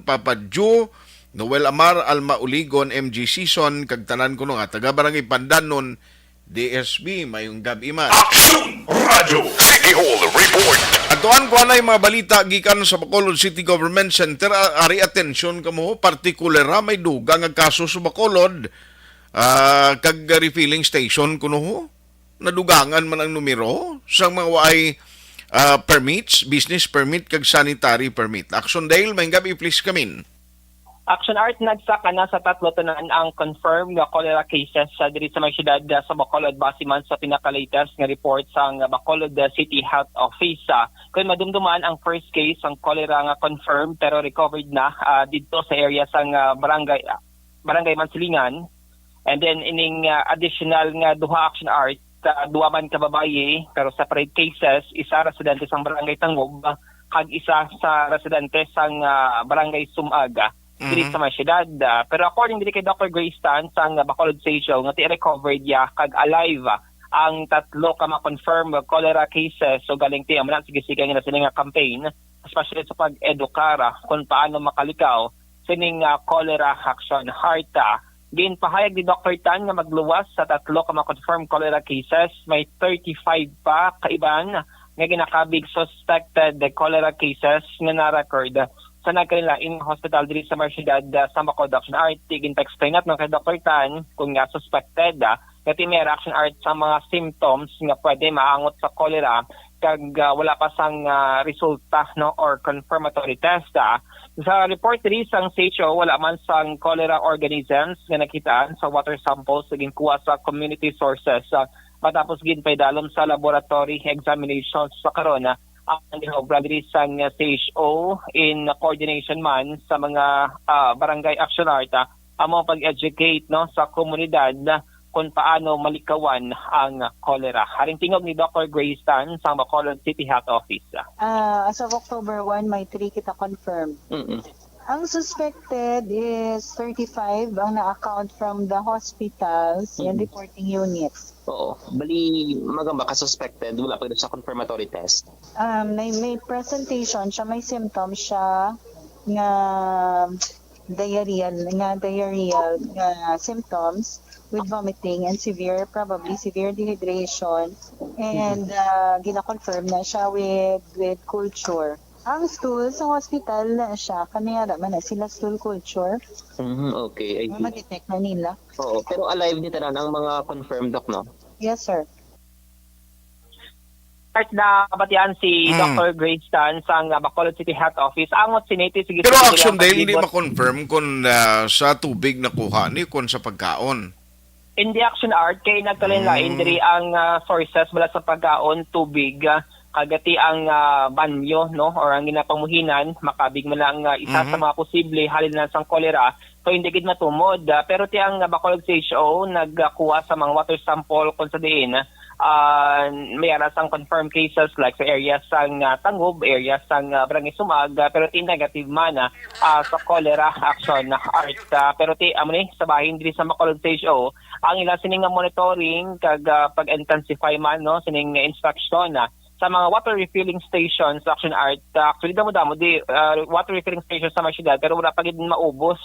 Papa Ju, Noel Amar, Alma Uligon, MG Season, kag tanan ko nga taga Barangay Pandanon, DSB, mayong gabi man. Action Radio City Hall Report. Atuan ko na yung mga balita gikan sa Bacolod City Government Center. Ari atensyon ka mo, partikular may dugang ang kaso sa Bacolod. Kag refilling station kuno ho nadugangan man ang numero sa mga waay permits, business permit kag sanitary permit. Action Dale, may gabi please kamin. Action Art nagsaka na sa tatlo tanan ang confirmed nga cholera cases sa diri sa mga syudad sa Bacolod base man sa pinaka-latest nga report sa Bacolod City Health Office. Kung madumduman ang first case ang cholera nga confirmed pero recovered na dito sa area sang Barangay Mansilingan. And then ining additional nga duha Action Art, duha man ka babaye pero separate cases, isa residente sang Barangay Tangob kag isa sa residente sang Barangay Sumaga diri sa mga syudad. Pero according diri kay Dr. Grace Tan sang Bacolod Station nga recovered ya kag alive ang tatlo ka ma-confirm cholera cases. So galing ti man sige nga sila nga campaign especially sa pag-edukara kung paano makalikaw sining cholera action heart. Ginpahayag ni Dr. Tan nga magluwas sa tatlo ka ma-confirm cholera cases. May 35 pa kaiban nga ginakabig suspected cholera cases nga na-record sa nagkanilaing hospital diri sa Marsyudad sa Bacolod Action Art. Ginpa-explain natin kay Dr. Tan kung nga suspected nga may Action Art sa mga symptoms nga pwede maangot sa cholera kag wala pa sang resulta no or confirmatory test. Sa report diri sang SACHO wala man sang cholera organisms nga nakitaan sa water samples sa ginkuha sa community sources matapos ginpaidalom sa laboratory examinations sa karon ang gihobra diri sang SACHO in coordination man sa mga barangay Action Art amo pag-educate no sa komunidad kung paano malikawan ang cholera. Haring tingog ni Dr. Grace Tan sa Bacolod City Health Office. As of October 1, may 3 kita confirmed. Ang suspected is 35 ang na-account from the hospitals and reporting units. Oo. Bali, magamba ka suspected, wala pa sa confirmatory test. May presentation siya, may symptoms siya nga diarrheal symptoms with vomiting and probably severe dehydration, and gina-confirm na siya with culture. Ang stool sa hospital na siya, kaniyara man na sila stool culture. Okay, I see. Ma-detect na nila. Oo, pero alive ni tanan ang mga confirmed, Doc, no? Yes, sir. Part na kabatian si Dr. Grace Tan sa Bacolod City Health Office. Angot siniti sige. Pero action dahil hindi ma-confirm kung sa tubig nakuha ni kung sa pagkaon. In the action art, kay nagtalinlain diri ang sources mula sa pagkaon, tubig, kagati ang banyo, no, or ang ginapamuhinan, makabig man lang isa sa mga posible halin na sang kolera. So hindi gid matumod, pero ti ang Bacolod CHO nagkuha sa mga water sample kung sa diin may sang confirmed cases like sa areas sang Tangob, areas sang Barangay Sumag, pero ti negative man sa cholera action art. Pero ti amni sa bahin diri sa Bacolod CHO ang ila sining monitoring kag pag-intensify man, no, sining inspection sa mga water refilling stations sa action art. Actually damo-damo di water refilling stations sa mga syudad pero wala pa gid maubos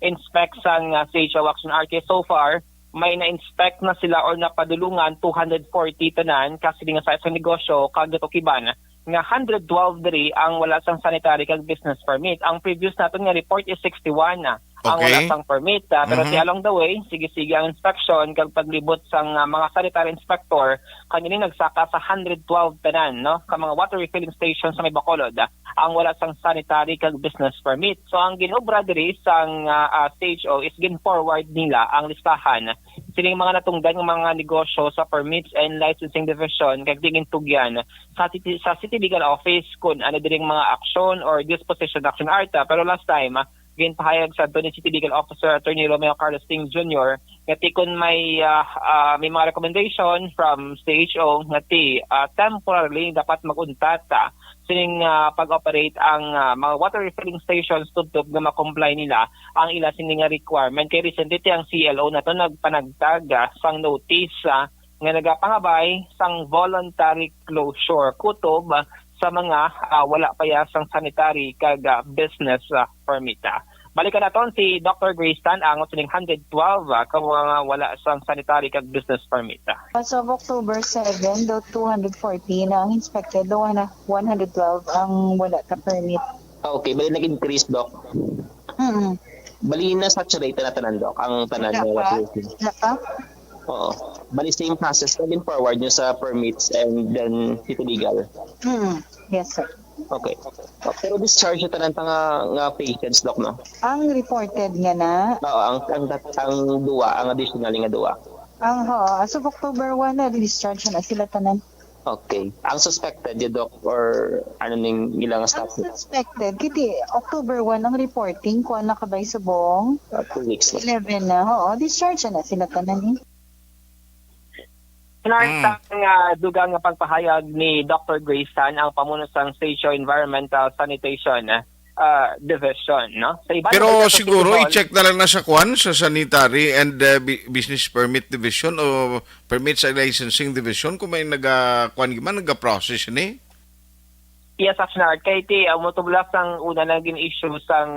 inspect sang CHO action art. So far may na-inspect na sila or napadulungan 240 tanan kasi nga sa isang negosyo kag Kiban nga 112 diri ang wala sang sanitary kag business permit. Ang previous naton nga report is 61 ang wala sang permit. Pero along the way, sige-sige ang inspection kag paglibot sang mga sanitary inspector kanini nagsaka sa 112 tanan, no, ka mga water refilling stations sa may Bacolod ang wala sang sanitary kag business permit. So ang ginobra diri sang CHO is gin forward nila ang listahan sining mga natungdan ng mga negosyo sa Permits and Licensing Division kag tingin tugyan sa City Legal Office kun ano diring mga action or disposition action art. Pero last time ginpahayag sa Tony City Legal Officer Attorney Romeo Carlos Ting Jr. nga kung may mga recommendation from CHO nga temporarily dapat maguntat sining pag-operate ang mga water refilling stations tubtob nga ma-comply nila ang ila sining requirement. Kay recently ang CLO na to nagpanagtag sang notice nga nagapangabay sang voluntary closure kutob sa mga wala pa sang sanitary kag business permit. Balikan naton si Dr. Grace Tan ang sining 112 kag mga wala sang sanitary kag business permit. As of October 7, do 214 ang inspected, do 112 ang wala ka permit. Okay, bali nag-increase, Doc. Bali na saturated na tanan, Doc, ang tanan ng water refilling. Oo. Bali same process na din forward nyo sa permits and then City Legal. Yes, sir. Okay. Pero discharge ito ng nga patients, Doc, no? Ang reported nga na? Oo, ang duwa, ang additional nga duwa. As of October 1 na discharge na sila tanan. Okay. Ang suspected, Doc, or ano ning ilang staff? Ang suspected, kiti October 1 ang reporting kung nakabay sa buong 2 weeks. 11 na. Discharge na sila tanan. Sinarta nga dugang nga pagpahayag ni Dr. Grace Tan ang pamuno sang CHO Environmental Sanitation Division, no? Sa iba pero siguro i-check na lang na sa kwan sa Sanitary and Business Permit Division o Permits and Licensing Division kung may naga-process ni. Yes, actually, kay ti mutublas ang una naging issue sang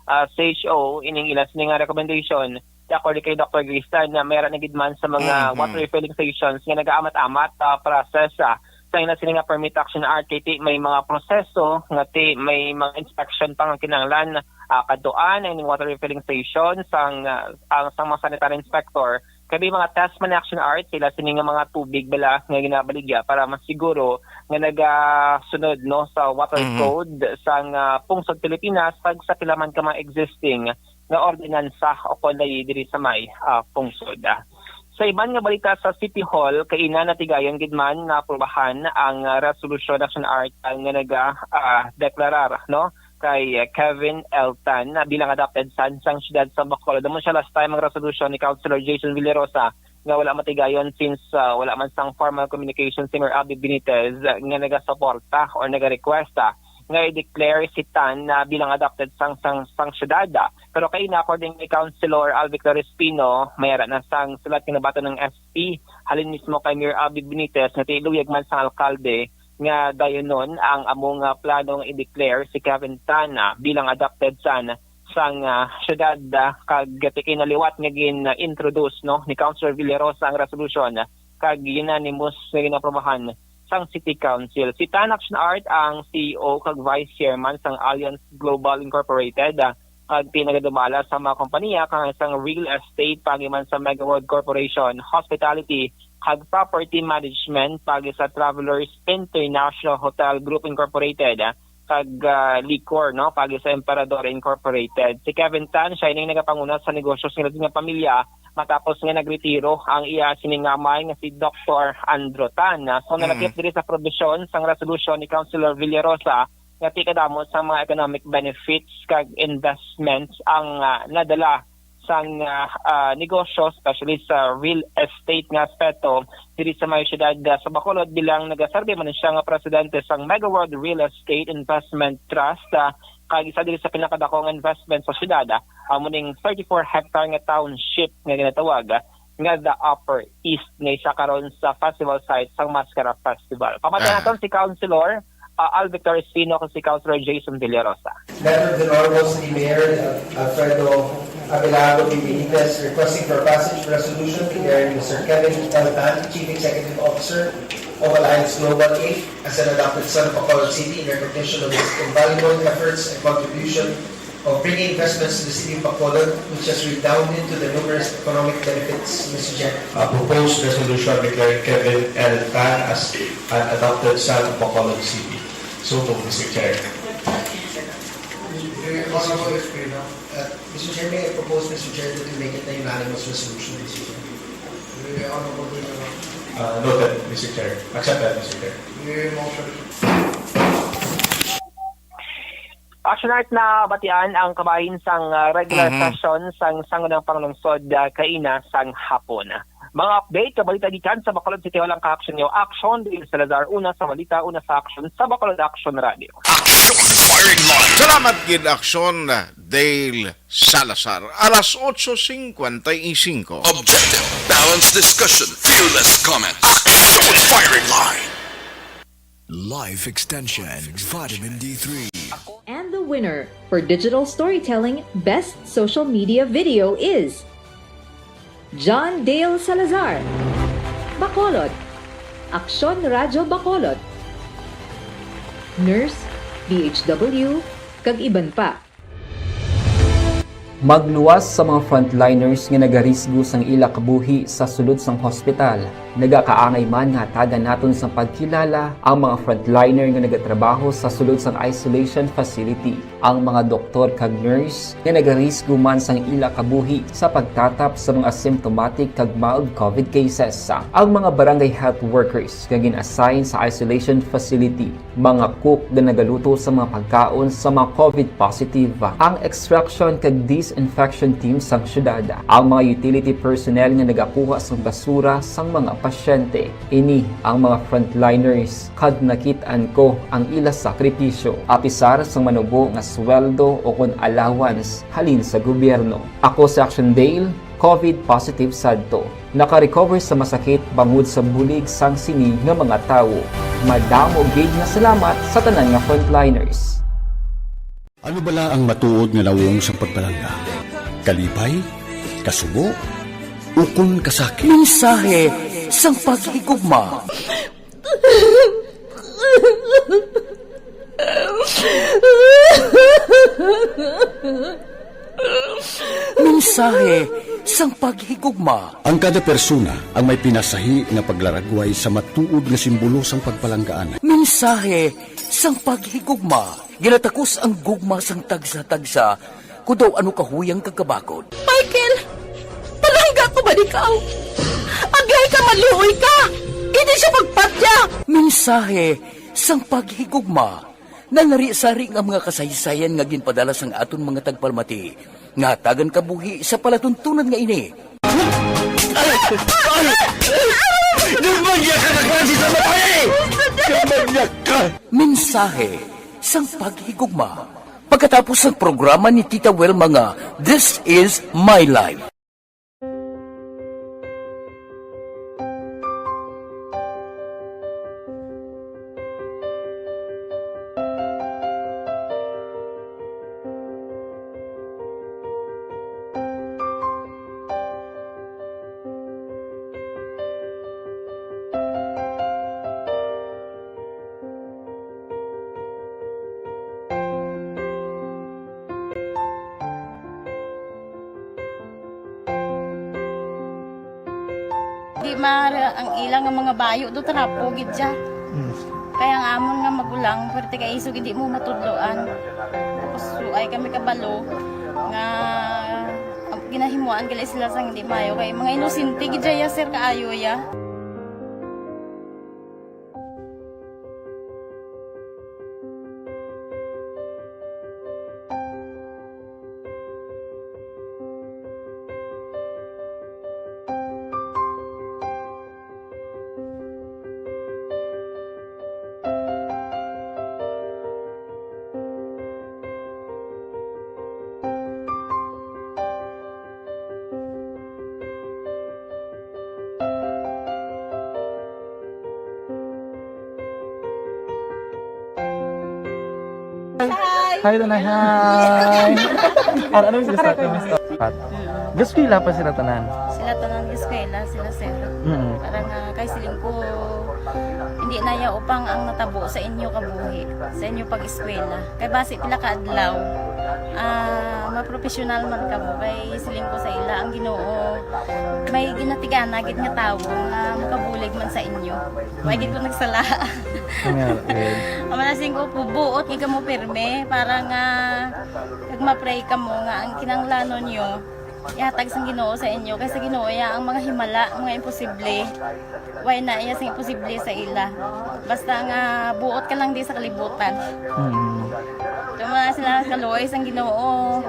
CHO ining ilas ning recommendation according kay Dr. Grace Tan na mayroon na gidman sa mga water refilling stations nga nag-aamat-amat process sa ina sila nga permit action art kay may mga proseso nga may mga inspection pang kinahanglan kaduan ang water refilling station sang mga sanitary inspector kay mga test man action art sila sini nga mga tubig bala nga ginabaligya para masiguro nga nagasunod, no, sa water code sang pungsod Pilipinas pag sa pilaman ka mga existing nga ordinansa o kunday diri sa may pungsod. Sa iban nga balita sa City Hall, kaina natigayon gidman na aprobahan ang resolution action art nga naga-deklarar, no, kay Kevin L. Tan bilang adopted son sang siyudad sa Bacolod. Damo siya last time ang resolution ni Councilor Jason Villarosa nga wala matigayon since wala man sang formal communication si Mayor Abby Benitez nga naga-suporta or naga-requesta nga i-declare si Tan na bilang adopted sang siyudad. Pero kay na according kay Councilor Al Victor Espino, mayara na sang sulat kinabato ng SP halin mismo kay Mayor Abby Benitez na tiluyag man sang alkalde nga dayon nun ang among planong i-declare si Kevin Tan bilang adopted son sang siyudad kag kinaliwat nga gin-introduce, no, ni Councilor Villarosa ang resolution kag unanimous nga ginaprobahan sang City Council. Si Tan Action Art ang CEO kag Vice Chairman sang Alliance Global Incorporated. Kag pinagadumala sa mga kompanya kang isang real estate pagiman sa Mega World Corporation, hospitality, kag property management pagi sa Travelers International Hotel Group Incorporated, kag liquor no pagi sa Emperador Incorporated. Si Kevin Tan siya ning nagapanguna sa negosyo sa nga pamilya matapos nga nagretiro ang iya siningamay nga si Dr. Andro Tan. So nalakip diri sa probisyon sang resolution ni Councilor Villarosa nga tikadamo sa mga economic benefits kag investments ang nadala sang negosyo, especially sa real estate nga aspeto diri sa may siyudad sa Bacolod bilang nagasarbi man siya nga presidente sang Mega World Real Estate Investment Trust kag isa diri sa pinakadakong investment sa siyudad amo ning 34 hectare nga township nga ginatawag nga the Upper East nga isa karon sa festival site sang Mascara Festival. Pamatayan naton si Councilor Al Victor Espino kung si Councilor Jason Villarosa. Letter of the Honorable City Mayor Alfredo Abelardo P. Benitez requesting for passage of resolution declaring Mr. Kevin L. Tan, Chief Executive Officer of Alliance Global Inc. as an adopted son of Bacolod City in recognition of his invaluable efforts and contribution of bringing investments to the city of Bacolod, which has redounded to the numerous economic benefits, Mr. Chair. Proposed resolution declaring Kevin L. Tan as an adopted son of Bacolod City. So moved, Mr. Chair. Mr. Chair, may I propose, Mr. Chair, that we make it a unanimous resolution, Mr. Chair. Noted, Mr. Chair. Accept that, Mr. Chair. Action Art na batian ang kabahin sang regular session sang Sangguniang Panglungsod kaina sang hapon. Mga update, kabalita gikan sa Bacolod City Hall ang ka-action nyo. Action, Dale Salazar, una sa balita, una sa action sa Bacolod Action Radio. Firing line. Salamat gid Action Dale Salazar. Alas 8:55. Objective, balanced discussion, fearless comments. Action firing line. Life Extension Vitamin D3. And the winner for Digital Storytelling Best Social Media Video is John Dale Salazar, Bacolod, Aksyon Radyo Bacolod, Nurse, DHW, kag iban pa. Magluwas sa mga frontliners nga nagarisgo sang ila kabuhi sa sulod sang hospital. Nagakaangay man nga tagan naton sa pagkilala ang mga frontliner nga nagatrabaho sa sulod sang isolation facility. Ang mga doktor kag nurse nga nagarisgo man sang ila kabuhi sa pagtatap sa mga asymptomatic kag mild COVID cases. Ang mga barangay health workers nga gin-assign sa isolation facility, mga cook nga nagaluto sa mga pagkaon sa mga COVID positive. Ang extraction kag disinfection team sang syudad, ang mga utility personnel nga nagakuha sang basura sang mga pasyente. Ini ang mga frontliners kad nakit-an ko ang ila sakripisyo apisar sang manubo nga sweldo o kon allowance halin sa gobyerno. Ako si Action Dale, COVID positive sadto. Naka-recover sa masakit bangod sa bulig sang sinig nga mga tawo. Madamo gid nga salamat sa tanan nga frontliners. Ano bala ang matuod nga lawong sa pagbalangga? Kalipay? Kasubo? Ukon kasakit? Mensahe sang paghigugma. Mensahe sang paghigugma. Ang kada persona ang may pinasahi nga paglaragway sa matuod nga simbolo sang pagpalanggaan. Mensahe sang paghigugma. Ginatakos ang gugma sang tagsa-tagsa kung daw ano kahuyang kagkabakod. Michael! Palangga ko ba ikaw? Agay ka, maluoy ka! Hindi siya pagpatya! Mensahe sang paghigugma. Nalari-sari ang mga kasaysayan nga ginpadala sang aton mga tagpalmati. Nga tagan kabuhi sa palatuntunan nga ini. Nagmagyak ka na klase sa matay! Nagmagyak ka! Mensahe sang paghigugma. Pagkatapos ng programa ni Tita Welma nga, This is My Life. ang ilang nga mga bayo do trapo gid siya. Kaya nga amon nga magulang perti kay isog hindi mo matudloan. Tapos ay kami kabalo nga ginahimuan gali sila sang hindi mayo kay mga inosente gid ya sir kaayo ya. Hi, Tanay. Hi. Ano yung sila sa Gaspila pa sila tanan. Sila tanan eskwela sila sir. Parang kay siling ko hindi na ya upang ang natabo sa inyo kabuhi, sa inyo pag-eskwela. Kay base pila ka adlaw. Maprofessional man kamo kay siling ko sa ila ang Ginoo. May ginatigana gid nga tawo nga makabulig man sa inyo. Way gid ko nagsala. Amanasing ko pubuot nga mo pirme para nga kag ma-pray kamo nga ang kinanglanon niyo ihatag sang Ginoo sa inyo kay sa Ginoo ya ang mga himala, mga imposible. Way na iya sang imposible sa ila. Basta nga buot ka lang di sa kalibutan. Tuma sila kaluoy sang Ginoo.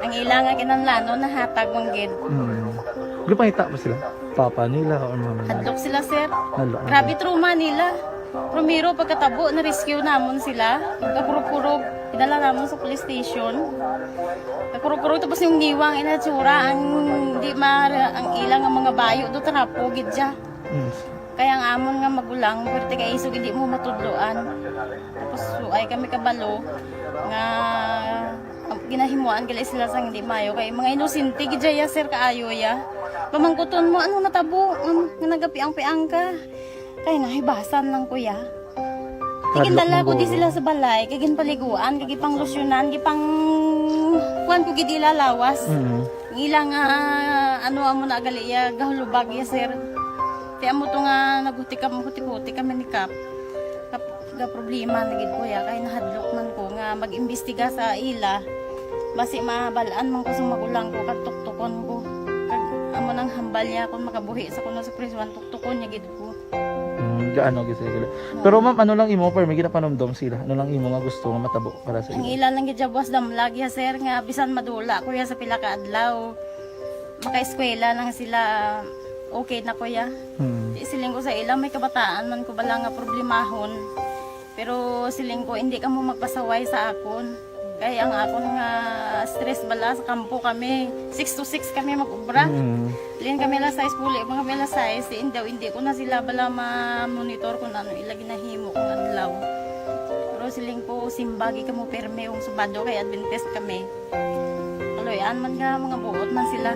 Ang ila nga kinanglanon nahatag mong gid. Di pa hita pa sila? Papa nila o mama nila? Hadlok sila sir. Hadlok. Grabe trauma nila. Primero pagkatabo na-rescue namon sila. Pagkakurog-kurog, idala namon sa police station. Pagkurog-kurog tapos yung niwang inatsura ang di ang ilang nga mga bayo do trapo gid siya. Kaya ang amon nga magulang perti kay isog hindi mo matudloan. Tapos ay kami kabalo nga ginahimuan gali sila sang hindi mayo kay mga inosente gid ya sir kaayo ya. Pamangkuton mo ano natabo nga nagapiang-piang ka. Kay nahibasan lang kuya. Kigindala ko di sila sa balay, kagin paliguan, kagi pang losyunan, kagi pang kuan ko gid ilalawas. Ilang ano amo na gali ya gahulubag ya sir. Ti amo to nga naghuti kami ni Kap. Ga problema na gid kuya kay nahadlok man ko nga mag-imbestiga sa ila. Basi mabalaan man ko sa magulang ko kag tuktukon ko. Kag amo nang hambal niya kun makabuhi sa kuno sa prison tuktukon niya gid ko. Gaano gid sila. Pero ma'am, ano lang imo per may ginapanomdom sila? Ano lang imo nga gusto nga matabo para sa Ang imo? ilan lang gid jabwas damlag ya sir nga bisan madula kuya sa pila ka adlaw. Maka-eskwela nang sila okay na kuya. Siling ko sa ila may kabataan man ko bala nga problemahon. Pero siling ko hindi ka mo magpasaway sa akon. Kaya ang akon nga stress bala sa kampo kami. 6 to 6 kami mag-ubra. Lin kami la size puli, mga kami la size. Hindi ko na sila bala ma-monitor kung ano ila ginahimo kung adlaw. Pero siling ko simbagi ka mo perme yung subado kay Adventist kami. Kaloyan man nga mga buot man sila.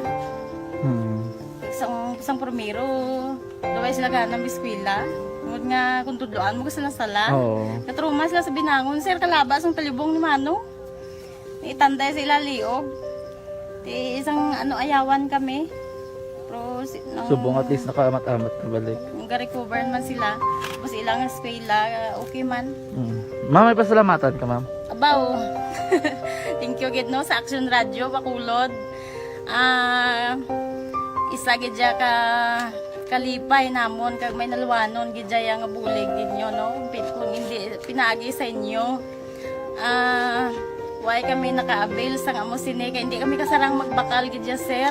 Isang primero, daway sila ka ng biskwila. Tungod nga kung tudloan mo ko sila sala. Katruma sila sa binangon. Sir, kalabas ang talibong ni Mano. Itanday sila liog. Isang ayawan kami. Pero Subong at least nakaamat-amat na balik. Ga-recover man sila. Tapos ilang eskwela, okay man. Ma'am, may pasalamatan ka ma'am? Abaw. Thank you gid no sa Action Radio Bacolod. Isa gid ka kalipay namon kag may naluwanon gid nga bulig ninyo no. Kung hindi pinaagi sa inyo. Why kami naka-avail sa amo sine kay hindi kami kasarang magbakal gid sir.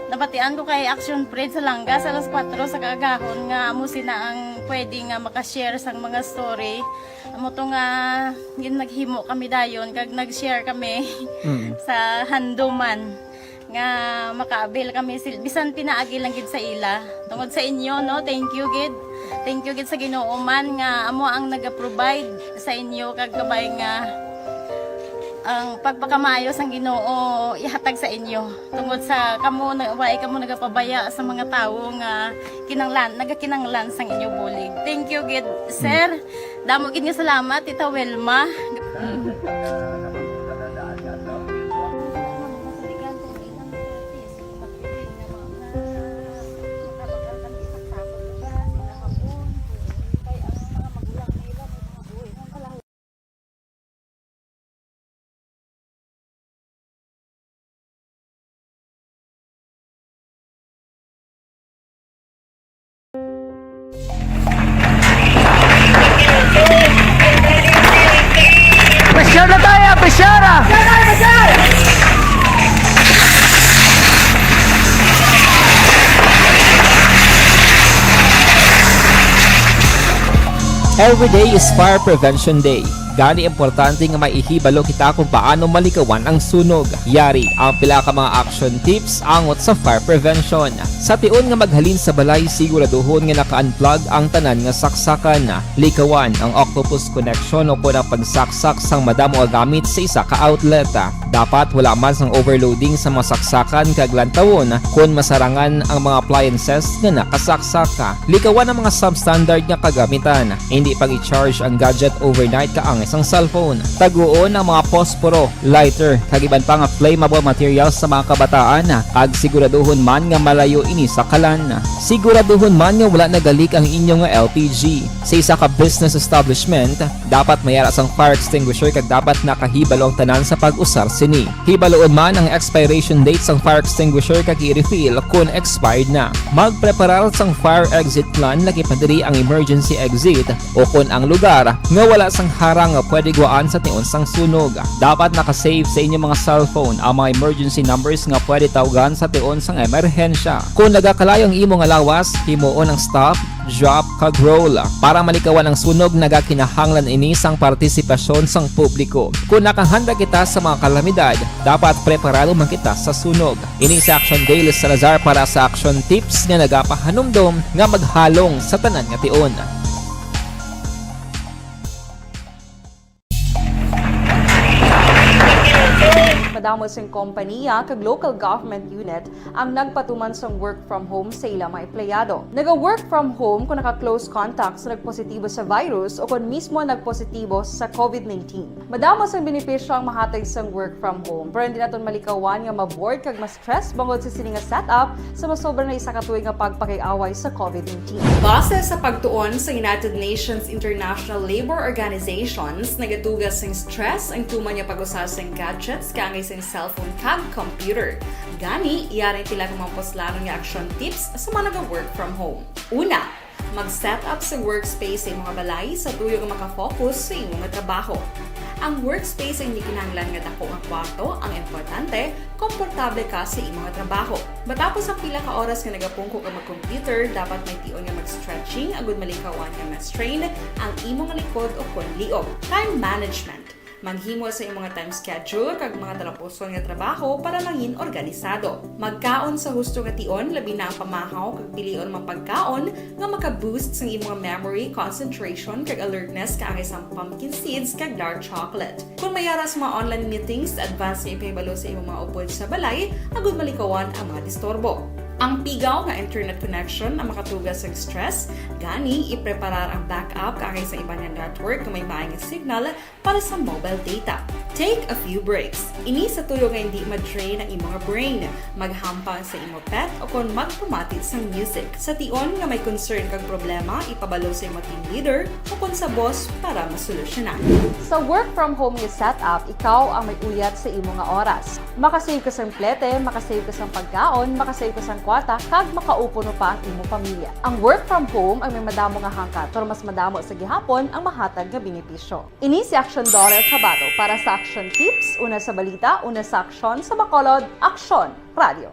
Nabatian ko kay Action Fred sa Langga sa alas 4 sa kaagahon nga amo sina ang pwede nga maka-share sang mga story. Amo to nga gin naghimo kami dayon kag nag-share kami sa handuman nga maka-avail kami bisan pinaagi lang gid sa ila. Tungod sa inyo no, thank you gid. Thank you gid sa Ginoo man nga amo ang naga-provide sa inyo kag kabay nga ang pagpakamayos ang Ginoo ihatag sa inyo tungod sa kamo nagapabaya sa mga tawo nga nagakinanglan sang inyo bulig. Thank you gid sir. Damo gid nga salamat Tita Welma. Pressure na tayo! Pressure! Every day is Fire Prevention Day. Gani importante nga maihibalo kita kung paano malikawan ang sunog. Yari ang pila ka mga action tips angot sa fire prevention. Sa tion nga maghalin sa balay, siguraduhon nga naka-unplug ang tanan nga saksakan. Likawan ang octopus connection o kung ang pagsaksak sang madamo gamit sa isa ka outlet. Dapat wala man sang overloading sa mga saksakan kag lantawon kung masarangan ang mga appliances nga nakasaksaka. Likawan ang mga substandard nga kagamitan. Hindi pag i-charge ang gadget overnight kaang isang cellphone. Taguon ang mga posporo, lighter, kag iban pa nga flammable materials sa mga kabataan. Ag siguraduhon man nga malayo ini sa kalan. Siguraduhon man nga wala nagalik ang inyong LPG. Sa isa ka business establishment, dapat mayara sang fire extinguisher kag dapat nakahibalo ang tanan sa pag-usar sini. Hibaloon man ang expiration date sang fire extinguisher kag i-refill kung expired na. Magpreparar sang fire exit plan lagi pa diri ang emergency exit o kung ang lugar nga wala sang harang nga pwede guaan sa tion sang sunog. Dapat nakasave sa inyong mga cellphone ang mga emergency numbers nga pwede tawagan sa tion sang emerhensya. Kung nagakalayo ang imong alawas, himuon ang stop, drop, kag roll. Para malikawan ang sunog, nagakinahanglan ini sang partisipasyon sang publiko. Kung nakahanda kita sa mga kalamidad, dapat preparado man kita sa sunog. Ini sa Action Daily Salazar para sa action tips nga nagapahanumdom nga maghalong sa tanan nga tion. Madamo sing kompanya kag local government unit ang nagpatuman sang work from home sa ilang mga empleyado. Naga-work from home kung naka-close contact sa nagpositibo sa virus o kung mismo nagpositibo sa COVID-19. Madamo sang benepisyo ang mahatag sang work from home, pero hindi naton malikawan nga ma-bored kag ma-stress bangod sa sini nga setup sa masobra na isa ka tuig nga pagpakiaway sa COVID-19. Base sa pagtuon sa United Nations International Labor Organizations, nagatugas sing stress ang tuman nga pag-usar sang gadgets kangay sa cellphone kag computer. Gani, iyarin tila ng mga poslanon nga action tips sa mga nag-work from home. Una, mag-set up sa workspace sa mga balay sa tuyo nga makafocus sa imong trabaho. Ang workspace ay hindi kinahanglan nga dako nga kwarto, ang importante, komportable ka sa imong trabaho. Matapos ang pila ka oras nga nagapungko ka mag-computer, dapat may tion nga mag-stretching agud malikawan nga ma-strain ang imong likod o kon liog. Time management. Maghimo sa imong time schedule kag mga talapuson nga trabaho para maging organisado. Magkaon sa husto nga tion, labi na ang pamahaw kag pilion mang pagkaon nga maka-boost sa imong memory, concentration kag alertness kaangay sang pumpkin seeds kag dark chocolate. Kung mayara sa mga online meetings, advance nga ipahibalo sa imong mga upod sa balay, agud malikawan ang mga disturbo. Ang pigaw nga internet connection ang makatugas sa stress, gani ipreparar ang backup kaangay sa ibang network na may maayong signal para sa mobile data. Take a few breaks. Ini sa tuyo nga hindi ma-drain ang imong brain, maghampang sa imong pet o kung magpumatit sa music. Sa tion nga may concern kag problema, ipabalo sa imong team leader o kung sa boss para masolusyonan. Sa work from home nga setup, ikaw ang may uyat sa imong nga oras. Makasave ka sa plete, makasave ka sa pagkaon, makasave ka sa kwata, kag makaupo no pa ang imong pamilya. Ang work from home ay may madamo nga hangkat, pero mas madamo sa gihapon ang mahatag nga benepisyo. Ini si Action Daughter Cabato para sa action tips, una sa balita, una sa aksyon sa Bacolod, Aksyon Radio.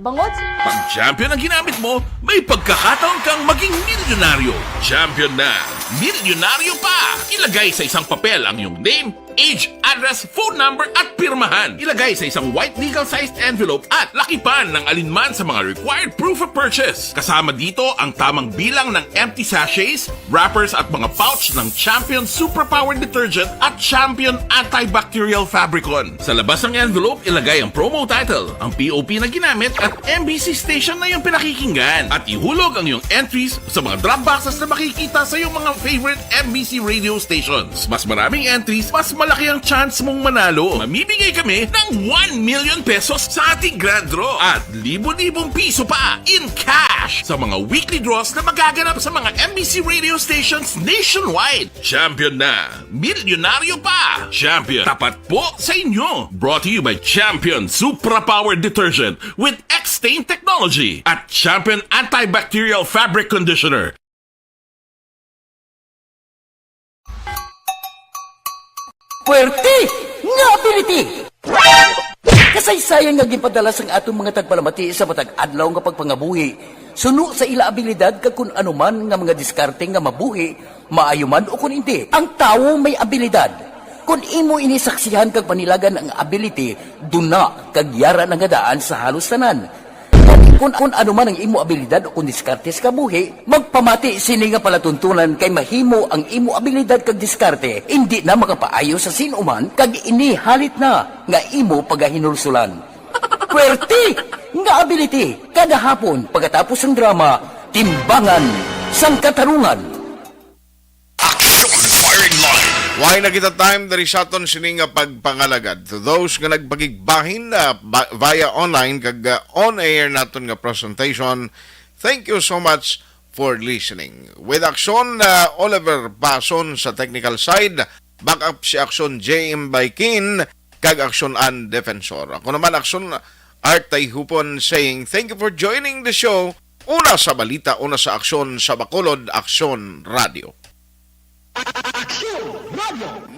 Bangod pag champion ang ginamit mo, may pagkakataon kang maging milyonaryo. Champion na! Milyonaryo pa! Ilagay sa isang papel ang iyong name, age, address, phone number at pirmahan. Ilagay sa isang white legal-sized envelope at lakipan ng alinman sa mga required proof of purchase. Kasama dito ang tamang bilang ng empty sachets, wrappers at mga pouch ng Champion Superpower Detergent at Champion Antibacterial Fabricon. Sa labas ng envelope, ilagay ang promo title, ang POP na ginamit at MBC station na yung pinakikinggan. At ihulog ang iyong entries sa mga drop boxes na makikita sa iyong mga favorite MBC radio stations. Mas maraming entries, mas malaki ang chance mong manalo. Mamibigay kami ng 1 million pesos sa ating grand draw at libo-libong piso pa in cash sa mga weekly draws na magaganap sa mga MBC radio stations nationwide. Champion na! Milyonaryo pa! Champion, tapat po sa inyo! Brought to you by Champion Superpower Detergent with X-Stain Technology at Champion Antibacterial Fabric Conditioner. Puwerte nga ability! Kasaysayan nga gipadala sang atong mga tagpalamati sa matag adlaw nga pagpangabuhi. Suno sa ila abilidad kag kun anuman nga mga diskarte nga mabuhi, maayo man o kun hindi. Ang tawo may abilidad. Kung imo inisaksihan kag panilagan ang ability, duna kag yara nga daan sa halos tanan. Kung ano man ang imo abilidad o kung diskarte sa kabuhi, magpamati sini nga palatuntunan kay mahimo ang imo abilidad kag diskarte, hindi na makapaayo sa sinuman kag inihalit na nga imo pagahinulsulan. Puwerte nga ability, kada hapon pagkatapos ng drama, timbangan sang katarungan. Why na kita time dari sa aton sini nga pagpangalagad to those nga nagpagigbahin via online kag on air naton nga presentation. Thank you so much for listening. With action Oliver Pason sa technical side, backup si action JM Baikin kag action Ann Defensor. Ako naman action Art Tayhupon saying thank you for joining the show. Una sa balita, una sa aksyon sa Bacolod Aksyon Radio. Action Radio!